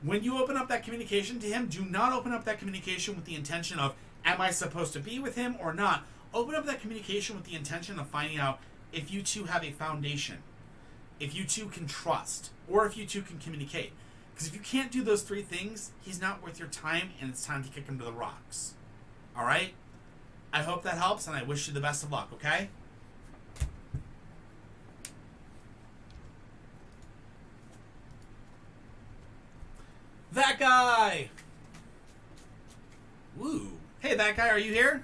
Speaker 1: When you open up that communication to him, do not open up that communication with the intention of, am I supposed to be with him or not? Open up that communication with the intention of finding out if you two have a foundation, if you two can trust, or if you two can communicate. Because if you can't do those 3 things, he's not worth your time, and it's time to kick him to the rocks. Alright? I hope that helps, and I wish you the best of luck, okay? That guy! Woo. Hey, that guy, are you here?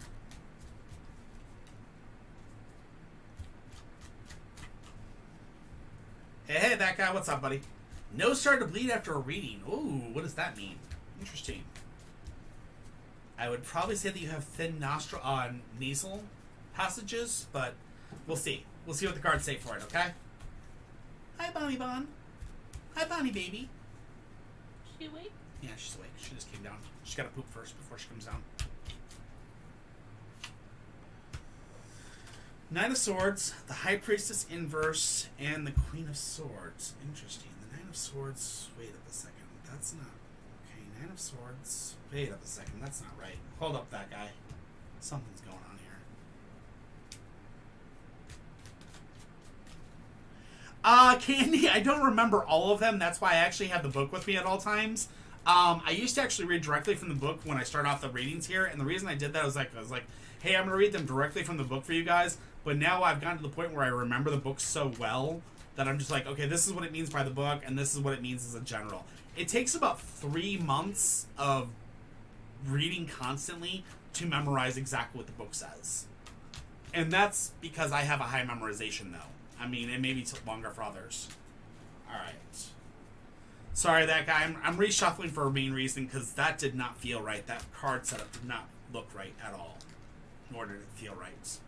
Speaker 1: Hey, that guy, what's up, buddy? Nose started to bleed after a reading. Ooh, what does that mean? Interesting. I would probably say that you have thin nasal passages, but we'll see. We'll see what the cards say for it, okay? Hi, Bonnie Bon. Hi, Bonnie baby.
Speaker 2: She awake?
Speaker 1: Yeah, she's awake. She just came down. She's got to poop first before she comes down. 9 of Swords, the High Priestess inverse, and the Queen of Swords. Interesting. The 9 of Swords. Wait up a second. That's not... Okay, 9 of Swords. Wait up a second. That's not right. Hold up, that guy. Something's going on here. Candy, I don't remember all of them. That's why I actually have the book with me at all times. I used to actually read directly from the book when I start off the readings here, and the reason I did that was I was like, hey, I'm going to read them directly from the book for you guys, but now I've gotten to the point where I remember the book so well that I'm just like, okay, this is what it means by the book, and this is what it means as a general. It takes about 3 months of reading constantly to memorize exactly what the book says. And that's because I have a high memorization, though. I mean, it may be longer for others. Alright. Sorry, that guy. I'm reshuffling for a main reason, because that did not feel right. That card setup did not look right at all. Nor did it feel right.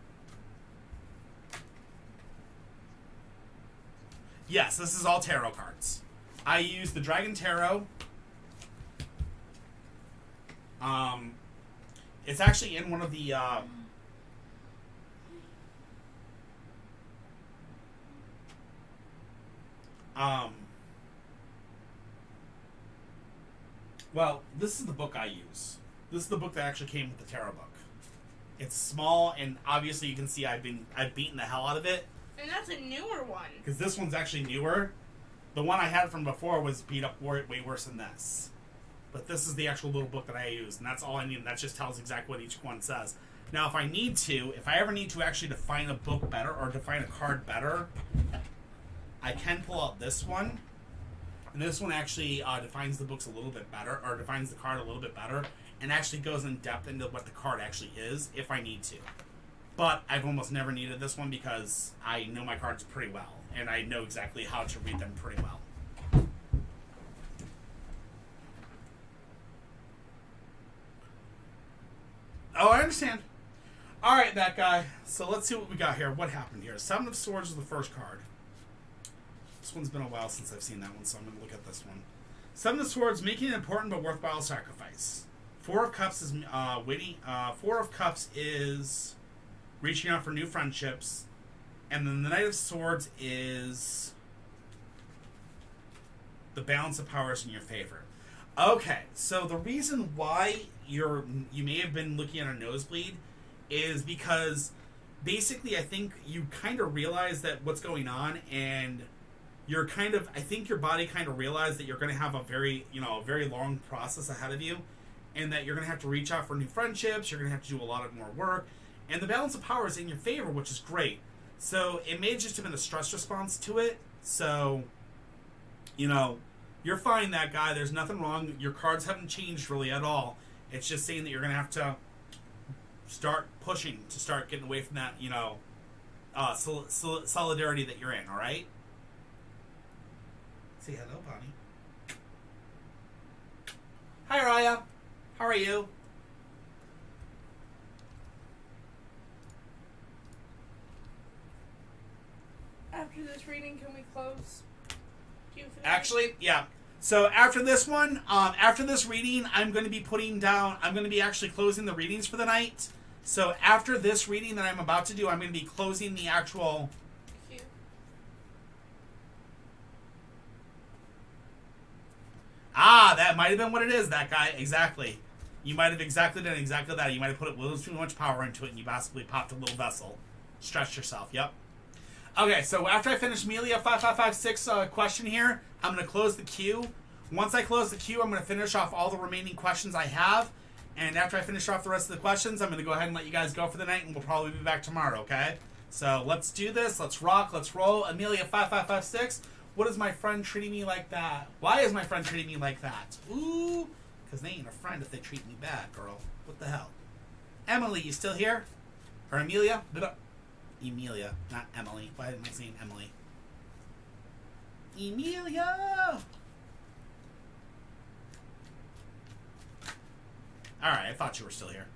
Speaker 1: Yes, this is all tarot cards. I use the Dragon Tarot. It's actually in one of the... Well, this is the book I use. This is the book that actually came with the tarot book. It's small, and obviously you can see I've beaten the hell out of it.
Speaker 2: And that's a newer one.
Speaker 1: Because this one's actually newer. The one I had from before was beat up way worse than this. But this is the actual little book that I use, and that's all I need. And that just tells exactly what each one says. Now, if I ever need to actually define a book better or define a card better, I can pull out this one. And this one actually defines the books a little bit better, or defines the card a little bit better, and actually goes in depth into what the card actually is, if I need to. But I've almost never needed this one because I know my cards pretty well, and I know exactly how to read them pretty well. Oh, I understand. All right, that guy. So let's see what we got here. What happened here? Seven of Swords is the first card. This one's been a while since I've seen that one, so I'm going to look at this one. Seven of Swords, making an important but worthwhile sacrifice. Four of Cups is waiting. Four of Cups is reaching out for new friendships, and then the Knight of Swords is the balance of power is in your favor. Okay, so the reason why you may have been looking at a nosebleed is because basically I think you kind of realize that what's going on, and I think your body kind of realized that you're going to have a very long process ahead of you, and that you're going to have to reach out for new friendships, you're going to have to do a lot of more work, and the balance of power is in your favor, which is great. So it may just have been a stress response to it. So, you're fine, that guy. There's nothing wrong. Your cards haven't changed really at all. It's just saying that you're going to have to start pushing to start getting away from that, solidarity that you're in, all right? Say hello, Bonnie. Hi, Raya. How are you?
Speaker 2: After this reading, can we close?
Speaker 1: Actually, yeah. So after this one, after this reading, I'm going to be actually closing the readings for the night. So after this reading that I'm about to do, I'm going to be closing the actual... Ah, that might have been what it is, that guy. Exactly. You might have exactly done exactly that. You might have put a little too much power into it, and you possibly popped a little vessel. Stretched yourself, yep. Okay, so after I finish Amelia 5556 question here, I'm going to close the queue. Once I close the queue, I'm going to finish off all the remaining questions I have. And after I finish off the rest of the questions, I'm going to go ahead and let you guys go for the night, and we'll probably be back tomorrow, okay? So let's do this. Let's rock. Let's roll. Amelia 5556. What is my friend treating me like that? Why is my friend treating me like that? Ooh, because they ain't a friend if they treat me bad, girl. What the hell? Emily, you still here? Or Amelia? Emilia, not Emily. Why am I saying Emily? Emilia! Alright, I thought you were still here.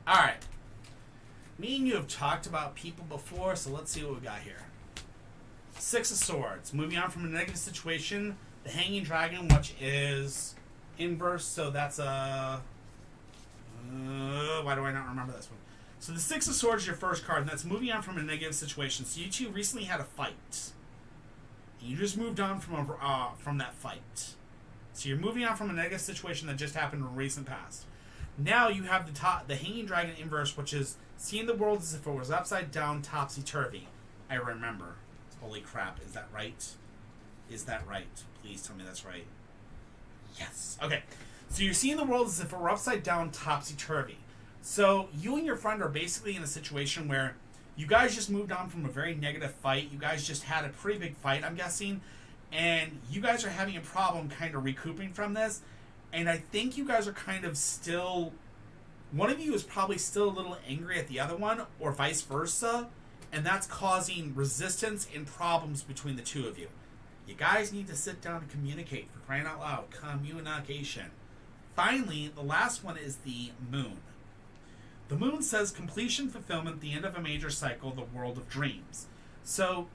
Speaker 1: Alright. Me and you have talked about people before, so let's see what we got here. Six of Swords. Moving on from a negative situation. The Hanging Dragon, which is inverse, so that's a... why do I not remember this one? So the Six of Swords is your first card, and that's moving on from a negative situation. So you two recently had a fight. You just moved on from that fight. So you're moving on from a negative situation that just happened in the recent past. Now you have the Hanging Dragon inverse, which is seeing the world as if it was upside down, topsy-turvy. I remember. Holy crap, is that right? Is that right? Please tell me that's right. Yes. Okay. So you're seeing the world as if it were upside down, topsy-turvy. So you and your friend are basically in a situation where you guys just moved on from a very negative fight. You guys just had a pretty big fight, I'm guessing. And you guys are having a problem kind of recouping from this. And I think you guys are kind of still... One of you is probably still a little angry at the other one, or vice versa. And that's causing resistance and problems between the two of you. You guys need to sit down and communicate, for crying out loud. Communication. Finally, the last one is the Moon. The Moon says completion, fulfillment, the end of a major cycle, the world of dreams. So,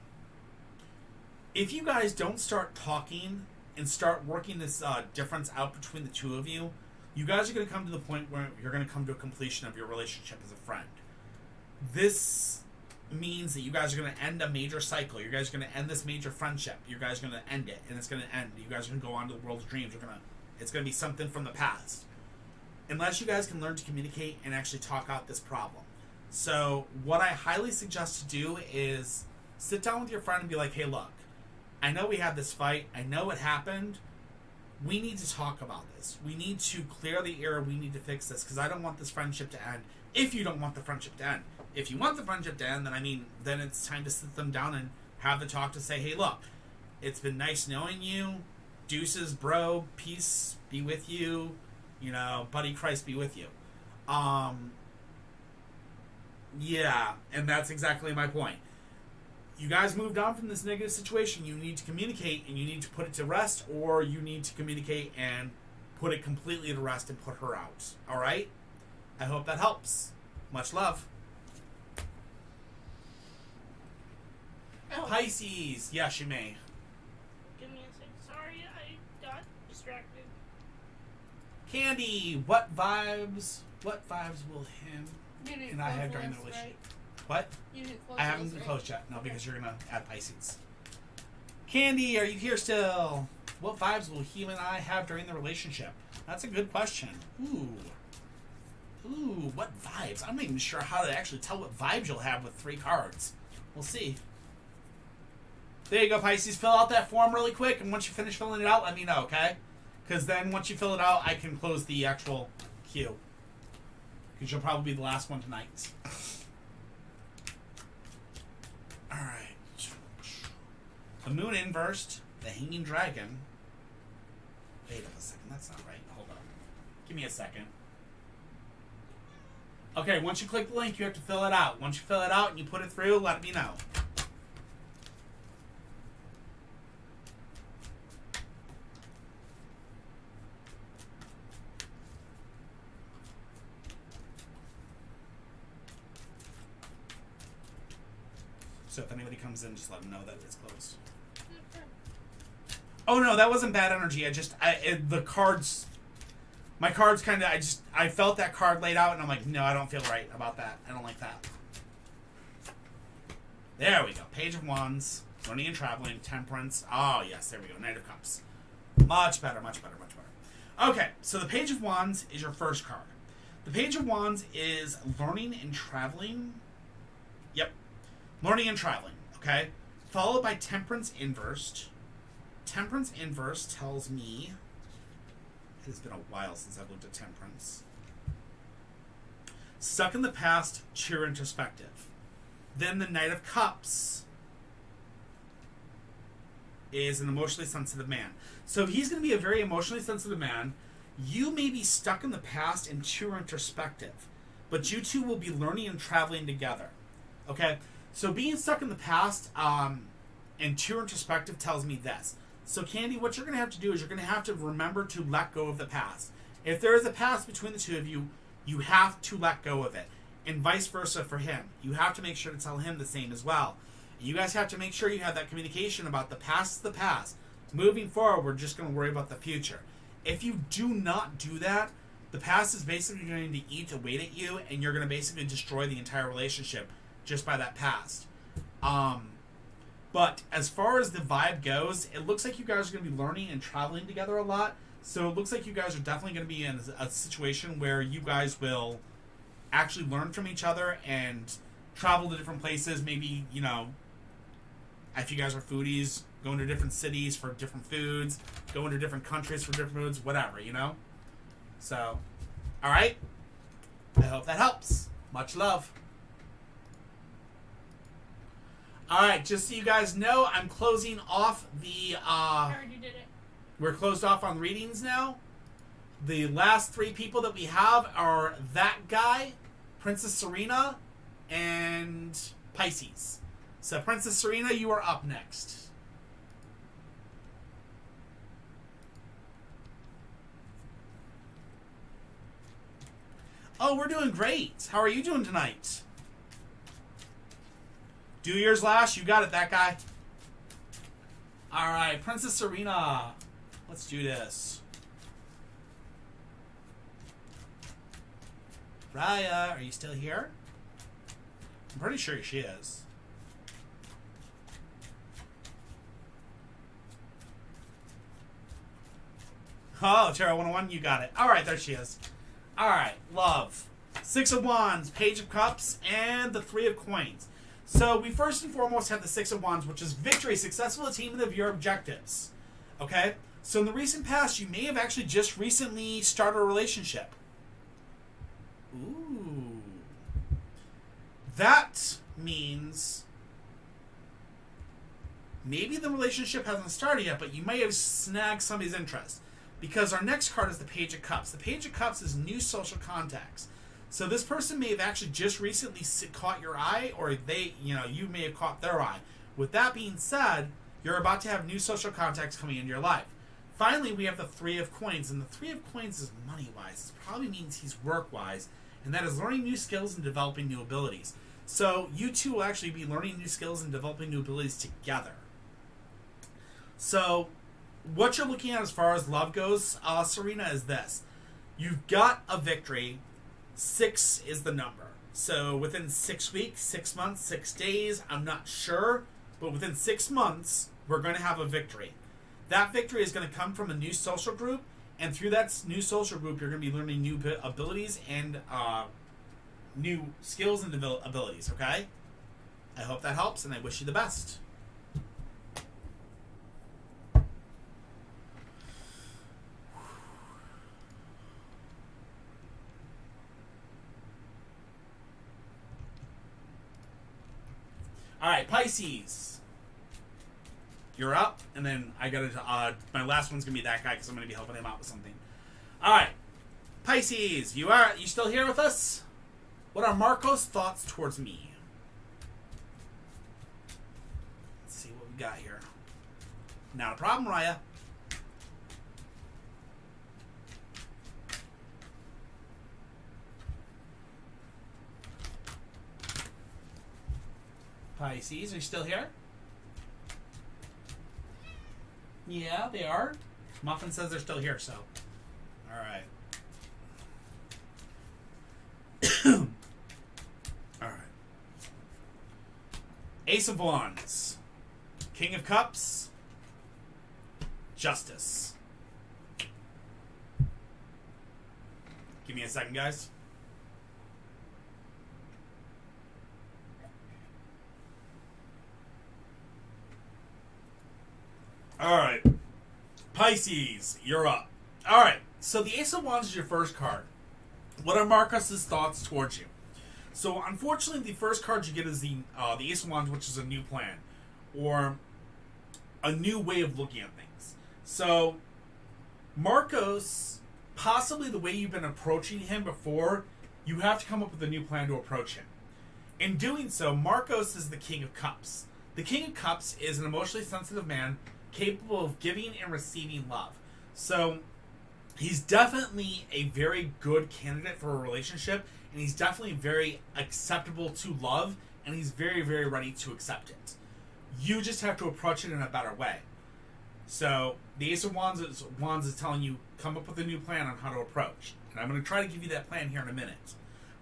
Speaker 1: if you guys don't start talking and start working this difference out between the two of you, you guys are going to come to the point where you're going to come to a completion of your relationship as a friend. This means that you guys are going to end a major cycle. You guys are going to end this major friendship. You guys are going to end it, and it's going to end. You guys are going to go on to the world of dreams. You're going to It's going to be something from the past. Unless you guys can learn to communicate and actually talk out this problem. So what I highly suggest to do is sit down with your friend and be like, hey, look, I know we had this fight. I know it happened. We need to talk about this. We need to clear the air. We need to fix this because I don't want this friendship to end. If you don't want the friendship to end. If you want the friendship to end, then it's time to sit them down and have the talk to say, hey, look, it's been nice knowing you. Deuces, bro. Peace be with you. You know, buddy, Christ be with you. Yeah, and that's exactly my point. You guys moved on from this negative situation. You need to communicate and you need to put it to rest, or you need to communicate and put it completely to rest and put her out. All right? I hope that helps. Much love.
Speaker 2: Oh.
Speaker 1: Pisces. Yes, you may.
Speaker 2: Give me a sec. Sorry, I got distracted.
Speaker 1: Candy, what vibes will him and I have during the relationship?
Speaker 2: Right?
Speaker 1: What?
Speaker 2: You didn't close
Speaker 1: I haven't
Speaker 2: right?
Speaker 1: closed yet. No, because you're going to add Pisces. Candy, are you here still? What vibes will he and I have during the relationship? That's a good question. Ooh, what vibes? I'm not even sure how to actually tell what vibes you'll have with 3 cards. We'll see. There you go, Pisces. Fill out that form really quick, and once you finish filling it out, let me know, okay? Because then once you fill it out, I can close the actual queue. Because you'll probably be the last one tonight. Alright. The moon inversed, the hanging dragon. Wait a second, that's not right. Hold on. Give me a second. Okay, once you click the link, you have to fill it out. Once you fill it out and you put it through, let me know. So if anybody comes in, just let them know that it's closed. Oh no, that wasn't bad energy. The cards, my cards kind of, I felt that card laid out and I'm like, no, I don't feel right about that. I don't like that. There we go. Page of Wands, learning and traveling, temperance. Oh yes, there we go. Knight of Cups. Much better, much better, much better. Okay, so the Page of Wands is your first card. The Page of Wands is learning and traveling. Yep. Learning and traveling, okay? Followed by Temperance inversed. Temperance inverse tells me... It has been a while since I've looked at Temperance. Stuck in the past, cheer introspective. Then the Knight of Cups is an emotionally sensitive man. So he's going to be a very emotionally sensitive man. You may be stuck in the past and cheer introspective. But you two will be learning and traveling together. Okay? So being stuck in the past and too introspective tells me this. So Candy, what you're going to have to do is you're going to have to remember to let go of the past. If there is a past between the two of you, you have to let go of it. And vice versa for him. You have to make sure to tell him the same as well. You guys have to make sure you have that communication about the past is the past. Moving forward, we're just going to worry about the future. If you do not do that, the past is basically going to eat away at you, and you're going to basically destroy the entire relationship just by that past. But as far as the vibe goes, it looks like you guys are going to be learning and traveling together a lot. So it looks like you guys are definitely going to be in a situation where you guys will actually learn from each other and travel to different places. Maybe, you know, if you guys are foodies, going to different cities for different foods, going to different countries for different foods, whatever, you know? So, all right. I hope that helps. Much love. Alright, just so you guys know, I'm closing off the...
Speaker 2: I already did it.
Speaker 1: We're closed off on readings now. The last 3 people that we have are that guy, Princess Serena, and Pisces. So, Princess Serena, you are up next. Oh, we're doing great. How are you doing tonight? Do yours last. You got it, that guy. All right, Princess Serena. Let's do this. Raya, are you still here? I'm pretty sure she is. Oh, Tarot 101, you got it. All right, there she is. All right, love. Six of Wands, Page of Cups, and the Three of Coins. So we first and foremost have the Six of Wands, which is victory, successful attainment of your objectives. Okay? So in the recent past, you may have actually just recently started a relationship. Ooh. That means maybe the relationship hasn't started yet, but you may have snagged somebody's interest. Because our next card is the Page of Cups. The Page of Cups is new social contacts. So this person may have actually just recently caught your eye, or you may have caught their eye. With that being said, you're about to have new social contacts coming into your life. Finally, we have the Three of Coins, and the Three of Coins is money-wise. It probably means he's work-wise, and that is learning new skills and developing new abilities. So you two will actually be learning new skills and developing new abilities together. So what you're looking at as far as love goes, Serena, is this. You've got a victory. 6 is the number. So within 6 weeks, 6 months, 6 days, I'm not sure, but within 6 months, we're going to have a victory. That victory is going to come from a new social group, and through that new social group, you're going to be learning new abilities and new skills and abilities, okay? I hope that helps, and I wish you the best. All right, Pisces. You're up, and then I got to. My last one's gonna be that guy because I'm gonna be helping him out with something. All right, Pisces. You still here with us? What are Marco's thoughts towards me? Let's see what we got here. Not a problem, Raya. Pisces, are you still here? Yeah, they are. Muffin says they're still here, so. Alright. Alright. Ace of Wands. King of Cups. Justice. Give me a second, guys. Alright. Pisces, you're up. Alright, so the Ace of Wands is your first card. What are Marcus's thoughts towards you? So, unfortunately, the first card you get is the Ace of Wands, which is a new plan. Or a new way of looking at things. So, Marcos, possibly the way you've been approaching him before, you have to come up with a new plan to approach him. In doing so, Marcos is the King of Cups. The King of Cups is an emotionally sensitive man capable of giving and receiving love. So he's definitely a very good candidate for a relationship, and he's definitely very acceptable to love, and he's very, very ready to accept it. You just have to approach it in a better way. So the Ace of Wands is telling you, come up with a new plan on how to approach. And I'm going to try to give you that plan here in a minute.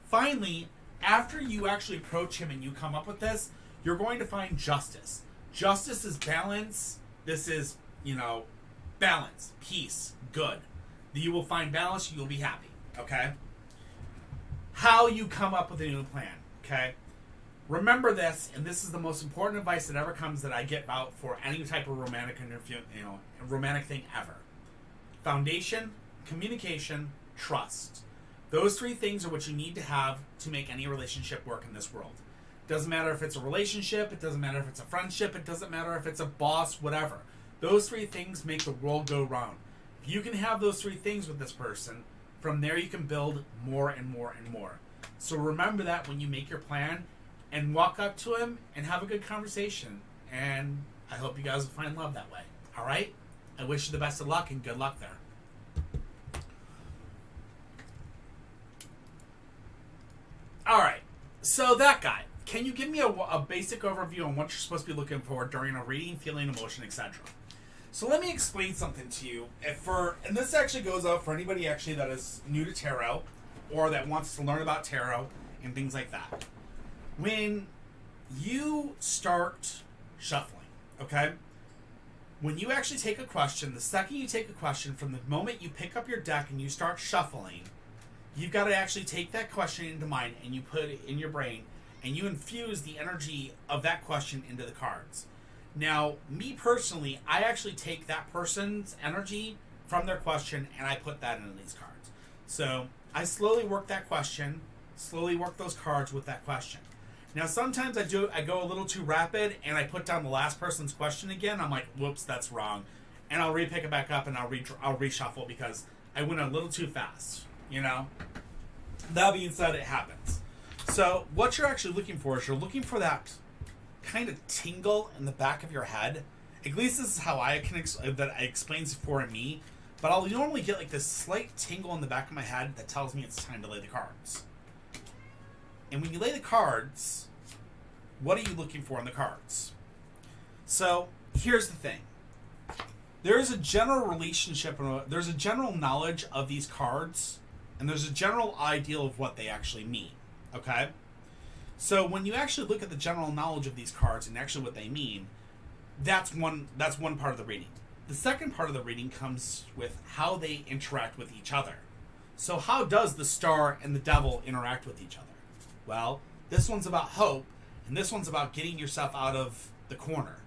Speaker 1: Finally, after you actually approach him and you come up with this, you're going to find justice. Justice is balance. This is, balance, peace, good. You will find balance, you'll be happy, okay? How you come up with a new plan, okay? Remember this, and this is the most important advice that ever comes that I get out for any type of romantic romantic thing ever. Foundation, communication, trust. Those 3 things are what you need to have to make any relationship work in this world. Doesn't matter if it's a relationship, it doesn't matter if it's a friendship, it doesn't matter if it's a boss, whatever. Those 3 things make the world go round. If you can have those 3 things with this person, from there you can build more and more and more. So remember that when you make your plan, and walk up to him and have a good conversation. And I hope you guys will find love that way. All right? I wish you the best of luck and good luck there. All right. So that guy. Can you give me a basic overview on what you're supposed to be looking for during a reading, feeling, emotion, etc.? So let me explain something to you. And this actually goes out for anybody actually that is new to tarot or that wants to learn about tarot and things like that. When you start shuffling, okay, when you actually take a question, the second you take a question, from the moment you pick up your deck and you start shuffling, you've got to actually take that question into mind and you put it in your brain and you infuse the energy of that question into the cards. Now, me personally, I actually take that person's energy from their question and I put that into these cards. So I slowly work that question, slowly work those cards with that question. Now, sometimes I go a little too rapid and I put down the last person's question again. I'm like, whoops, that's wrong. And I'll re-pick it back up and I'll reshuffle because I went a little too fast, you know? That being said, it happens. So what you're actually looking for is you're looking for that kind of tingle in the back of your head. At least this is how I can that explains it for me. But I'll normally get like this slight tingle in the back of my head that tells me it's time to lay the cards. And when you lay the cards, what are you looking for in the cards? So here's the thing. There's a general relationship, there's a general knowledge of these cards, and there's a general ideal of what they actually mean. Okay? So when you actually look at the general knowledge of these cards and actually what they mean, that's one part of the reading. The second part of the reading comes with how they interact with each other. So how does the Star and the Devil interact with each other? Well, this one's about hope, and this one's about getting yourself out of the corner.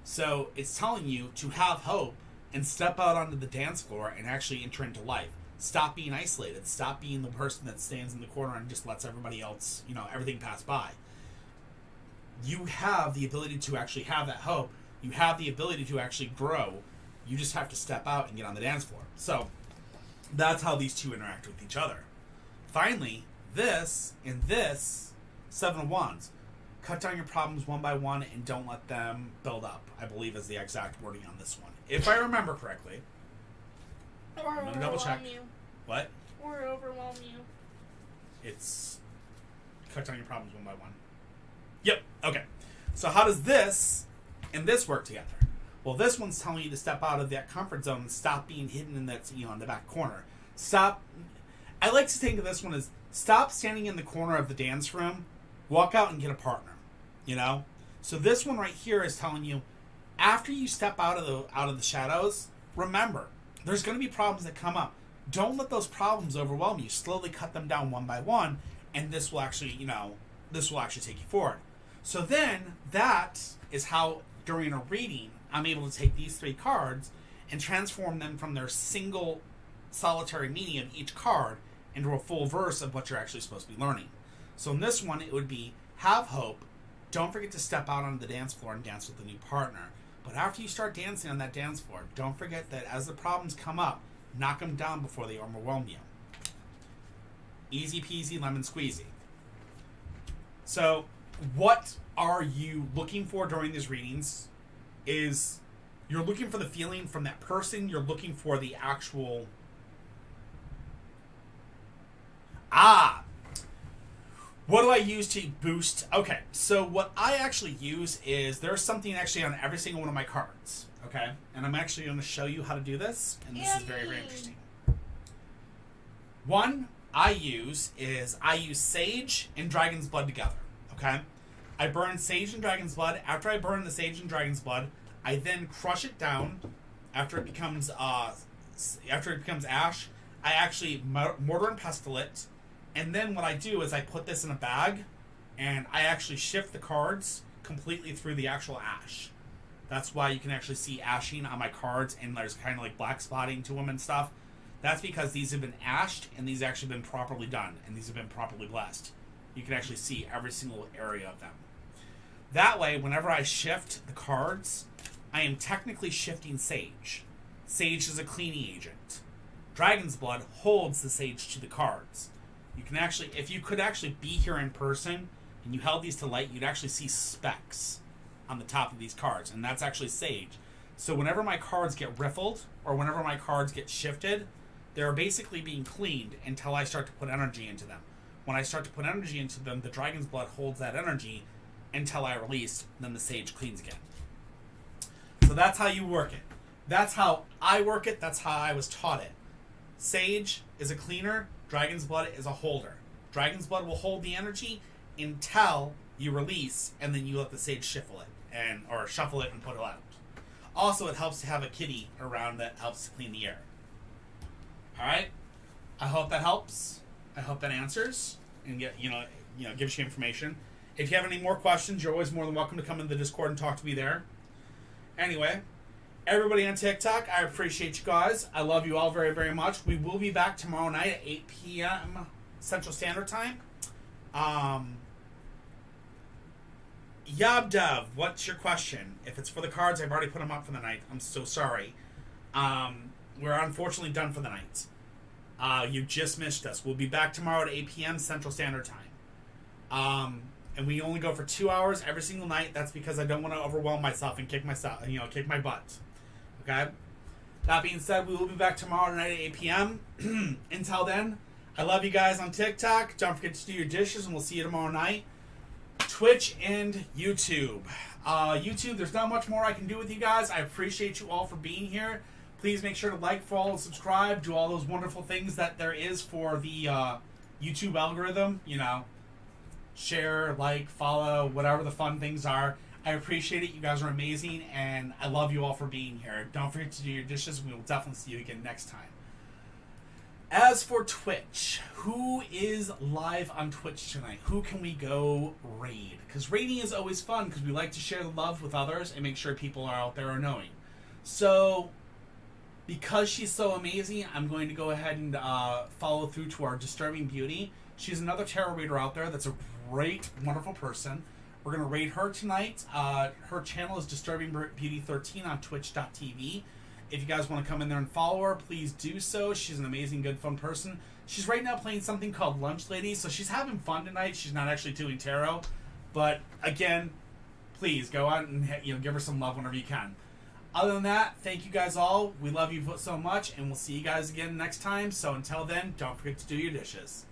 Speaker 1: So it's telling you to have hope and step out onto the dance floor and actually enter into life. Stop being isolated. Stop being the person that stands in the corner and just lets everybody else, everything pass by. You have the ability to actually have that hope. You have the ability to actually grow. You just have to step out and get on the dance floor. So that's how these two interact with each other. Finally, this and this, Seven of Wands. Cut down your problems one by one and don't let them build up, I believe is the exact wording on this one. If I remember correctly.
Speaker 2: Or
Speaker 1: I'm going to double check.
Speaker 2: You.
Speaker 1: What?
Speaker 2: Or overwhelm you.
Speaker 1: It's cut down your problems one by one. Yep, okay. So how does this and this work together? Well, this one's telling you to step out of that comfort zone and stop being hidden in that, in the back corner. Stop. I like to think of this one as stop standing in the corner of the dance room, walk out and get a partner, So this one right here is telling you, after you step out of the shadows, remember, there's going to be problems that come up. Don't let those problems overwhelm you. Slowly cut them down one by one, and this will actually, take you forward. So then, that is how, during a reading, I'm able to take these three cards and transform them from their single solitary meaning of each card into a full verse of what you're actually supposed to be learning. So in this one, it would be, have hope, don't forget to step out onto the dance floor and dance with a new partner. But after you start dancing on that dance floor, don't forget that as the problems come up, knock them down before they overwhelm you. Easy peasy, lemon squeezy. So, what are you looking for during these readings? Is you're looking for the feeling from that person, you're looking for the actual... What do I use to boost? Okay, so what I actually use is there's something actually on every single one of my cards. Okay, and I'm actually going to show you how to do this, and this is very, very interesting. One I use Sage and Dragon's Blood together. Okay, I burn Sage and Dragon's Blood. After I burn the Sage and Dragon's Blood, I then crush it down. After it becomes ash, I actually mortar and pestle it. And then what I do is I put this in a bag, and I actually shift the cards completely through the actual ash. That's why you can actually see ashing on my cards, and there's kind of like black spotting to them and stuff. That's because these have been ashed, and these have actually been properly done, and these have been properly blessed. You can actually see every single area of them. That way, whenever I shift the cards, I am technically shifting Sage. Sage is a cleaning agent. Dragon's Blood holds the Sage to the cards. You can actually, if you could actually be here in person and you held these to light, you'd actually see specks on the top of these cards, and that's actually Sage. So whenever my cards get riffled or whenever my cards get shifted, they're basically being cleaned until I start to put energy into them. When I start to put energy into them, the Dragon's Blood holds that energy until I release, then the Sage cleans again. So that's how you work it. That's how I work it. That's how I was taught it. Sage is a cleaner. Dragon's Blood is a holder. Dragon's Blood will hold the energy until you release, and then you let the Sage shuffle it and put it out. Also, it helps to have a kitty around that helps to clean the air. All right. I hope that helps. I hope that answers and gives you information. If you have any more questions, you're always more than welcome to come in the Discord and talk to me there. Anyway, everybody on TikTok, I appreciate you guys. I love you all very, very much. We will be back tomorrow night at 8 p.m. Central Standard Time. Yabdev, what's your question? If it's for the cards, I've already put them up for the night. I'm so sorry. We're unfortunately done for the night. You just missed us. We'll be back tomorrow at 8 p.m. Central Standard Time. And we only go for 2 hours every single night. That's because I don't want to overwhelm myself and kick my butt. Okay? That being said, we will be back tomorrow night at 8 p.m. Until then, I love you guys on TikTok. Don't forget to do your dishes, and we'll see you tomorrow night. Twitch and YouTube. YouTube, there's not much more I can do with you guys. I appreciate you all for being here. Please make sure to like, follow, and subscribe. Do all those wonderful things that there is for the YouTube algorithm. Share, like, follow, whatever the fun things are. I appreciate it. You guys are amazing, and I love you all for being here. Don't forget to do your dishes. We will definitely see you again next time. As for Twitch, who is live on Twitch tonight? Who can we go raid? Because raiding is always fun because we like to share the love with others and make sure people are out there are knowing. So, because she's so amazing, I'm going to go ahead and follow through to our Disturbing Beauty. She's another tarot reader out there that's a great, wonderful person. We're going to raid her tonight. Her channel is Disturbing Beauty 13 on twitch.tv. If you guys want to come in there and follow her, please do so. She's an amazing, good, fun person. She's right now playing something called Lunch Lady, so she's having fun tonight. She's not actually doing tarot. But, again, please go out and give her some love whenever you can. Other than that, thank you guys all. We love you so much, and we'll see you guys again next time. So until then, don't forget to do your dishes.